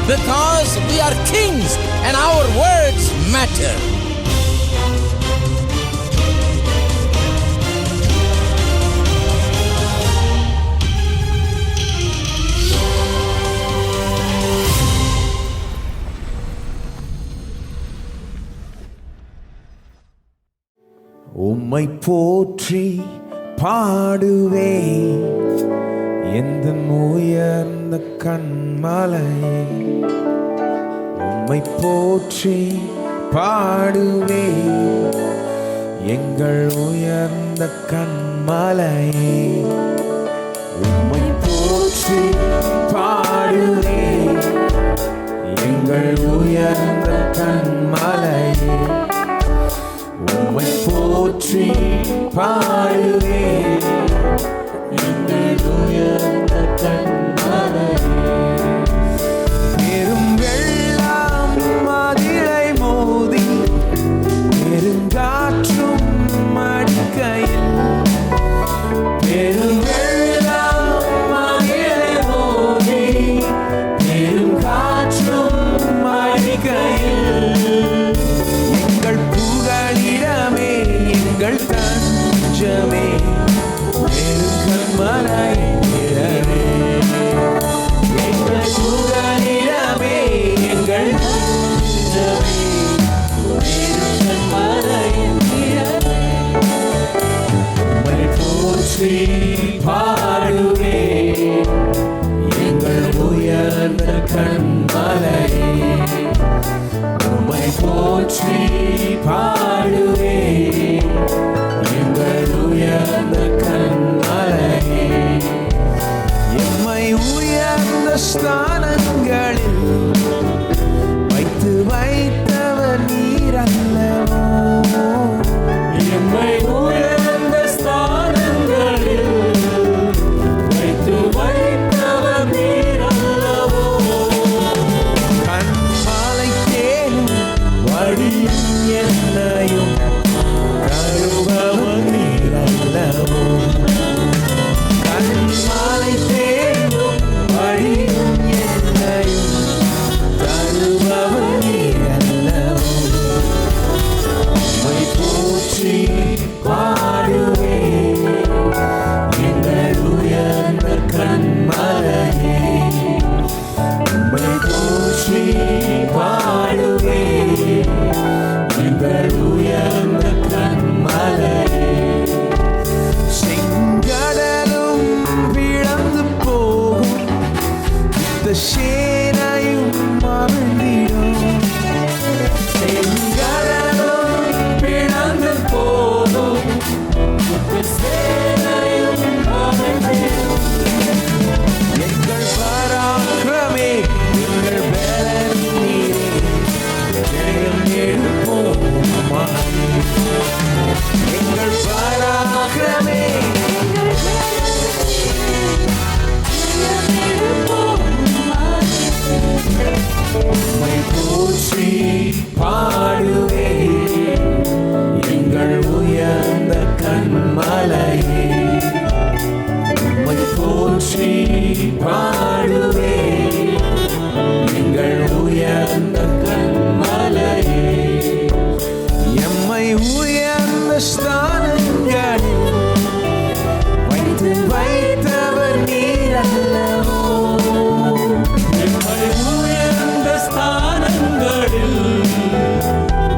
because we are kings and our words matter. உம்மை போற்றி பாடுவே எந்த உயர்ந்த கன்மலையே. உம்மை போற்றி பாடுவே எங்கள் உயர்ந்த கன்மலையே. உம்மை போற்றி பாடுவே எங்கள் உயர்ந்த கன்மலையே. உம்மை போற்றி பாடுவே எங்கள் உயர்ந்த கன்மலையே. பெரும் வெள்ளம் மதிலை மோதி பெருங்காற்றும் அடிக்கையில், பெரும் வெள்ளம் மதிலை மோதி பெருங்காற்றும் அடிக்கையில், எங்கள் புகழிடமே எங்கள் தஞ்சமே பெருங்கன்மலை நிழலே. எங்கள் புகழிடமே எங்கள் தஞ்சமே பெருங்கன்மலை நிழலே. உம்மை போற்றி பாடுவே எங்கள் உயர்ந்த கன்மலையே. உம்மை போற்றி பாடுவே எங்கள் உயர்ந்த கன்மலையே. எம்மை உயர்ந்த ஸ்தானங்களில் வைத்து வைத்தவர் நீர் அல்லவோ. எம்மை உயர்ந்த ஸ்தானங்களில் வைத்து வைத்தவர் நீர் அல்லவோ. கன்மலை தேனும் வழியும் என்னையும் தருபவர் நீர் அல்லவோ. கன்மலை தேனும் வழியும் என்னையும் தருபவர் நீர் அல்லவோ. உம்மை போற்றி பாடுவே எங்கள் உயர்ந்த கன்மலையே. உம்மை போற்றி பாடுவே எங்கள் உயர்ந்த கன்மலையே. செங்கடலும் பிளந்து போகும் யுத்த சேனையும் அவிழ்ந்திடும். செங்கடலும் பிளந்து போகும் யுத்த சேனையும் அவிழ்ந்திடும். எங்கள் பராக்கிரமே எங்கள் பலன் நீரே, ஜெயம் எடுப்போம் உம்மாலே. எங்கள் பராக்கிரமே உம்மை போற்றி பாடுவே எங்கள் உயர்ந்த கன்மலையே. உம்மை போற்றி பாடுவே எங்கள் உயர்ந்த கன்மலையே. எம்மை உயர்ந்த ஸ்தானங்களில் வைத்து வைத்தவர் நீர் அல்லவோ. எம்மை உயர்ந்த ஸ்தானங்களில்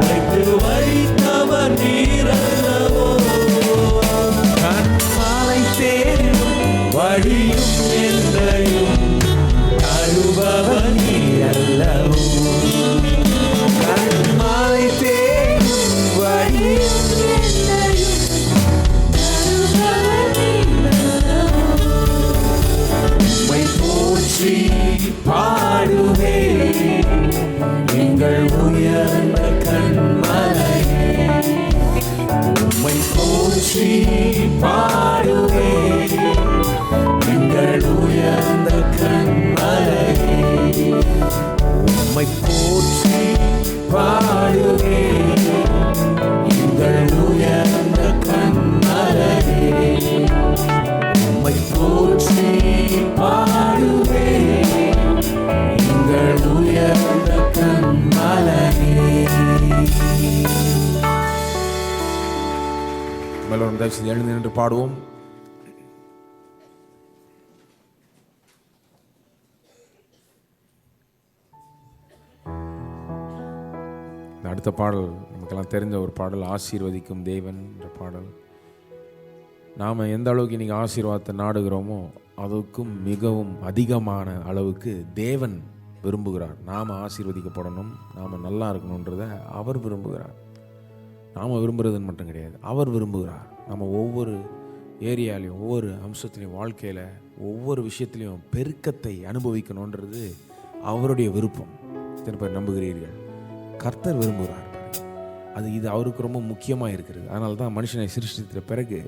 வைத்து வைத்தவர் நீர் அல்லவோ. கன்மலை தேனும் வழியும் என்னையும் தருபவர் நீர் அல்லவோ. கன்மலை தேனும் வழியும் என்னையும் எல்லோரும் தயவுசெய்து எழுந்து நின்று பாடுவோம். அடுத்த பாடல் நமக்கெல்லாம் தெரிஞ்ச ஒரு பாடல், ஆசீர்வதிக்கும் தேவன் என்ற பாடல். நாம் எந்த அளவுக்கு இன்றைக்கி ஆசீர்வாதத்தை நாடுகிறோமோ அதுக்கும் மிகவும் அதிகமான அளவுக்கு தேவன் விரும்புகிறார். நாம் ஆசீர்வதிக்கப்படணும், நாம் நல்லா இருக்கணுன்றதை அவர் விரும்புகிறார். நாம் விரும்புகிறதுன்னு மட்டும் கிடையாது, அவர் விரும்புகிறார். நம்ம ஒவ்வொரு ஏரியாலையும் ஒவ்வொரு அம்சத்துலேயும் வாழ்க்கையில் ஒவ்வொரு விஷயத்துலையும் பெருக்கத்தை அனுபவிக்கணுன்றது அவருடைய விருப்பம். எத்தனை பேர் நம்புகிறீர்கள்? கர்த்தர் விரும்புகிறார். இது அவருக்கு ரொம்ப முக்கியமாக இருக்கிறது. அதனால தான் மனுஷனை சிருஷ்டித்த பிறகு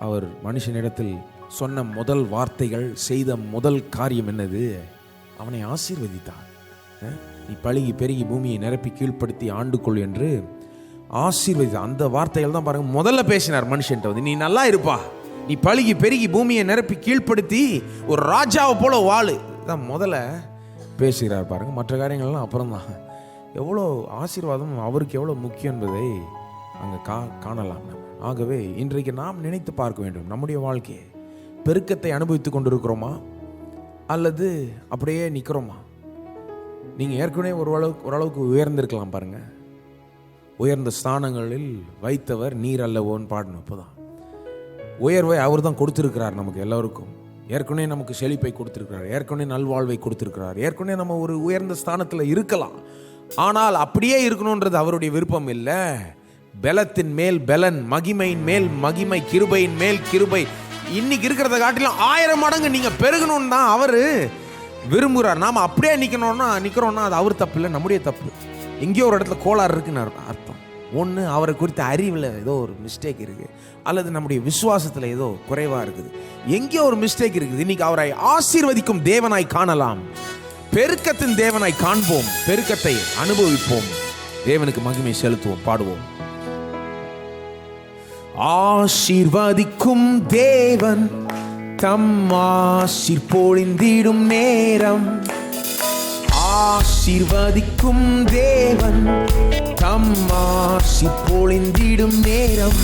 அவர் மனுஷனிடத்தில் சொன்ன முதல் வார்த்தைகள், செய்த முதல் காரியம் என்னது? அவனை ஆசீர்வதித்தார். நீ பழுகி பெருகி பூமியை நிரப்பி கீழ்ப்படுத்தி ஆண்டுகொள் என்று ஆசீர்வதித்தார். அந்த வார்த்தைகள் தான் பாருங்க முதல்ல பேசினார் மனுஷன்ட்ட. வந்து நீ நல்லா இருப்பா, நீ பழுகி பெருகி பூமியை நிரப்பி கீழ்ப்படுத்தி ஒரு ராஜாவை போல வாழு தான் முதல்ல பேசுகிறார் பாருங்க. மற்ற காரியங்கள்லாம் அப்புறம் தான். எவ்வளோ ஆசீர்வாதம் அவருக்கு எவ்வளோ முக்கியம் என்பதை அங்கே காணலாம். ஆகவே இன்றைக்கு நாம் நினைத்து பார்க்க வேண்டும், நம்முடைய வாழ்க்கையை பெருக்கத்தை அனுபவித்து கொண்டிருக்கிறோமா அல்லது அப்படியே நிற்கிறோமா? நீங்கள் ஏற்கனவே ஓரளவுக்கு உயர்ந்திருக்கலாம் பாருங்க. உயர்ந்த ஸ்தானங்களில் வைத்தவர் நீர் அல்லவோன்னு பாடணும். இப்போதான் உயர்வை அவர் தான் கொடுத்திருக்கிறார் நமக்கு எல்லோருக்கும். ஏற்கனவே நமக்கு செழிப்பை கொடுத்திருக்கிறார், ஏற்கனவே நல்வாழ்வை கொடுத்திருக்கிறார், ஏற்கனவே நம்ம ஒரு உயர்ந்த ஸ்தானத்தில் இருக்கலாம். ஆனால் அப்படியே இருக்கணுன்றது அவருடைய விருப்பம் இல்லை. பலத்தின் மேல் பலன், மகிமையின் மேல் மகிமை, கிருபையின் மேல் கிருபை, இன்னைக்கு இருக்கிறத காட்டிலும் 1000 மடங்கு நீங்க பெருகணும்னு தான் அவர் விரும்புகிறார். நாம் அப்படியே நிற்கிறோம்னா அது அவர் தப்பு இல்லை, நம்முடைய தப்பு. எங்கேயோ ஒரு இடத்துல கோளாறு இருக்குன்னு அர்த்தம். ஒன்று அவரை குறித்த அறிவில் ஏதோ ஒரு மிஸ்டேக் இருக்குது, அல்லது நம்முடைய விசுவாசத்தில் ஏதோ குறைவாக இருக்குது, எங்கேயோ ஒரு மிஸ்டேக் இருக்குது. இன்னைக்கு அவரை ஆசீர்வதிக்கும் தேவனாய் காணலாம், பெருக்கத்தின் தேவனாய் காண்போம், பெருக்கத்தை அனுபவிப்போம், தேவனுக்கு மகிமை செலுத்துவோம், பாடுவோம். ஆசீர்வதிக்கும் தேவன் தம் ஆசீர் பொழிந்திடும் நேரம், ஆசீர்வதிக்கும் தேவன் தம் ஆசீர் பொழிந்திடும் நேரம்,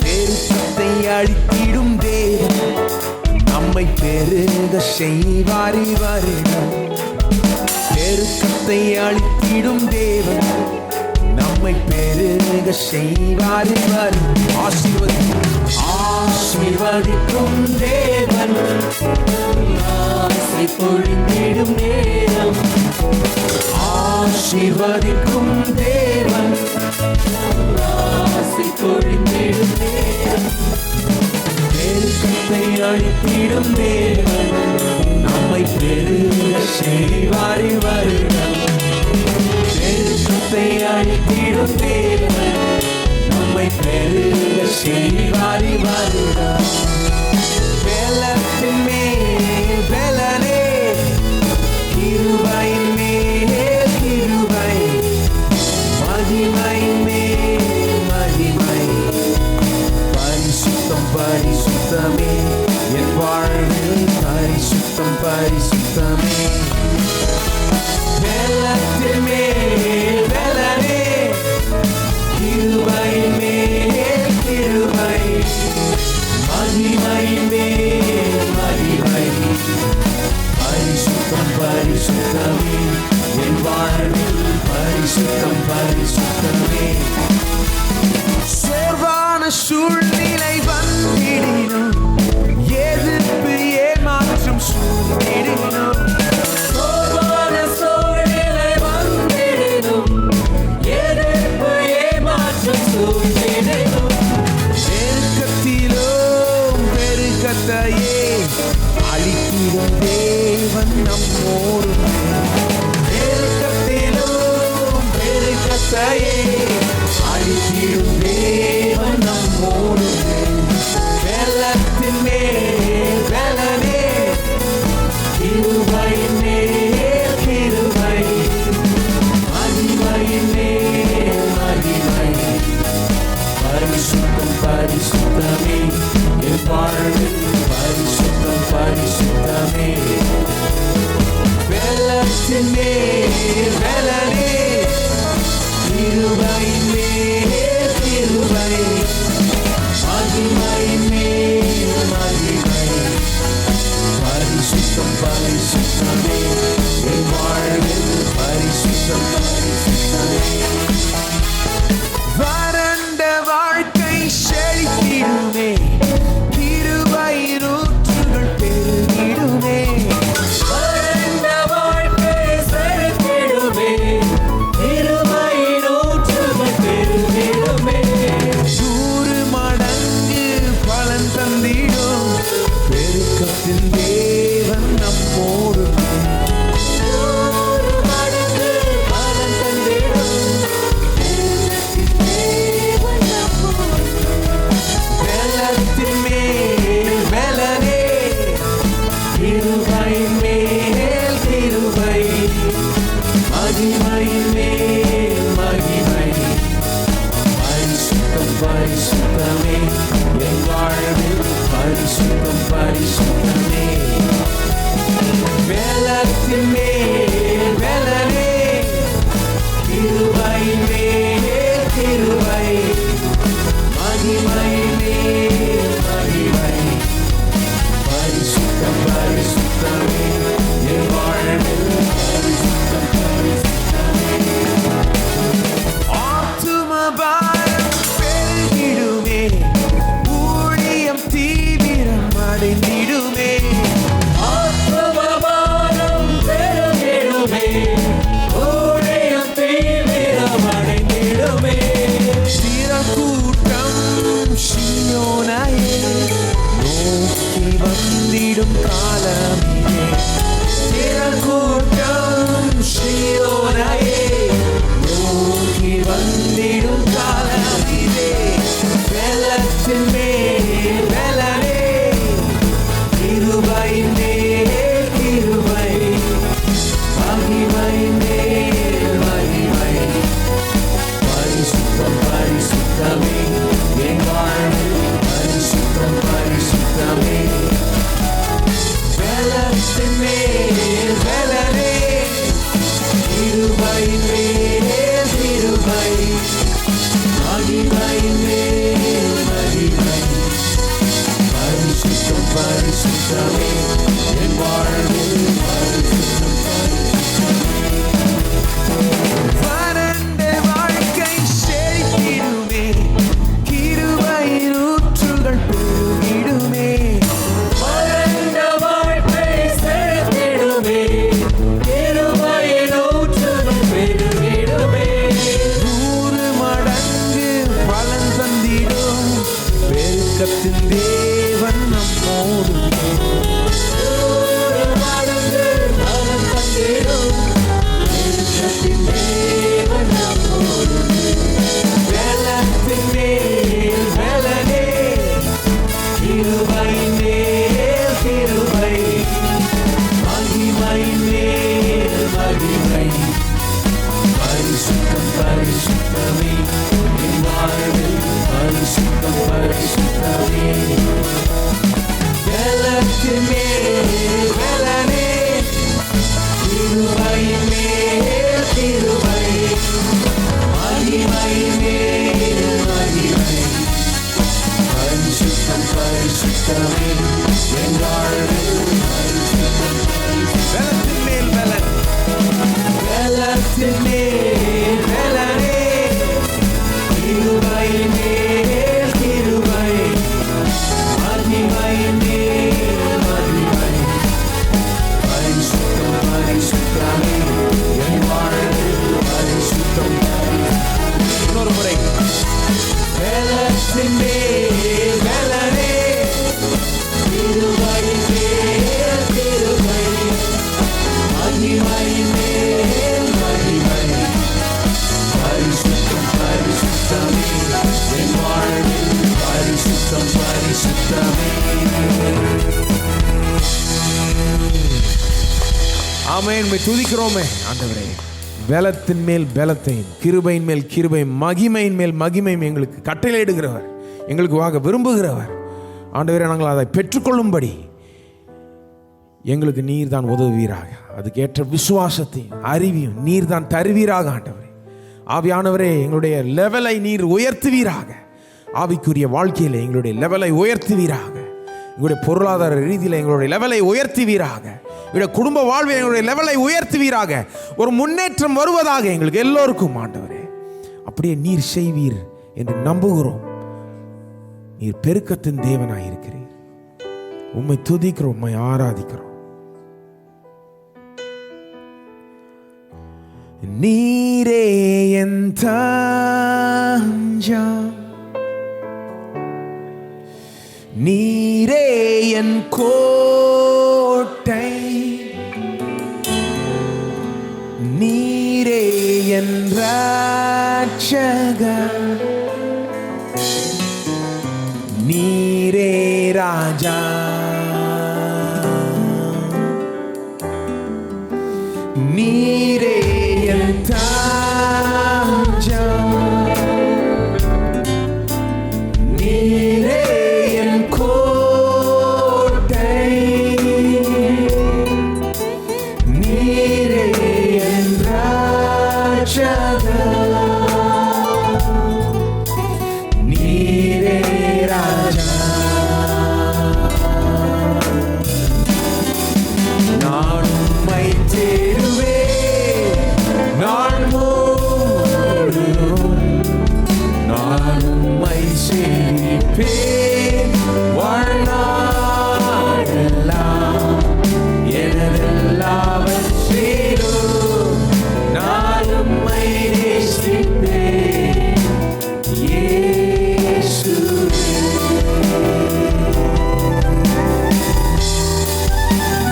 பெருக்கத்தை அளித்திடும் தேவன் நம்மை பெருக செய்வாரி வருடம், பெருக்கத்தை அளித்திடும் தேவன் நம்மை பெருக செய்வாரி வரும். ஆசீர்வதிக்கும் தேவன் ஆசை பொழிந்திடும் நேரம், ஆசீர்வதிக்கும் தேவன் ஆசை பொழிந்திடும் நேரம், பெருக்கத்தை அளித்திடும் தேவன் நம்மை பெருக செய்வாரி வருடம், பெருக்கத்தை அளித்திடும் தேவன் நம்மை பெருக செய்வாரி வருடம். பலத்தின் மேல் பலனே, கிருபையின் மேல் கிருபை, மகிமையின் மேல் மகிமை, பரிசுத்தம் பரிசுத்தமே என் வாழ்வில், பரிசுத்தம் பரிசுத்தமே. பலத்தின் மேல் பலனே, கிருபையின் மேல் கிருபை, மகிமையின் மேல் மகிமை, பரிசுத்தம் பரிசுத்தமே என் வாழ்வில், பரிசுத்தம் பரிசுத்தமே. சோர்வான சூழ்நிலை வந்திடினும், எதிர்ப்பு ஏமாற்றம் சூழ்ந்திடினும், சோர்வான சூழ்நிலை வந்திடினும், எதிர்ப்பு ஏமாற்றம் சூழ்ந்திடினும், பெருக்கத்திலும் பெருக்கத்தையே அளித்திடும் தேவன் நம்மோடு, பெருக்கத்திலும் பெருக்கத்தையே அளித்திடும் தேவன் நம்மோடு, பலத்தின் மேல் பலனே, கிருபையின் மேல் கிருபை, மகிமையின் மேல் மகிமை, பரிசுத்தம் பரிசுத்தமே என் வாழ்வில், பரிசுத்தம் பரிசுத்தமே. பலத்தின் மேல் பலனே, கிருபையின் மேல் கிருபை, அடைந்திடுமே. ஆத்மபாரம் பெருகிடுமே, ஊழியம் தீவிரம் அடைந்திடுமே. திரக்கூட்டம் சீயோனையே நோக்கி வந்திடும் காலமிலே. திரக்கூட்டம் சீயோனையே நோக்கி வந்திடும் காலமிலே. வெள்ளத்தின் மேல் வெள்ளனே, கிருபையின் மேல் கிருபை, மகிமையின் மேல் மகிமை. பரிசுத்தம் பரிசுத்தமே என் வாழ்வில், பரிசுத்தம் பரிசுத்தமே. வெள்ளத்தின் மேல் வெள்ளனே, கிருபையின் மேல் கிருபை, மகிமையின் மேல் மகிமை. பரிசுத்தம் பரிசுத்தமே என் வாழ்வில், பரிசுத்தம் பரிசுத்தமே. வறண்ட வாழ்க்கை செழித்திடுமே, கிருபையின் ஊற்றுகள் பெருகிடுமே. வறண்ட வாழ்க்கை செழித்திடுமே, கிருபையின் ஊற்றுகள் பெருகிடுமே. 100 மடங்கு பலன் தந்திடும் பெருக்கத்தின் தேவன் நம்மோடு. நூறு மடங்கு பலன் தந்திடும் பெருக்கத்தின் தேவன் நம்மோடு. வெள்ளத்தின் மேல் வெள்ளனே, கிருபையின் மேல் கிருபை, மகிமையின் மேல் மகிமை. பரிசுத்தம் பரிசுத்தமே என் வாழ்வில், பரிசுத்தம் பரிசுத்தமே. வெள்ளத்தின் மேல் வெள்ளனே, கிருபையின் மேல் கிருபை, மகிமையின் மேல் மகிமை. பரிசுத்தம் பரிசுத்தமே என் வாழ்வில், பரிசுத்தம் பலத்தின் மேல் பலன், வெள்ளத்தின் மேல் வெள்ளனே, கிருபையின் மேல் கிருபை, மகிமையின் மேல் மகிமை. பரிசுத்தம் பரிசுத்தமே என் வாழ்வில், பரிசுத்தம் பரிசுத்தமே. இன்னொரு முறை. வெள்ளத்தின் மேல் வெள்ளனே, கிருபையின் மேல் கிருபை, மகிமையின் மேல் மகிமை. பரிசுத்தம் பரிசுத்தமே என் வாழ்வில், பரிசுத்தம் பரிசுத்தமே. ஆமென். உம்மை துதிக்கிறோமே ஆண்டவரே. பலத்தின் மேல் பலத்தையும், கிருபையின் மேல் கிருபையும், மகிமையின் மேல் மகிமையும் எங்களுக்கு கட்டளையிடுகிறவர், எங்களுக்கு வாங்க விரும்புகிறவர். ஆண்டவரே, நாங்கள் அதை பெற்றுக்கொள்ளும்படி எங்களுக்கு நீர் தான் உதவுவீராக. அதுக்கேற்ற விசுவாசத்தையும் அறிவியும் நீர் தான் தருவீராக. ஆண்டவரே, ஆவியானவரே, எங்களுடைய லெவலை நீர் உயர்த்துவீராக. ஆவிக்குரிய வாழ்க்கையில் எங்களுடைய லெவலை உயர்த்துவீராக. எங்களுடைய பொருளாதார ரீதியில் எங்களுடைய லெவலை உயர்த்துவீராக. எங்களுடைய குடும்ப வாழ்வில் எங்களுடைய லெவலை உயர்த்துவீராக. ஒரு முன்னேற்றம் வருவதாக எங்களுக்கு எல்லோருக்கும் ஆண்டவரே அப்படியே நீர் செய்வீர் என்று நம்புகிறோம். நீர் பெருக்கத்தின் தேவனாய் இருக்கிறீர். உம்மை துதிக்கிறோம், உம்மை ஆராதிக்கிறோம். நீரே என் தஞ்சம், நீரே என் கோட்டை, நீரே என் ரட்சகர், நீரே ராஜா. நீரே என் தஞ்சம், நீரே என் கோட்டை, நீரே என் ரட்சகர், நீரே ராஜா. நான் உம்மை தேடுவேன், நான் முழுவதும் நான் உம்மை சேவிப்பேன் வாழ்நாளெல்லாம்.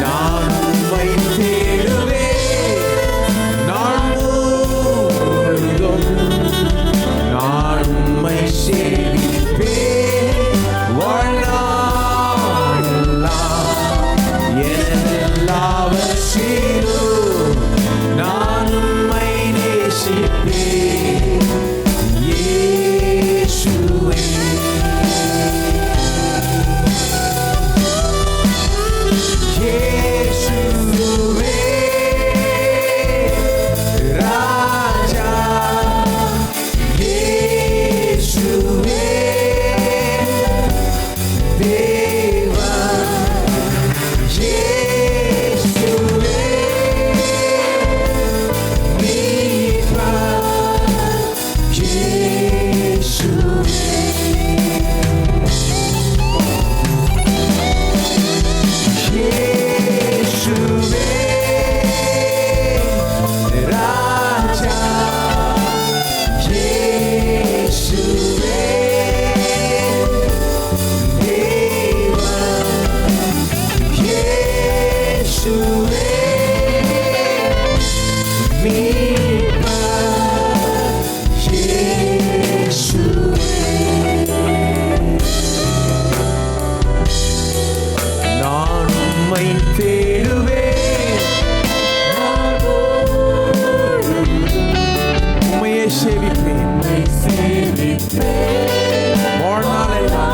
நான் உம்மை தேடுவேன் நாள் முழுதும். நான் உம்மை சேவிப்பேன் வாழ்நாளெல்லாம். எல்லாவற்றிலும் நான் உம்மை நேசிப்பேன் இயேசுவே. இயேசுவே ராஜா, இயேசுவே தேவா, இயேசுவே மீட்பா, இயேசுவே. இயேசுவே ராஜா, இயேசுவே தேவா, இயேசுவே மீட்பா, இயேசுவே. நான் உம்மை தேடுவேன் உம்மையே சேவிப்பேன் வாழ்நாளெல்லாம்.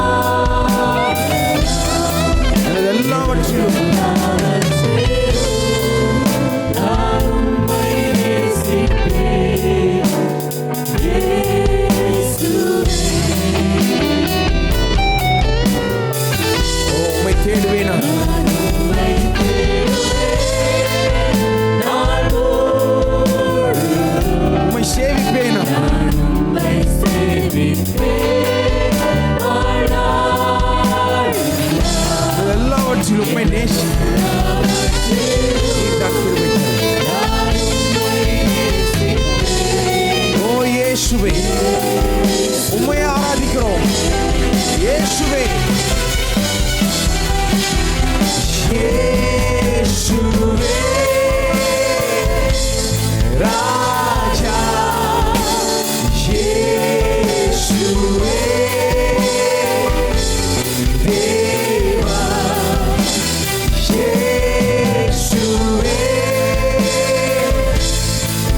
எனது எல்லாவற்றிலும் உம்மை தேடுவேன் நான். உம்மை சேவிப்பேன் நான். எனது எல்லாவற்றிலும் உம்மை நேசி ஓ இயேசுவே உம்மை ஆராதிக்கிறோம் இயேசுவே. இயேசுவே ராஜா, இயேசுவே தேவா, இயேசுவே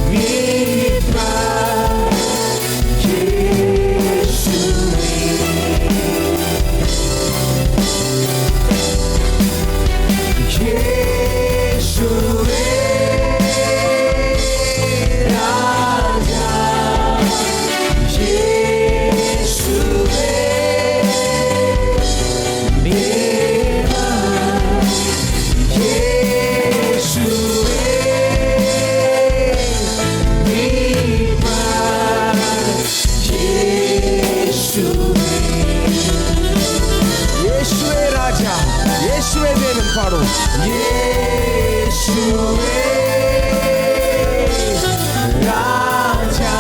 மீட்பா, இயேசுவே. இயேசுவே ராஜா, இயேசுவே தேவா, இயேசுவே மீட்பா, இயேசுவே. இயேசுவே ராஜா, இயேசுவே தேவன் பாடும். இயேசுவே ராஜா,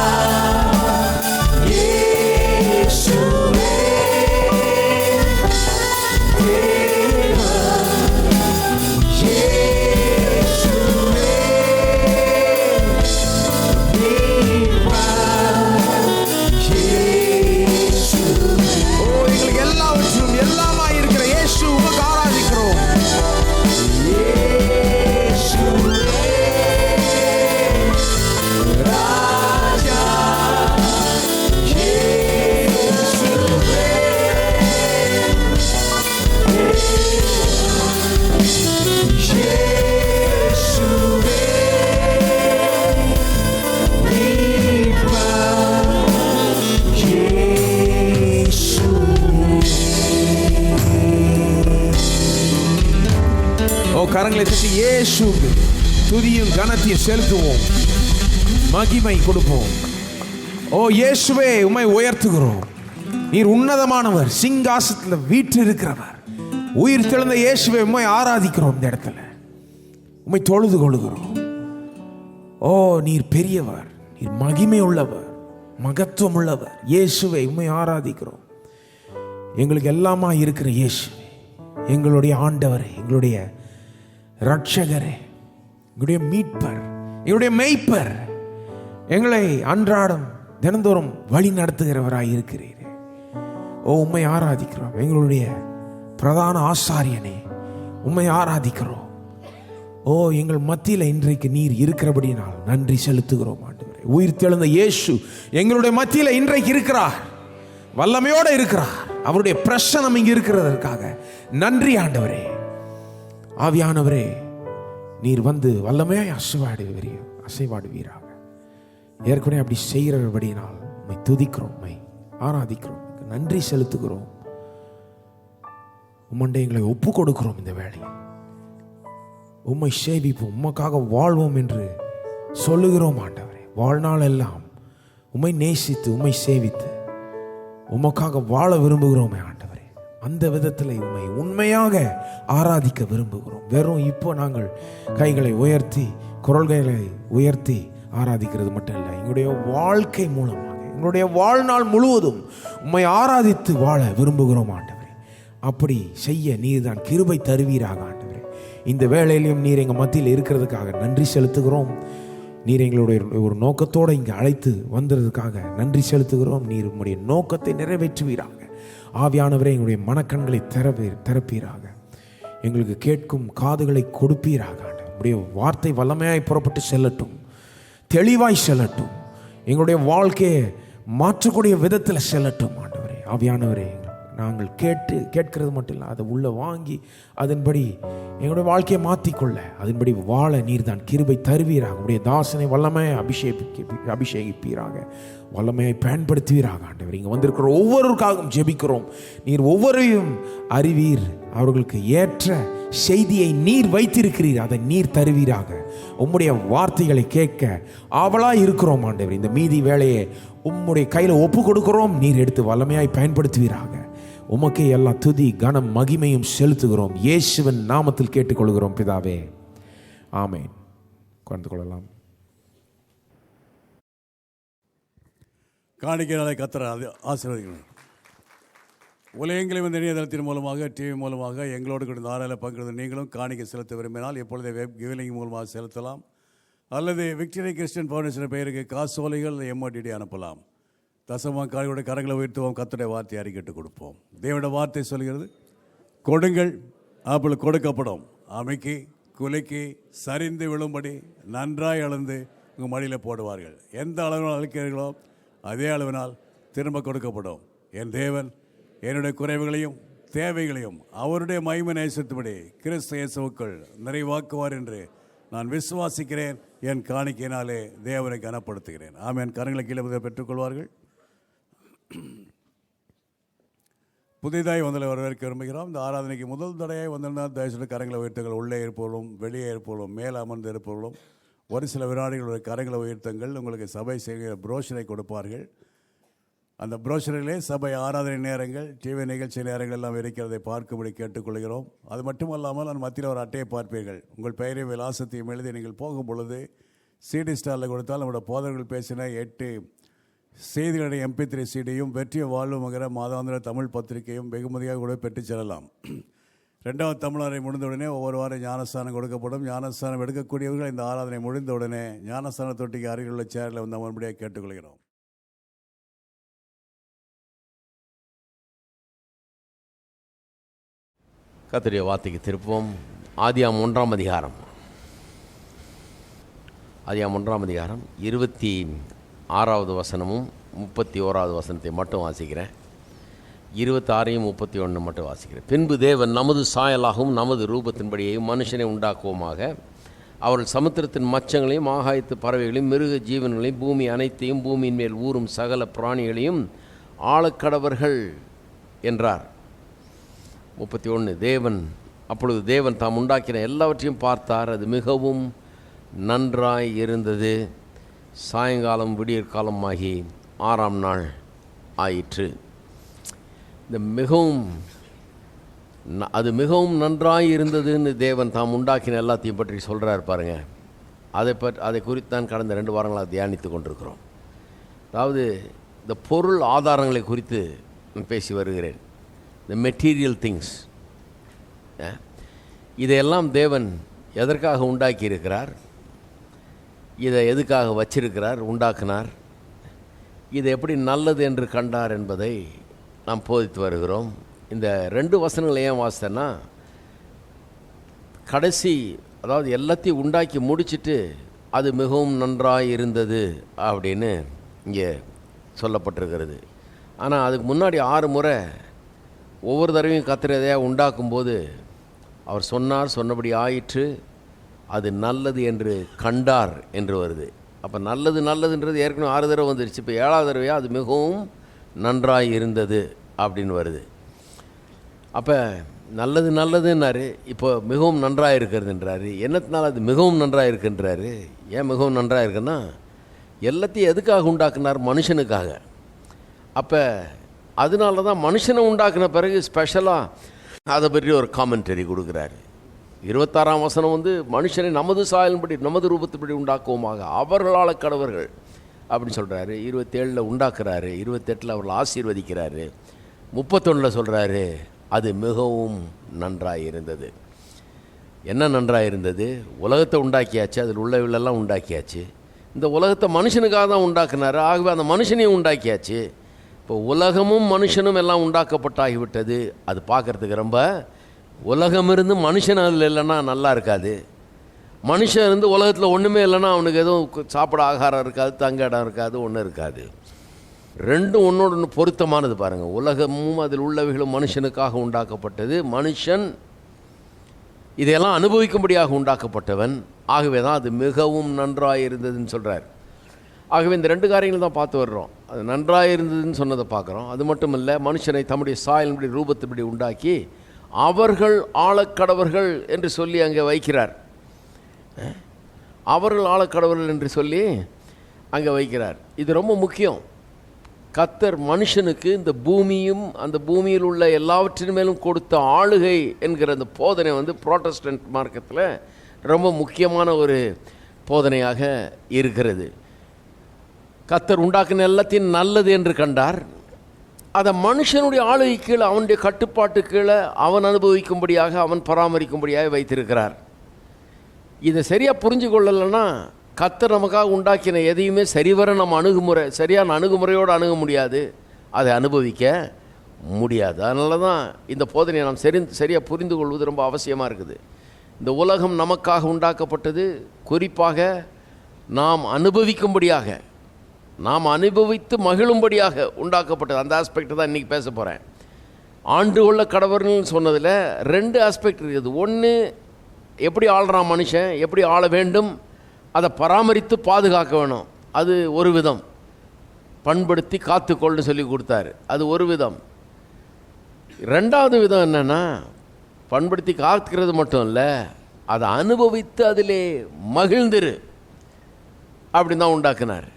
இயேசுவே தேவா, இயேசுவே மீட்பா, இயேசுவே. ஓ எங்களுக்கு எல்லாவற்றிலும் எல்லாமாய் இருக்கிற இயேசு உமக்கு ஆராதிக்கிறோம். ராஜா, இயேசுவே இயேசுவே மீட்பா, இயேசுவே. ஓ கரங்களை தட்டி இயேசுவுக்கு துதியும் கனத்தையும் செலுத்துவோம், மகிமை கொடுப்போம். ஓ இயேசுவே உம்மை உயர்த்துகிறோம். நீர் உன்னதமானவர், சிங்காசனத்தில் வீற்று இருக்கிறவர். உயிர் தெழுந்த இயேசுவை உம்மை ஆராதிக்கிறோம். இந்த இடத்துல உம்மை தொழுது கொள்கிறோம். ஓ நீர் பெரியவர், நீர் மகிமை உள்ளவர், மகத்துவம் உள்ளவர். இயேசுவை உம்மை ஆராதிக்கிறோம். எங்களுக்கு எல்லாமா இருக்கிற இயேசு, எங்களுடைய ஆண்டவரே, எங்களுடைய இரட்சகரே, எங்களுடைய மீட்பர், எங்களுடைய மெய்ப்பர், எங்களை அன்றாடம் தினந்தோறும் வழி நடத்துகிறவராய் இருக்கிறீர். ஓ, உம்மை ஆராதிக்கிறோம். எங்களுடைய பிரதான ஆசாரியனே, உம்மை ஆராதிக்கிறோம். ஓ, எங்கள் மத்தியில் இன்றைக்கு நீர் இருக்கிறபடினால் நன்றி செலுத்துகிறோம் ஆண்டவரே. உயிர் தெழுந்த இயேசு எங்களுடைய மத்தியில் இன்றைக்கு இருக்கிறார், வல்லமையோடு இருக்கிறார். அவருடைய பிரசனம் இங்கு இருக்கிறதற்காக நன்றி ஆண்டவரே. ஆவியானவரே, நீர் வந்து வல்லமையாய் அசைவாடுவீராக. ஏற்கனவே அப்படி செய்கிறபடினால் உம்மை துதிக்கிறோம், உம்மை ஆராதிக்கிறோம், நன்றி செலுத்துகிறோம். உம்மண்டை எங்களை ஒப்பு கொடுக்கிறோம். இந்த வேளையில் உம்மை சேவிப்போம், உமக்காக வாழ்வோம் என்று சொல்லுகிறோம் ஆண்டவரே. வாழ்நாள் எல்லாம் உம்மை நேசித்து உம்மை சேவித்து உமக்காக வாழ விரும்புகிறோமே ஆண்டவரே. அந்த விதத்தில் உம்மை உண்மையாக ஆராதிக்க விரும்புகிறோம். வெறும் இப்போ நாங்கள் கைகளை உயர்த்தி குரல்களை உயர்த்தி ஆராதிக்கிறது மட்டும் இல்லை, எங்களுடைய வாழ்க்கை மூலமாக எங்களுடைய வாழ்நாள் முழுவதும் உம்மை ஆராதித்து வாழ விரும்புகிறோம் ஆண்டவரே. அப்படி செய்ய நீர் தான் கிருபை தருவீராக ஆண்டவரே. இந்த வேளையிலும் நீர் எங்கள் மத்தியில் இருக்கிறதுக்காக நன்றி செலுத்துகிறோம். நீர் எங்களுடைய ஒரு நோக்கத்தோடு இங்கே அழைத்து வந்ததுக்காக நன்றி செலுத்துகிறோம். நீர் உம்முடைய நோக்கத்தை நிறைவேற்றுவீராக. ஆவியானவரே, எங்களுடைய மனக்கண்களை திறப்பீராக. எங்களுக்கு கேட்கும் காதுகளை கொடுப்பீராக. உம்முடைய வார்த்தை வல்லமையாய் புறப்பட்டு செல்லட்டும், தெளிவாய் செல்லட்டும், எங்களுடைய வாழ்க்கையை மாற்றக்கூடிய விதத்தில் செல்லட்டும் ஆண்டவரே. ஆவியானவரே, நாங்கள் கேட்கிறது மட்டும் இல்லை, அதை உள்ள வாங்கி அதன்படி எங்களுடைய வாழ்க்கையை மாற்றிக்கொள்ள, அதன்படி வாழ நீர் தான் கிருபை தருவீராக. உடைய தாசனை வல்லமையை அபிஷேகிப்பீராக, வல்லமையை பயன்படுத்துவீராக ஆண்டவர். இங்கே வந்திருக்கிற ஒவ்வொருவருக்காகவும் ஜெபிக்கிறோம். நீர் ஒவ்வொருவரையும் அறிவீர், அவர்களுக்கு ஏற்ற செய்தியை நீர் வைத்திருக்கிறீர், அதை நீர் தருவீராக. உம்முடைய வார்த்தைகளை கேட்க ஆவலாய் இருக்கிறோம் ஆண்டவர். இந்த மீதி வேலையை உம்முடைய கையில் ஒப்பு கொடுக்கிறோம். நீர் எடுத்து வல்லமையாய் பயன்படுத்துவீராக. உமக்கே எல்லா துதி கனம் மகிமையும் செலுத்துகிறோம். இயேசுவின் நாமத்தில் கேட்டுக்கொள்கிறோம் பிதாவே, ஆமென். உட்கார்ந்து கொள்ளலாம். காணிக்கையாளரை கர்த்தர் ஆசீர்வதிக்கணும். உலகங்களை வந்து இணையதளத்தின் மூலமாக டிவி மூலமாக எங்களோடு கூட ஆராயில் பங்கிறது நீங்களும் காணிக்கை செலுத்த விரும்பினால் எப்பொழுதே வெப் கிவிலிங் மூலமாக செலுத்தலாம், அல்லது விக்டரி கிறிஸ்டியன் ஃபவுண்டேஷன் பெயருக்கு காசோலைகள் MOTD அனுப்பலாம். தசமாக காரியோட கரங்களை உயர்த்துவோம், கர்த்தருடைய வார்த்தையை அறிக்கைட்டு கொடுப்போம். தேவனுடைய வார்த்தை சொல்கிறது, கொடுங்கள் அப்பொழுது கொடுக்கப்படும், அமைக்கி குலுக்கி சரிந்து விழும்படி நன்றாய் அளந்து உங்கள் மடியில் போடுவார்கள். எந்த அளவினால் அளிக்கிறீர்களோ அதே அளவினால் திரும்ப கொடுக்கப்படும். என் தேவன் என்னுடைய குறைவுகளையும் தேவைகளையும் அவருடைய மகிமை நேசத்துபடி கிறிஸ்து இயேசுவுக்குள் நிறைவாக்குவார் என்று நான் விசுவாசிக்கிறேன். என் காணிக்கையினாலே தேவனை கனப்படுத்துகிறேன். ஆமென். கரங்களை கீழே பெற்றுக்கொள்வார்கள். புதிதாய் வந்தலை வரவேற்க விரும்புகிறோம். இந்த ஆராதனைக்கு முதல் தடையாய் வந்திருந்தால் தயவுசெய்து கரங்களை உயர்த்துங்கள். உள்ளே இருப்பவர்களும் வெளியே இருப்பவர்களும் மேலே அமர்ந்து இருப்பவர்களும் ஒரு சில வினாடிகளுடைய கரங்களை உயர்த்துங்கள். உங்களுக்கு சபை செய்கிற புரோஷரை கொடுப்பார்கள். அந்த புரோஷரிலே சபை ஆராதனை நேரங்கள், டிவி நிகழ்ச்சி நேரங்கள் எல்லாம் இருக்கிறதை பார்க்கும்படி கேட்டுக்கொள்கிறோம். அது மட்டுமல்லாமல் நான் மத்தியில் ஒரு அட்டையை பார்ப்பீர்கள். உங்கள் பெயரையும் விலாசத்தையும் எழுதி நீங்கள் போகும் பொழுது CD ஸ்டாரில் கொடுத்தால் நம்முடைய போதகர்கள் பேசின 8 செய்திகளுடைய MP3 CD-யும் வெற்றிய வாழ்வுங்கிற மாதாந்திர தமிழ் பத்திரிகையும் வெகுமதியாக கூட பெற்றுச் செல்லலாம். 2வது தமிழரை முடிந்தவுடனே ஒவ்வொரு வாரம் ஞானஸ்தானம் கொடுக்கப்படும். ஞானஸ்தானம் எடுக்கக்கூடியவர்கள் இந்த ஆராதனை முடிந்தவுடனே ஞானஸ்தான தொட்டிக்கு அருகில் உள்ள சேரில் வந்து அமர்படியாக கேட்டுக்கொள்கிறோம். கர்த்தருடைய வார்த்தைக்கு திருப்போம். ஆதியாம் 1ஆம் அதிகாரம் 26வது வசனமும் 31வது வசனத்தை மட்டும் வாசிக்கிறேன். 26ஐயும் 31 மட்டும் வாசிக்கிறேன். பின்பு தேவன் நமது சாயலாகவும் நமது ரூபத்தின்படியையும் மனுஷனை உண்டாக்குவோமாக, அவர்கள் சமுத்திரத்தின் மச்சங்களையும் ஆகாயத்து பறவைகளையும் மிருக ஜீவன்களையும் பூமி அனைத்தையும் பூமியின் மேல் ஊறும் சகல பிராணிகளையும் ஆளக்கடவர்கள் என்றார். 31 அப்பொழுது தேவன் தாம் உண்டாக்கின எல்லாவற்றையும் பார்த்தார், அது மிகவும் நன்றாய் இருந்தது. சாயங்காலம் விடியற்காலமாகி 6ஆம் நாள் ஆயிற்று. இந்த அது மிகவும் நன்றாய் இருந்ததுன்னு தேவன் தாம் உண்டாக்கின எல்லாத்தையும் பற்றி சொல்கிறார் பாருங்கள். அதை குறித்து தான் கடந்த 2 வாரங்களாக தியானித்து கொண்டிருக்கிறோம். அதாவது இந்த பொருள் ஆதாரங்களை குறித்து பேசி வருகிறேன். The material things. இதையெல்லாம் தேவன் எதற்காக உண்டாக்கி இருக்கிறார், இதை எதுக்காக வச்சிருக்கிறார், உண்டாக்கினார், இதை எப்படி நல்லது என்று கண்டார் என்பதை நாம் போதித்து வருகிறோம். இந்த 2 வசனங்களை ஏன் வாசித்தேன்னா, கடைசி அதாவது எல்லாத்தையும் உண்டாக்கி முடிச்சுட்டு அது மிகவும் நன்றாக இருந்தது அப்படின்னு இங்கே சொல்லப்பட்டிருக்கிறது. ஆனால் அதுக்கு முன்னாடி 6 முறை ஒவ்வொரு தடவையும் கர்த்தர் எதையாக உண்டாக்கும்போது அவர் சொன்னார், சொன்னபடி ஆயிற்று, அது நல்லது என்று கண்டார் என்று வருது. அப்போ நல்லது நல்லதுன்றது ஏற்கனவே 6 தடவை வந்துருச்சு. இப்போ 7வது தடவையாக அது மிகவும் நன்றாக இருந்தது அப்படின்னு வருது. அப்போ நல்லது நல்லதுன்னாரு, இப்போ மிகவும் நன்றாக இருக்கிறதுன்றாரு. என்னத்தினால அது மிகவும் நன்றாக இருக்குன்றாரு? ஏன் மிகவும் நன்றாக இருக்குன்னா, எல்லாத்தையும் எதுக்காக உண்டாக்குனார்? மனுஷனுக்காக. அப்போ அதனால தான் மனுஷனை உண்டாக்குன பிறகு ஸ்பெஷலாக அதை பற்றி ஒரு காமெண்டரி கொடுக்குறாரு. 26ஆம் வசனம் வந்து மனுஷனை நமது சாயலின்படி நமது ரூபத்துப்படி உண்டாக்குவோமாக, அவர்களால் கடவர்கள் அப்படின்னு சொல்கிறாரு. 27 உண்டாக்குறாரு, 28 அவர்கள் ஆசீர்வதிக்கிறாரு, 31 சொல்கிறாரு அது மிகவும் நன்றாக இருந்தது. என்ன நன்றாக இருந்தது? உலகத்தை உண்டாக்கியாச்சு, அதில் உள்ளவெல்லாம் உண்டாக்கியாச்சு. இந்த உலகத்தை மனுஷனுக்காக தான் உண்டாக்குனாரு, ஆகவே அந்த மனுஷனையும் உண்டாக்கியாச்சு. இப்போ உலகமும் மனுஷனும் எல்லாம் உண்டாக்கப்பட்டாகிவிட்டது. அது பார்க்குறதுக்கு ரொம்ப, உலகம் இருந்து மனுஷன் அதில் இல்லைன்னா நல்லா இருக்காது. மனுஷன் இருந்து உலகத்தில் ஒன்றுமே இல்லைன்னா அவனுக்கு எதுவும் சாப்பிட ஆகாரம் இருக்காது, தங்க இடம் இருக்காது, ஒன்றும் இருக்காது. ரெண்டும் ஒன்றோடு ஒன்று பொருத்தமானது பாருங்கள். உலகமும் அதில் உள்ளவைகளும் மனுஷனுக்காக உண்டாக்கப்பட்டது, மனுஷன் இதையெல்லாம் அனுபவிக்கும்படியாக உண்டாக்கப்பட்டவன். ஆகவே தான் அது மிகவும் நன்றாக இருந்ததுன்னு சொல்கிறார். ஆகவே இந்த 2 காரியங்கள் தான் பார்த்து வர்றோம். அது நன்றாக இருந்ததுன்னு சொன்னதை பார்க்குறோம். அது மட்டும் இல்லை, மனுஷனை தம்முடைய சாயலின்படி ரூபத்தின்படி உண்டாக்கி அவர்கள் ஆளக்கடவர்கள் என்று சொல்லி அங்கே வைக்கிறார். அவர்கள் ஆளக்கடவர்கள் என்று சொல்லி அங்கே வைக்கிறார். இது ரொம்ப முக்கியம். கர்த்தர் மனுஷனுக்கு இந்த பூமியும் அந்த பூமியில் உள்ள எல்லாவற்றின் மேலும் கொடுத்த ஆளுகை என்கிற அந்த போதனை வந்து புரோட்டஸ்டன்ட் மார்க்கத்தில் ரொம்ப முக்கியமான ஒரு போதனையாக இருக்கிறது. கர்த்தர் உண்டாக்கின எல்லாத்தையும் நல்லது என்று கண்டார். அதை மனுஷனுடைய ஆளுகை கீழே, அவனுடைய கட்டுப்பாட்டு கீழே அவன் அனுபவிக்கும்படியாக, அவன் பராமரிக்கும்படியாக வைத்திருக்கிறார். இதை சரியாக புரிஞ்சு கொள்ளலைன்னா கர்த்தர் நமக்காக உண்டாக்கின எதையுமே சரிவர நம்ம சரியான அணுகுமுறையோடு அணுக முடியாது, அதை அனுபவிக்க முடியாது. அதனால தான் இந்த போதனையை நாம் சரியாக புரிந்து கொள்வது ரொம்ப அவசியமாக இருக்குது. இந்த உலகம் நமக்காக உண்டாக்கப்பட்டது, குறிப்பாக நாம் அனுபவிக்கும்படியாக, நாம் அனுபவித்து மகிழும்படியாக உண்டாக்கப்பட்டது. அந்த ஆஸ்பெக்ட் தான் இன்றைக்கி பேச போகிறேன். ஆண்டு உள்ள கடவர்கள்னு சொன்னதில் 2 ஆஸ்பெக்ட் இருக்குது. ஒன்று, எப்படி ஆள்றான் மனுஷன், எப்படி ஆள வேண்டும், அதை பராமரித்து பாதுகாக்க வேணும். அது ஒரு விதம். பண்படுத்தி காத்துக்கொள்னு சொல்லி கொடுத்தாரு, அது ஒரு விதம். 2வது விதம் என்னென்னா, பண்படுத்தி காக்கிறது மட்டும் இல்லை, அதை அனுபவித்து அதிலே மகிழ்ந்திரு அப்படின்னு தான் உண்டாக்குனார்.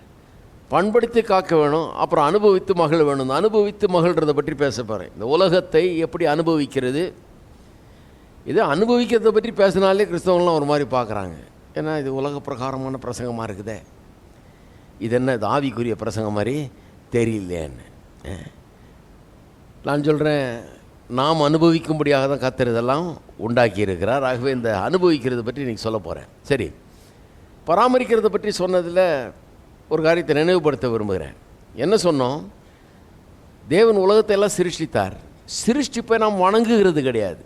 பண்படுத்தி காக்க வேணும், அப்புறம் அனுபவித்து மகிழ வேணும். அனுபவித்து மகிழ்கிறத பற்றி பேச போகிறேன். இந்த உலகத்தை எப்படி அனுபவிக்கிறது, இது அனுபவிக்கிறத பற்றி பேசினாலே கிறிஸ்தவங்களாம் ஒரு மாதிரி பார்க்குறாங்க. ஏன்னா இது உலக பிரகாரமான பிரசங்கமாக இருக்குதே, இது என்ன இது ஆவிக்குரிய பிரசங்கம் மாதிரி தெரியலேன்னு நான் சொல்கிறேன். நாம் அனுபவிக்கும்படியாக தான் கர்த்தர் இதெல்லாம் உண்டாக்கி இருக்கிறார். ஆகவே இந்த அனுபவிக்கிறத பற்றி இன்றைக்கி சொல்ல போகிறேன். சரி, பராமரிக்கிறத பற்றி சொன்னதில் ஒரு காரியத்தை நினைவுபடுத்த விரும்புகிறேன். என்ன சொன்னோம்? தேவன் உலகத்தை எல்லாம் சிருஷ்டித்தார். சிருஷ்டிப்பை நாம் வணங்குகிறது கிடையாது,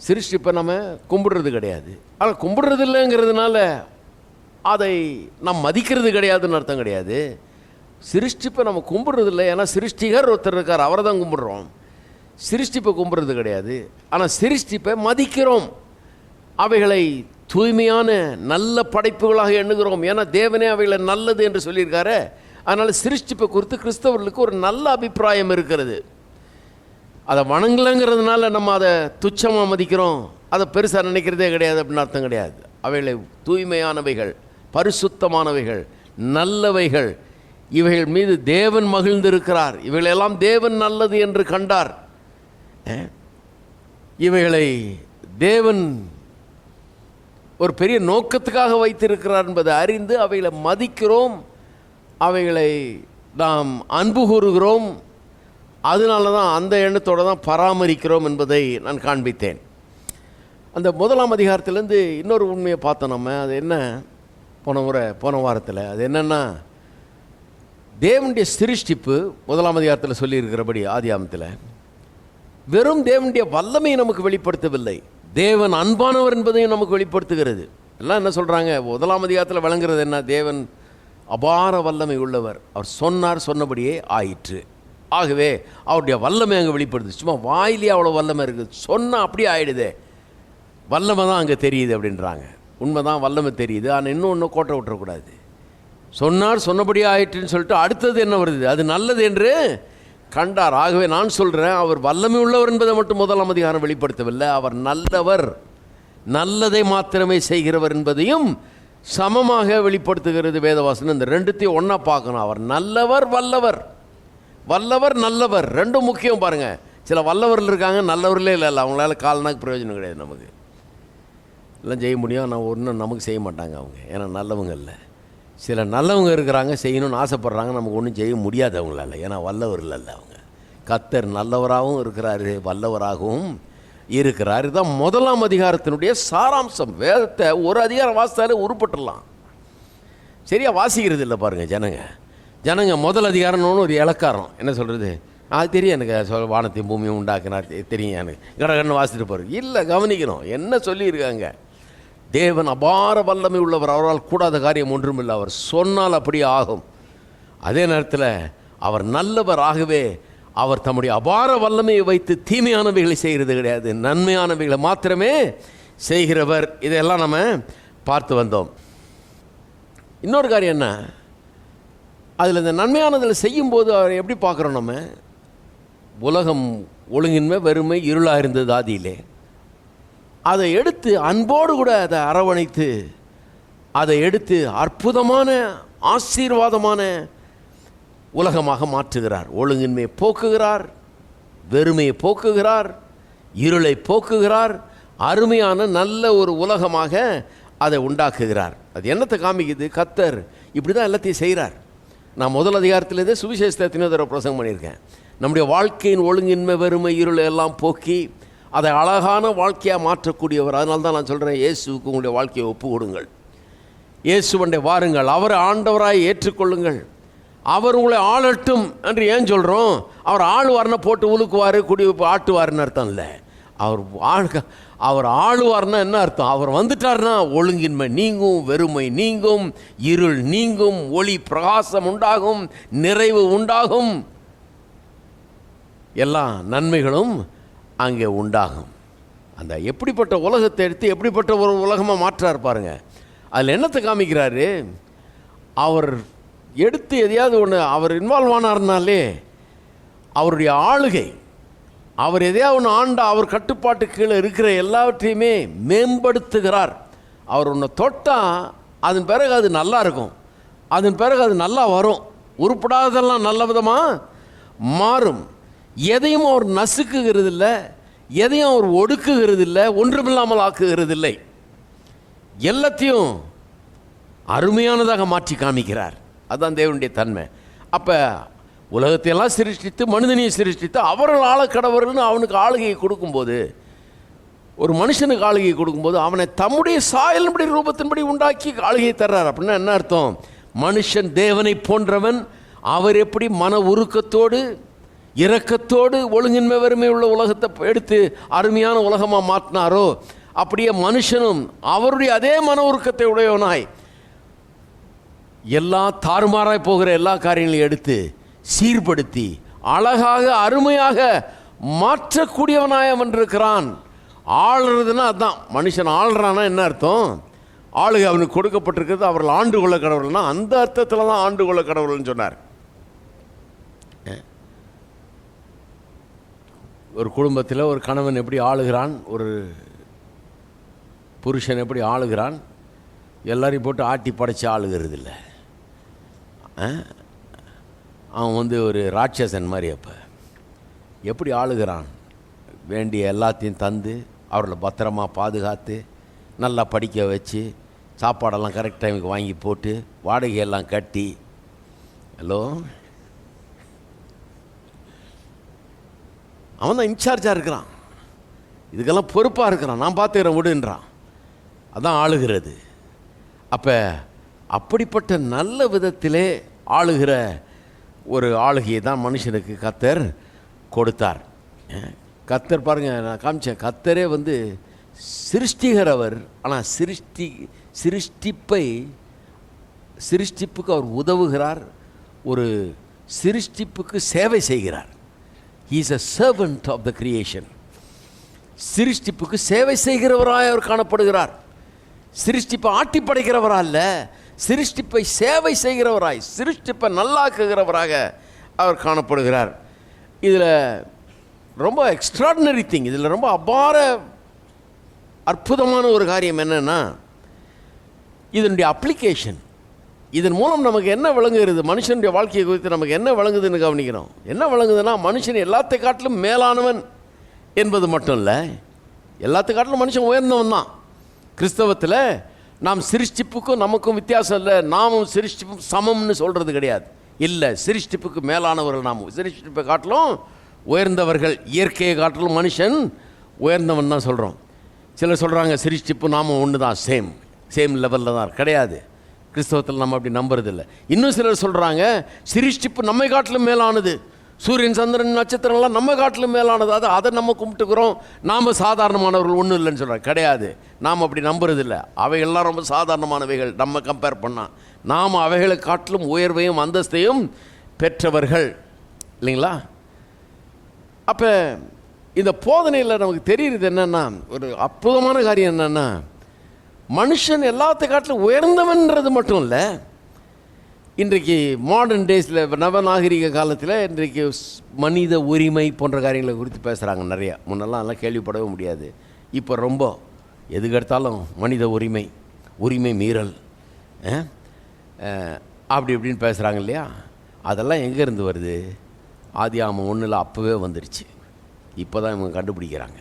சிருஷ்டிப்பை நம்ம கும்பிடுறது கிடையாது. ஆனால் கும்பிடுறது இல்லைங்கிறதுனால அதை நாம் மதிக்கிறது கிடையாதுன்னு அர்த்தம் கிடையாது. சிருஷ்டிப்பை நம்ம கும்பிடுறது இல்லை, ஏன்னா சிருஷ்டிகர் ஒருத்தர் இருக்கார், அவரை தான் கும்பிடுறோம். சிருஷ்டிப்பை கும்பிடுறது கிடையாது, ஆனால் சிருஷ்டிப்பை மதிக்கிறோம். அவைகளை தூய்மையான நல்ல படைப்புகளாக எண்ணுகிறோம். ஏன்னா தேவனே அவைகளை நல்லது என்று சொல்லியிருக்காரு. அதனால் சிருஷ்டிப்பை குறித்து கிறிஸ்தவர்களுக்கு ஒரு நல்ல அபிப்பிராயம் இருக்கிறது. அதை வணங்கலைங்கிறதுனால நம்ம அதை துச்சமாக மதிக்கிறோம், அதை பெருசாக நினைக்கிறதே கிடையாது அப்படின்னு அர்த்தம் கிடையாது. அவைகளை தூய்மையானவைகள், பரிசுத்தமானவைகள், நல்லவைகள், இவைகள் மீது தேவன் மகிழ்ந்திருக்கிறார். இவைகளெல்லாம் தேவன் நல்லது என்று கண்டார். இவைகளை தேவன் ஒரு பெரிய நோக்கத்துக்காக வைத்திருக்கிறார் என்பதை அறிந்து அவைகளை மதிக்கிறோம், அவைகளை நாம் அன்பு கூறுகிறோம், அதனால தான் அந்த எண்ணத்தோடு தான் பராமரிக்கிறோம் என்பதை நான் காண்பித்தேன். அந்த 1ஆம் அதிகாரத்திலேருந்து இன்னொரு உண்மையை பார்த்தோம் நம்ம. அது என்ன, போன வாரத்தில் அது என்னென்னா, தேவனுடைய சிருஷ்டிப்பு 1ஆம் அதிகாரத்தில் சொல்லியிருக்கிறபடி ஆதியாமத்தில் வெறும் தேவனுடைய வல்லமையை நமக்கு வெளிப்படுத்தவில்லை, தேவன் அன்பானவர் என்பதையும் நமக்கு வெளிப்படுத்துகிறது. எல்லாம் என்ன சொல்கிறாங்க, 1ஆம் அதிகாரத்தில் விளங்குறது என்ன, தேவன் அபார வல்லமை உள்ளவர், அவர் சொன்னார் சொன்னபடியே ஆயிற்று. ஆகவே அவருடைய வல்லமை அங்கே வெளிப்படுது. சும்மா வாயிலே அவ்வளோ வல்லமை இருக்குது, சொன்னால் அப்படியே ஆகிடுதே, வல்லமை தான் அங்கே தெரியுது அப்படின்றாங்க. உண்மை தான், வல்லமை தெரியுது. ஆனால் இன்னும் கோட்டை விட்டுறக்கூடாது. சொன்னார் சொன்னபடியே ஆயிற்றுன்னு சொல்லிட்டு அடுத்தது என்ன வருது, அது நல்லது என்று கண்டார். ஆகவே நான் சொல்கிறேன், அவர் வல்லமை உள்ளவர் என்பதை மட்டும் 1ஆம் அதிகாரம் வெளிப்படுத்தவில்லை, அவர் நல்லவர், நல்லதை மாத்திரமே செய்கிறவர் என்பதையும் சமமாக வெளிப்படுத்துகிறது வேதவாசனம். இந்த ரெண்டுத்தையும் ஒன்றா பார்க்கணும். அவர் நல்லவர், வல்லவர், வல்லவர் நல்லவர், ரெண்டும் முக்கியம். பாருங்கள், சில வல்லவர்கள் இருக்காங்க, நல்லவர்களே இல்லை, அவங்களால கால்னாக்கு பிரயோஜனம் கிடையாது. நமக்கு எல்லாம் செய்ய முடியும், நான் ஒன்றும் நமக்கு செய்ய மாட்டாங்க அவங்க, ஏன்னா நல்லவங்க இல்லை. சில நல்லவங்க இருக்கிறாங்க, செய்யணும்னு ஆசைப்பட்றாங்க, நமக்கு ஒன்றும் செய்ய முடியாது அவங்களால, ஏன்னா வல்லவர்கள் அல்ல அவங்க. கர்த்தர் நல்லவராகவும் இருக்கிறாரு, வல்லவராகவும் இருக்கிறார். இதுதான் 1ஆம் அதிகாரத்தினுடைய சாராம்சம். வேதத்தை ஒரு அதிகாரம் வாசித்தாலே உருப்பட்டுடலாம், சரியா வாசிக்கிறது இல்லை பாருங்கள் ஜனங்க. முதல் அதிகாரம்னு ஒரு இலக்காரம் என்ன சொல்கிறது, அது தெரியும் எனக்கு, வானத்தையும் பூமியும் உண்டாக்கினார் தெரியும் எனக்கு, கடகன்னு வாசிட்டு போகிறது இல்லை. கவனிக்கணும் என்ன சொல்லியிருக்காங்க. தேவன் அபார வல்லமை உள்ளவர், அவரால் கூடாத காரியம் ஒன்றும் இல்லை, அவர் சொன்னால் அப்படியே ஆகும். அதே நேரத்தில் அவர் நல்லவர். ஆகவே அவர் தம்முடைய அபார வல்லமையை வைத்து தீமையானவைகளை செய்கிறது கிடையாது, நன்மையானவைகளை மாத்திரமே செய்கிறவர். இதெல்லாம் நம்ம பார்த்து வந்தோம். இன்னொரு காரியம் என்ன, அதில் இந்த நன்மையானதில் செய்யும்போது அவர் எப்படி பார்க்குறோம் நம்ம, உலகம் ஒழுங்கின்மை வெறுமை இருளாக இருந்தது ஆதியிலே, அதை எடுத்து அன்போடு கூட அதை அரவணைத்து அதை எடுத்து அற்புதமான ஆசீர்வாதமான உலகமாக மாற்றுகிறார். ஒழுங்கின்மையை போக்குகிறார், வெறுமையை போக்குகிறார், இருளை போக்குகிறார், அருமையான நல்ல ஒரு உலகமாக அதை உண்டாக்குகிறார். அது என்னத்தை காமிக்குது, கர்த்தர் இப்படி தான் எல்லாத்தையும் செய்கிறார். நான் முதல் அதிகாரத்திலேருந்தே சுவிசேஷத்தை எத்தனையோ தடவை பிரசங்கம் பண்ணியிருக்கேன். நம்முடைய வாழ்க்கையின் ஒழுங்கின்மை வெறுமை இருளை எல்லாம் போக்கி அதை அழகான வாழ்க்கையாக மாற்றக்கூடியவர். அதனால தான் நான் சொல்கிறேன், இயேசுவுக்கு உங்களுடைய வாழ்க்கையை ஒப்பு கொடுங்கள், இயேசுவண்டை வாருங்கள், அவரை ஆண்டவராய் ஏற்றுக்கொள்ளுங்கள், அவர் உங்களை ஆளட்டும் என்று ஏன் சொல்கிறோம். அவர் ஆளுவார்னா போட்டு உழுக்குவார், குடி ஆட்டுவார்னு அர்த்தம் இல்லை. அவர் ஆளுவார்னா என்ன அர்த்தம், அவர் வந்துட்டார்னா ஒழுங்கின்மை நீங்கும், வெறுமை நீங்கும், இருள் நீங்கும், ஒளி பிரகாசம் உண்டாகும், நிறைவு உண்டாகும், எல்லா நன்மைகளும் அங்கே உண்டாகும். அந்த எப்படிப்பட்ட உலகத்தை எடுத்து எப்படிப்பட்ட ஒரு உலகமாக மாற்றார் பாருங்க. அதில் என்னத்தை காமிக்கிறாரு, அவர் எடுத்து எதையாவது ஒன்று அவர் இன்வால்வ் ஆனார்னாலே அவருடைய ஆளுகை, அவர் எதையாவது ஒன்று ஆண்டா அவர் கட்டுப்பாட்டு கீழே இருக்கிற எல்லாவற்றையுமே மேம்படுத்துகிறார். அவர் ஒன்று தொட்டால் அதன் பிறகு அது நல்லா இருக்கும், அதன் பிறகு அது நல்லா வரும், உருப்படாததெல்லாம் நல்ல விதமாக மாறும். எதையும் அவர் நசுக்குகிறது இல்லை, எதையும் அவர் ஒடுக்குகிறது இல்லை, ஒன்றுமில்லாமல் ஆக்குகிறது இல்லை, எல்லாத்தையும் அருமையானதாக மாற்றி காமிக்கிறார். அதுதான் தேவனுடைய தன்மை. அப்போ உலகத்தையெல்லாம் சிருஷ்டித்து மனிதனையும் சிருஷ்டித்து அவர்கள் ஆளக்கடவர்கள்னு அவனுக்கு ஆளுகையை கொடுக்கும்போது, ஒரு மனுஷனுக்கு ஆளுகையை கொடுக்கும்போது அவனை தம்முடைய சாயலின்படி ரூபத்தின்படி உண்டாக்கி ஆளுகையை தர்றார். அப்படின்னா என்ன அர்த்தம், மனுஷன் தேவனை போன்றவன். அவர் எப்படி மன உருக்கத்தோடு இரக்கத்தோடு ஒழுங்கின்மை வறுமை உள்ள உலகத்தை எடுத்து அருமையான உலகமாக மாற்றினாரோ, அப்படியே மனுஷனும் அவருடைய அதே மன உருக்கத்தை உடையவனாய் எல்லா தாறுமாறாய் போகிற எல்லா காரியங்களையும் எடுத்து சீர்படுத்தி அழகாக அருமையாக மாற்றக்கூடியவனாய் அவன் இருக்கிறான். ஆளுறதுன்னா அதுதான், மனுஷன் ஆள்றான்னா என்ன அர்த்தம், ஆளுகை அவனுக்கு கொடுக்கப்பட்டிருக்கிறது, அவர்கள் ஆண்டு கொள்ள கடவுள்னா அந்த அர்த்தத்தில் தான் ஆண்டு கொள்ள கடவுள்னு சொன்னார். ஒரு குடும்பத்தில் ஒரு கணவன் எப்படி ஆளுகிறான், ஒரு புருஷன் எப்படி ஆளுகிறான், எல்லாரையும் போட்டு ஆட்டி படைச்சி ஆளுகிறது இல்லை. அவன் ஒரு ராட்சசன் மாதிரி. அப்போ எப்படி ஆளுகிறான், வேண்டிய எல்லாத்தையும் தந்து அவர்களை பத்திரமாக பாதுகாத்து நல்லா படிக்க வச்சு சாப்பாடெல்லாம் கரெக்ட் டைமுக்கு வாங்கி போட்டு வாடகையெல்லாம் கட்டி. ஹலோ, அவன் தான் இன்சார்ஜாக இருக்கிறான், இதுக்கெல்லாம் பொறுப்பாக இருக்கிறான், நான் பார்த்துக்கிறேன் விடுன்றான். அதான் ஆளுகிறது. அப்போ அப்படிப்பட்ட நல்ல விதத்திலே ஆளுகிற ஒரு ஆளுகையை தான் மனுஷனுக்கு கர்த்தர் கொடுத்தார். கர்த்தர் பாருங்கள், நான் காமிச்சேன், கர்த்தரே சிருஷ்டிகிறவர். ஆனால் சிருஷ்டிப்புக்கு அவர் உதவுகிறார், ஒரு சிருஷ்டிப்புக்கு சேவை செய்கிறார். He is a servant of the creation. சிருஷ்டிப்புக்கு சேவை செய்கிறவராய் அவர் காணப்படுகிறார். சிருஷ்டிப்பை ஆட்டி படைக்கிறவரா அல்ல, சிருஷ்டிப்பை சேவை செய்கிறவராய், சிருஷ்டிப்பை நல்லாக்குகிறவராக அவர் காணப்படுகிறார். இதில் ரொம்ப எக்ஸ்ட்ராடினரி திங், இதில் ரொம்ப அபார அற்புதமான ஒரு காரியம் என்னென்னா, இதனுடைய அப்ளிகேஷன். இதன் மூலம் நமக்கு என்ன விளங்குகிறது, மனுஷனுடைய வாழ்க்கையை குறித்து நமக்கு என்ன விளங்குதுன்னு கவனிக்கிறோம். என்ன விளங்குதுன்னா, மனுஷன் எல்லாத்தை காட்டிலும் மேலானவன் என்பது மட்டும் இல்லை, எல்லாத்தை காட்டிலும் மனுஷன் உயர்ந்தவன் தான். கிறிஸ்தவத்தில் நாம் சிருஷ்டிப்புக்கும் நமக்கும் வித்தியாசம் இல்லை, நாமும் சிருஷ்டிப்பும் சமம்னு சொல்கிறது கிடையாது. இல்லை, சிருஷ்டிப்புக்கு மேலானவர்கள் நாம், சிருஷ்டிப்பை காட்டிலும் உயர்ந்தவர்கள், இயற்கையை காட்டிலும் மனுஷன் உயர்ந்தவன் தான் சொல்கிறோம். சிலர் சொல்கிறாங்க சிருஷ்டிப்பு நாமும் ஒன்று தான், சேம் லெவலில் தான். கிடையாது, கிறிஸ்தவத்தில் நம்ம அப்படி நம்புறதில்லை. இன்னும் சிலர் சொல்கிறாங்க சிருஷ்டிப்பு நம்மை காட்டிலும் மேலானது, சூரியன் சந்திரன் நட்சத்திரம்லாம் நம்ம காட்டிலும் மேலானது, அதை நம்ம கும்பிட்டுக்கிறோம், நாம் சாதாரணமானவர்கள் ஒன்றும் இல்லைன்னு சொல்கிறாங்க. கிடையாது, நாம் அப்படி நம்புறதில்லை. அவைகள்லாம் ரொம்ப சாதாரணமானவைகள் நம்ம கம்பேர் பண்ணால். நாம் அவைகளை காட்டிலும் உயர்வையும் அந்தஸ்தையும் பெற்றவர்கள் இல்லைங்களா? அப்போ இந்த போதனையில் நமக்கு தெரியுறது என்னென்னா, ஒரு அற்புதமான காரியம் என்னென்னா, மனுஷன் எல்லாத்தை காட்டிலும் உயர்ந்தவன்றது மட்டும் இல்லை. இன்றைக்கு மாடர்ன் டேஸில், நவநாகரிக காலத்தில் இன்றைக்கு மனித உரிமை போன்ற காரியங்களை குறித்து பேசுகிறாங்க நிறையா. முன்னெல்லாம் அதெல்லாம் கேள்விப்படவே முடியாது. இப்போ ரொம்ப எதுக்கெடுத்தாலும் மனித உரிமை மீறல் அப்படி இப்படின்னு பேசுகிறாங்க இல்லையா? அதெல்லாம் எங்கேருந்து வருது? ஆதியாகமம் 1 அப்போவே வந்துருச்சு. இப்போ தான் இவங்க கண்டுபிடிக்கிறாங்க,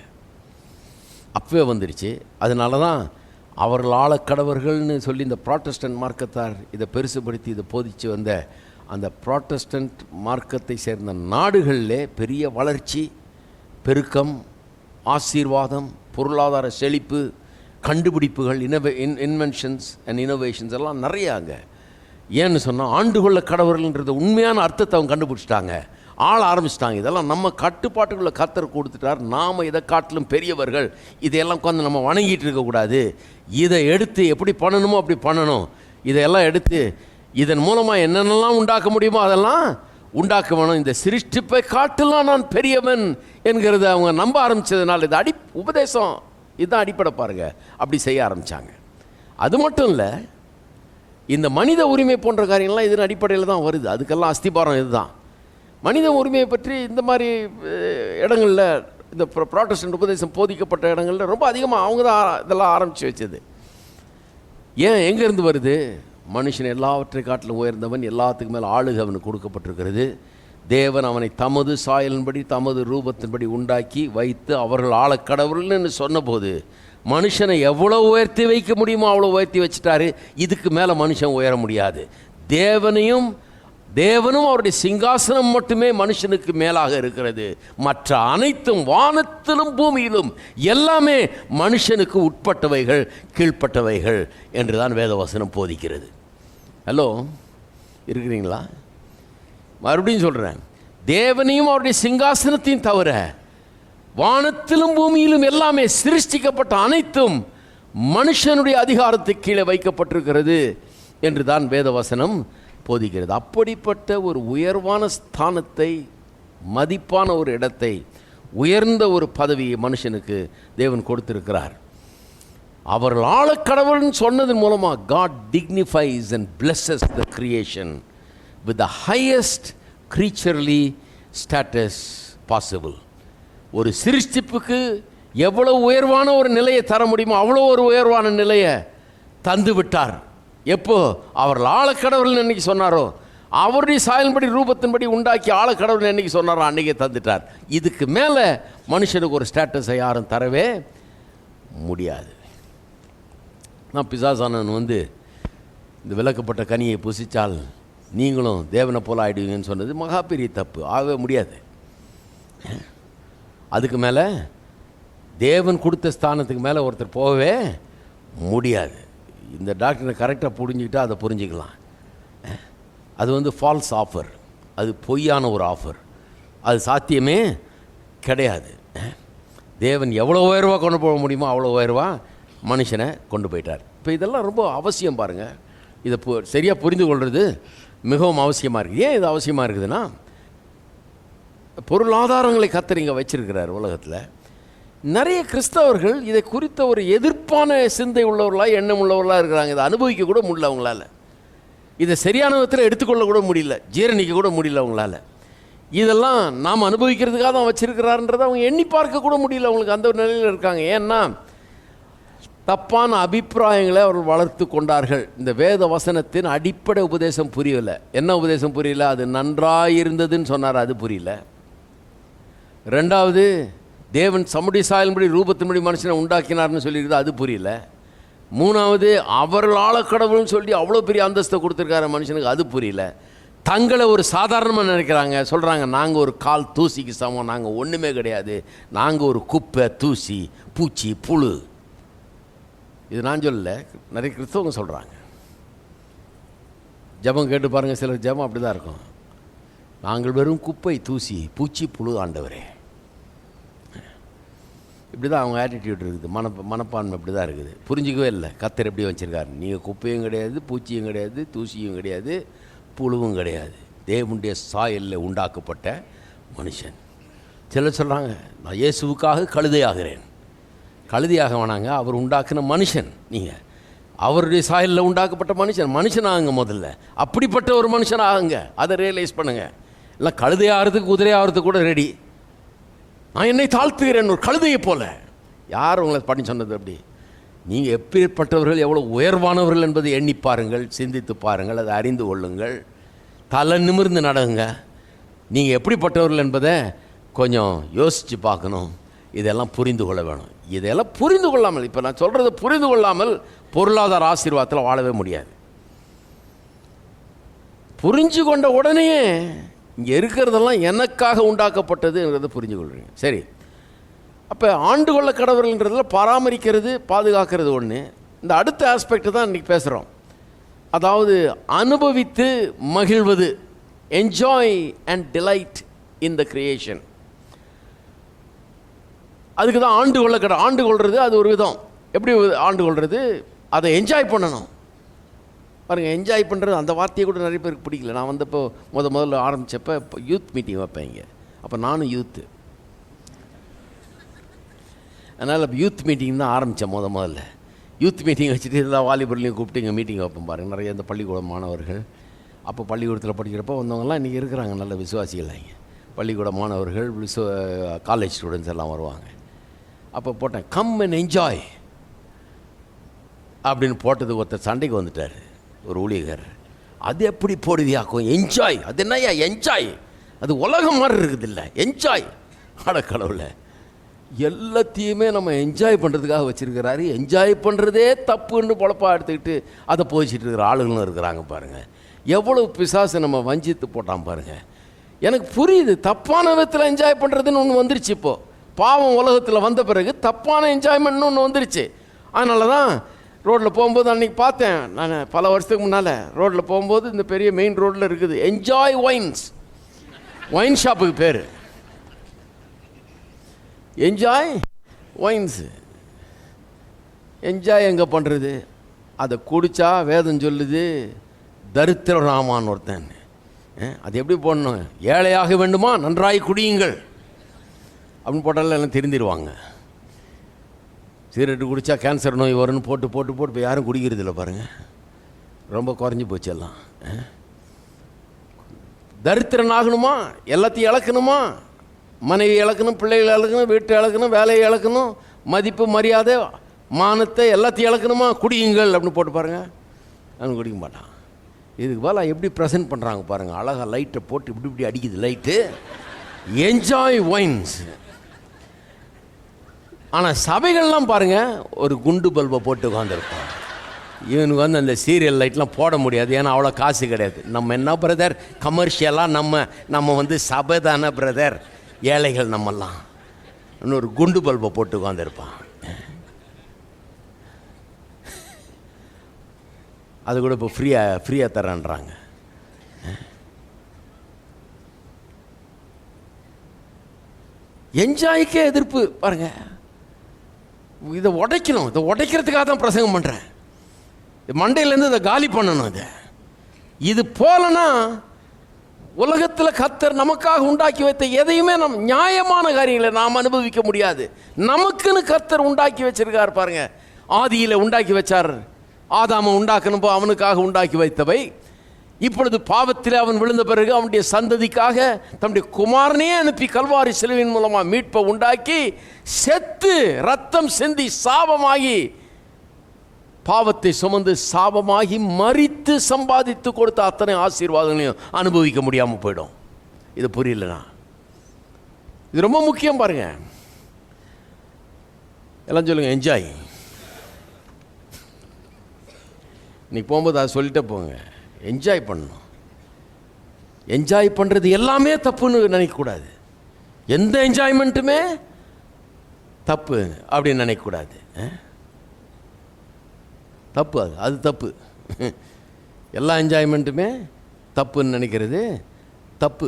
அப்போவே வந்துருச்சு. அதனால தான் அவர்கள் ஆழக்கடவர்கள்னு சொல்லி இந்த ப்ராட்டஸ்டன்ட் மார்க்கத்தார் இதை பெருசுபடுத்தி இதை போதிச்சு வந்த அந்த ப்ராட்டஸ்டன்ட் மார்க்கத்தை சேர்ந்த நாடுகளிலே பெரிய வளர்ச்சி, பெருக்கம், ஆசீர்வாதம், பொருளாதார செழிப்பு, கண்டுபிடிப்புகள், இன்வென்ஷன்ஸ் அண்ட் இனோவேஷன்ஸ் எல்லாம் நிறையாங்க. ஏன்னு சொன்னால், ஆண்டுகொள்ள கடவுள்ன்றது உண்மையான அர்த்தத்தை அவங்க கண்டுபிடிச்சிட்டாங்க, ஆள ஆரம்பிச்சிட்டாங்க. இதெல்லாம் நம்ம கட்டுப்பாட்டுக்குள்ளே கர்த்தர் கொடுத்துட்டார், நாம் இதை காட்டிலும் பெரியவர்கள், இதையெல்லாம் உட்காந்து நம்ம வணங்கிட்டு இருக்கக்கூடாது. இதை எடுத்து எப்படி பண்ணணுமோ அப்படி பண்ணணும். இதையெல்லாம் எடுத்து இதன் மூலமாக என்னென்னலாம் உண்டாக்க முடியுமோ அதெல்லாம் உண்டாக்க வேணும். இந்த சிருஷ்டிப்பை காட்டலாம் நான் பெரியவன் என்கிறத அவங்க நம்ப ஆரம்பித்ததுனால இது உபதேசம் இதுதான் அடிப்படை பாருங்கள், அப்படி செய்ய ஆரம்பித்தாங்க. அது மட்டும் இல்லை, இந்த மனித உரிமை போன்ற காரியங்கள்லாம் இதன் அடிப்படையில் தான் வருது. அதுக்கெல்லாம் அஸ்திபாரம் இதுதான். மனித உரிமையை பற்றி இந்த மாதிரி இடங்களில், இந்த ப்ராட்டஸ்டன்ட் உபதேசம் போதிக்கப்பட்ட இடங்களில் ரொம்ப அதிகமாக அவங்க தான் இதெல்லாம் ஆரம்பித்து வச்சது. ஏன், எங்கேருந்து வருது? மனுஷன் எல்லாவற்றை காட்டிலும் உயர்ந்தவன், எல்லாத்துக்கு மேலே ஆளுகை அவனுக்கு கொடுக்கப்பட்டிருக்கிறது. தேவன் அவனை தமது சாயலின்படி தமது ரூபத்தின்படி உண்டாக்கி வைத்து அவர்கள் ஆழக்கடவுள்னு சொன்னபோது மனுஷனை எவ்வளோ உயர்த்தி வைக்க முடியுமோ அவ்வளோ உயர்த்தி வச்சுட்டாரு. இதுக்கு மேலே மனுஷன் உயர முடியாது. தேவனும் அவருடைய சிங்காசனம் மட்டுமே மனுஷனுக்கு மேலாக இருக்கிறது. மற்ற அனைத்தும் வானத்திலும் பூமியிலும் எல்லாமே மனுஷனுக்கு உட்பட்டவைகள், கீழ்ப்பட்டவைகள் என்று தான் வேதவசனம் போதிக்கிறது. ஹலோ, இருக்கிறீங்களா? மறுபடியும் சொல்கிறேன், தேவனையும் அவருடைய சிங்காசனத்தையும் தவிர வானத்திலும் பூமியிலும் எல்லாமே சிருஷ்டிக்கப்பட்ட அனைத்தும் மனுஷனுடைய அதிகாரத்துக்கு கீழே வைக்கப்பட்டிருக்கிறது என்று தான் வேதவசனம் போதிக்கிறது. அப்படிப்பட்ட ஒரு உயர்வான ஸ்தானத்தை, மதிப்பான ஒரு இடத்தை, உயர்ந்த ஒரு பதவியை மனுஷனுக்கு தேவன் கொடுத்திருக்கிறார். அவர்கள் ஆழக்கடவுள்னு சொன்னதன் மூலமாக God dignifies and blesses the creation with the highest creaturely status possible. ஒரு சிருஷ்டிப்புக்கு எவ்வளவு உயர்வான ஒரு நிலையை தர முடியுமோ அவ்வளோ ஒரு உயர்வான நிலையை தந்து விட்டார். எப்போ அவர்கள் ஆழக்கடவுள்னு என்னைக்கு சொன்னாரோ, அவருடைய சாயலின்படி ரூபத்தின்படி உண்டாக்கி ஆழக்கடவுள்னு என்னைக்கு சொன்னாரோ அன்றைக்கே தந்துட்டார். இதுக்கு மேலே மனுஷனுக்கு ஒரு ஸ்டேட்டஸை யாரும் தரவே முடியாது. நான் பிசாசானவன் இந்த விளக்கப்பட்ட கனியை புசித்தால் நீங்களும் தேவனை போல ஆயிடுவீங்கன்னு சொன்னது மகா பெரிய தப்பு. ஆகவே முடியாது. அதுக்கு மேலே தேவன் கொடுத்த ஸ்தானத்துக்கு மேலே ஒருத்தர் போகவே முடியாது. இந்த டாக்டரை கரெக்டாக புரிஞ்சுக்கிட்டா அதை புரிஞ்சுக்கலாம். அது ஃபால்ஸ் ஆஃபர், அது பொய்யான ஒரு ஆஃபர், அது சாத்தியமே கிடையாது. தேவன் எவ்வளோ உயர்வாக கொண்டு போக முடியுமோ அவ்வளோ உயர்வாக மனுஷனை கொண்டு போயிட்டார். இப்போ இதெல்லாம் ரொம்ப அவசியம் பாருங்கள். இதை சரியாக புரிந்து கொள்வது மிகவும் அவசியமாக இருக்குது. ஏன் இது அவசியமாக இருக்குதுன்னா, பொருளாதாரங்களை கர்த்தர் இங்கே வச்சிருக்கிறார் உலகத்தில். நிறைய கிறிஸ்தவர்கள் இதை குறித்த ஒரு எதிர்ப்பான சிந்தை உள்ளவர்களாக, எண்ணம் உள்ளவர்களாக இருக்கிறாங்க. இதை அனுபவிக்க கூட முடியல அவங்களால, இதை சரியான விதத்தில் எடுத்துக்கொள்ள கூட முடியல, ஜீரணிக்க கூட முடியல அவங்களால. இதெல்லாம் நாம் அனுபவிக்கிறதுக்காக தான் வச்சிருக்கிறாருன்றதை அவங்க எண்ணி பார்க்க கூட முடியல. அவங்களுக்கு அந்த ஒரு நிலையில் இருக்காங்க. ஏன்னா தப்பான அபிப்பிராயங்களை அவர்கள் வளர்த்து கொண்டார்கள். இந்த வேத வசனத்தின் அடிப்படை உபதேசம் புரியலை. என்ன உபதேசம் புரியல? அது நன்றாயிருந்ததுன்னு சொன்னார், அது புரியல. ரெண்டாவது, தேவன் சமுடைய சாயலின்படி ரூபத்தின்படி மனுஷனை உண்டாக்கினார்னு சொல்லியிருக்குது, அது புரியல. மூணாவது, அவர்கள் ஆழக்கடவுள்னு சொல்லி அவ்வளோ பெரிய அந்தஸ்தை கொடுத்துருக்காரு மனுஷனுக்கு, அது புரியல. தங்களை ஒரு சாதாரணமாக நினைக்கிறாங்க. சொல்கிறாங்க, நாங்கள் ஒரு கால் தூசிக்கு சமம், நாங்கள் ஒன்றுமே கிடையாது, நாங்கள் ஒரு குப்பை, தூசி, பூச்சி, புழு. இது நான் சொல்லல, நிறைய கிறிஸ்தவங்க சொல்கிறாங்க. ஜெபம் கேட்டு பாருங்கள், சிலர் ஜெபம் அப்படி தான் இருக்கும். நாங்கள் வெறும் குப்பை, தூசி, பூச்சி, புழு ஆண்டவரே. இப்படி தான் அவங்க ஆட்டிடியூட் இருக்குது, மனப்பான்மை இப்படி தான் இருக்குது. புரிஞ்சிக்கவே இல்லை கர்த்தர் எப்படி வச்சுருக்காரு. நீங்கள் குப்பையும் கிடையாது, பூச்சியும் கிடையாது, தூசியும் கிடையாது, புழுவும் கிடையாது, தேவனுடைய சாயலில் உண்டாக்கப்பட்ட மனுஷன். சிலர் சொல்கிறாங்க, நான் இயேசுவுக்காக கழுதையாகிறேன். கழுதையாக வேணாங்க, அவர் உண்டாக்குன மனுஷன். நீங்கள் அவருடைய சாயலில் உண்டாக்கப்பட்ட மனுஷனாகுங்க முதல்ல. அப்படிப்பட்ட ஒரு மனுஷனாகுங்க, அதை ரியலைஸ் பண்ணுங்கள். இல்லை கழுதையாகிறதுக்கு குதிரையாகிறதுக்கு கூட ரெடி. நான் என்னை தாழ்த்துகிறேன் ஒரு கழுதையை போல. யார் உங்களை பண்ணி சொன்னது? அப்படி நீங்கள் எப்பேற்பட்டவர்கள், எவ்வளோ உயர்வானவர்கள் என்பதை எண்ணி பாருங்கள், சிந்தித்து பாருங்கள், அதை அறிந்து கொள்ளுங்கள், தலை நிமிர்ந்து நடங்க. நீங்கள் எப்படிப்பட்டவர்கள் என்பதை கொஞ்சம் யோசித்து பார்க்கணும். இதெல்லாம் புரிந்து கொள்ள வேணும். இதெல்லாம் புரிந்து கொள்ளாமல், இப்போ நான் சொல்கிறத புரிந்து கொள்ளாமல் பொருளாதார ஆசீர்வாதத்தில் வாழவே முடியாது. புரிஞ்சு கொண்ட உடனே இங்கே இருக்கிறதெல்லாம் எனக்காக உண்டாக்கப்பட்டதுங்கிறத புரிஞ்சு கொள்கிறீங்க. சரி, அப்போ ஆண்டு கொள்ள கடவுள்ன்றதுல பராமரிக்கிறது, பாதுகாக்கிறது ஒன்று. இந்த அடுத்த ஆஸ்பெக்ட் தான் இன்றைக்கி பேசுகிறோம். அதாவது அனுபவித்து மகிழ்வது, enjoy and delight in the creation. அதுக்கு தான் ஆண்டு கொள்ள ஆண்டு கொள்வது அது ஒரு விதம். எப்படி ஆண்டு கொள்வது? அதை என்ஜாய் பண்ணணும். பாருங்கள், என்ஜாய் பண்ணுறது அந்த வார்த்தையை கூட நிறைய பேருக்கு பிடிக்கல. நான் வந்தப்போ முதல்ல ஆரம்பித்தப்போ இப்போ யூத் மீட்டிங் வைப்பேன் இங்கே. அப்போ நானும் யூத்து, அதனால் இப்போ யூத் மீட்டிங் தான் ஆரம்பித்தேன். முதல்ல யூத் மீட்டிங் வச்சுட்டு இருந்தால் வாலிபர்லையும் கூப்பிட்டு இங்கே மீட்டிங் வைப்பேன். பாருங்கள், நிறைய இந்த பள்ளிக்கூட மாணவர்கள், அப்போ பள்ளிக்கூடத்தில் படிக்கிறப்போ வந்தவங்கலாம் இன்றைக்கி இருக்கிறாங்க, நல்ல விசுவாசிகள். இங்கே பள்ளிக்கூட மாணவர்கள், காலேஜ் ஸ்டூடெண்ட்ஸ் எல்லாம் வருவாங்க. அப்போ போட்டேன், கம் அண்ட் என்ஜாய் அப்படின்னு போட்டது. ஒருத்தர் சண்டைக்கு வந்துட்டார், ஒரு ஊழியர். அது எப்படி போடுவியாக்கும் என்ஜாய்? அது என்னையா என்ஜாய்? அது உலகம் மாதிரி இருக்குது இல்லை என்ஜாய். அடக்கடவுளை, எல்லாத்தையுமே நம்ம என்ஜாய் பண்ணுறதுக்காக வச்சுருக்கிறாரு. என்ஜாய் பண்ணுறதே தப்புன்னு பொழப்பா எடுத்துக்கிட்டு அதை போதிச்சிட்டு இருக்கிற ஆளுங்களும் இருக்கிறாங்க. பாருங்கள், எவ்வளோ பிசாசை நம்ம வஞ்சித்து போட்டான் பாருங்கள். எனக்கு புரியுது, தப்பான விதத்தில் என்ஜாய் பண்ணுறதுன்னு ஒன்று வந்துருச்சு. இப்போது பாவம் உலகத்தில் வந்த பிறகு தப்பான என்ஜாய்மெண்ட்னு ஒன்று வந்துருச்சு. அதனால தான் ரோட்டில் போகும்போது அன்றைக்கி பார்த்தேன், நான் பல வருஷத்துக்கு முன்னால் ரோட்டில் போகும்போது இந்த பெரிய மெயின் ரோட்டில் இருக்குது என்ஜாய் ஒயின்ஸ், ஒயின் ஷாப்புக்கு பேர் என்ஜாய் ஒயின்ஸு. என்ஜாய் எங்கே பண்ணுறது? அதை குடித்தா வேதம் சொல்லுது தரித்திர ராமான்னு ஒருத்தன். அது எப்படி போடணும்? ஏழையாக வேண்டுமா நன்றாய் குடியுங்கள் அப்படின்னு போட்டாலும் எல்லாம் தெரிஞ்சிருவாங்க. சிகரெட்டு குடித்தா கேன்சர் நோய் வரும்னு போட்டு போட்டு போட்டு இப்போ யாரும் குடிக்கிறது இல்லை பாருங்கள், ரொம்ப குறைஞ்சி போச்சு எல்லாம். தரித்திரன் ஆகணுமா? எல்லாத்தையும் இழக்கணுமா? மனைவி இழக்கணும், பிள்ளைகளை இழக்கணும், வீட்டை இழக்கணும், வேலையை இழக்கணும், மதிப்பு மரியாதை மானத்தை எல்லாத்தையும் இழக்கணுமா? குடியுங்கள் அப்படின்னு போட்டு பாருங்கள், அவன் குடிக்க மாட்டான். இதுக்கு பதிலாக எப்படி ப்ரெசென்ட் பண்ணுறாங்க பாருங்கள், அழகாக லைட்டை போட்டு இப்படி இப்படி அடிக்குது லைட்டு, என்ஜாய் ஒயின்ஸ். ஆனால் சபைகள்லாம் பாருங்கள், ஒரு குண்டு பல்பை போட்டு உட்காந்துருப்பான். இவனுக்கு அந்த சீரியல் லைட்லாம் போட முடியாது, ஏன்னா அவ்வளோ காசு கிடையாது. நம்ம என்ன பிரதர், கமர்ஷியலாக நம்ம சபை தானே பிரதர், ஏழைகள் நம்மெல்லாம். இன்னொரு குண்டு பல்பை போட்டு உட்காந்துருப்பான். அது கூட இப்போ ஃப்ரீயாக தரேன்றாங்க. என்ஜாய்க்கே எதிர்ப்பு பாருங்க. இதை உடைக்கணும். இதை உடைக்கிறதுக்காக தான் பிரசங்கம் பண்ணுறேன். மண்டையிலேருந்து இதை காலி பண்ணணும். இது போலனா உலகத்தில் கர்த்தர் நமக்காக உண்டாக்கி வைத்த எதையுமே நியாயமான காரியங்களை நாம் அனுபவிக்க முடியாது. நமக்குன்னு கர்த்தர் உண்டாக்கி வச்சிருக்கார் பாருங்க. ஆதியில் உண்டாக்கி வச்சார். ஆதாமை உண்டாக்கணும், அவனுக்காக உண்டாக்கி வைத்தவை இப்பொழுது பாவத்தில் அவன் விழுந்த பிறகு அவனுடைய சந்ததிக்காக தன்னுடைய குமாரனையே அனுப்பி கல்வாரி சிலுவையின் மூலமாக மீட்பை உண்டாக்கி செத்து ரத்தம் சிந்தி சாபமாகி பாவத்தை சுமந்து சாபமாகி மரித்து சம்பாதித்து கொடுத்த அத்தனை ஆசீர்வாதங்களையும் அனுபவிக்க முடியாமல் போயிடும். இது புரியலனா இது ரொம்ப முக்கியம் பாருங்க. எல்லாம் சொல்லுங்க என்ஜாய். இன்னைக்கு போகும்போது அதை சொல்லிட்டே போங்க. என்ஜாய் பண்ணணும். என்ஜாய் பண்ணுறது எல்லாமே தப்புன்னு நினைக்கக்கூடாது. எந்த என்ஜாய்மெண்ட்டுமே தப்பு அப்படின்னு நினைக்கக்கூடாது. தப்பு அது தப்பு. எல்லா என்ஜாய்மெண்ட்டுமே தப்புன்னு நினைக்கிறது தப்பு.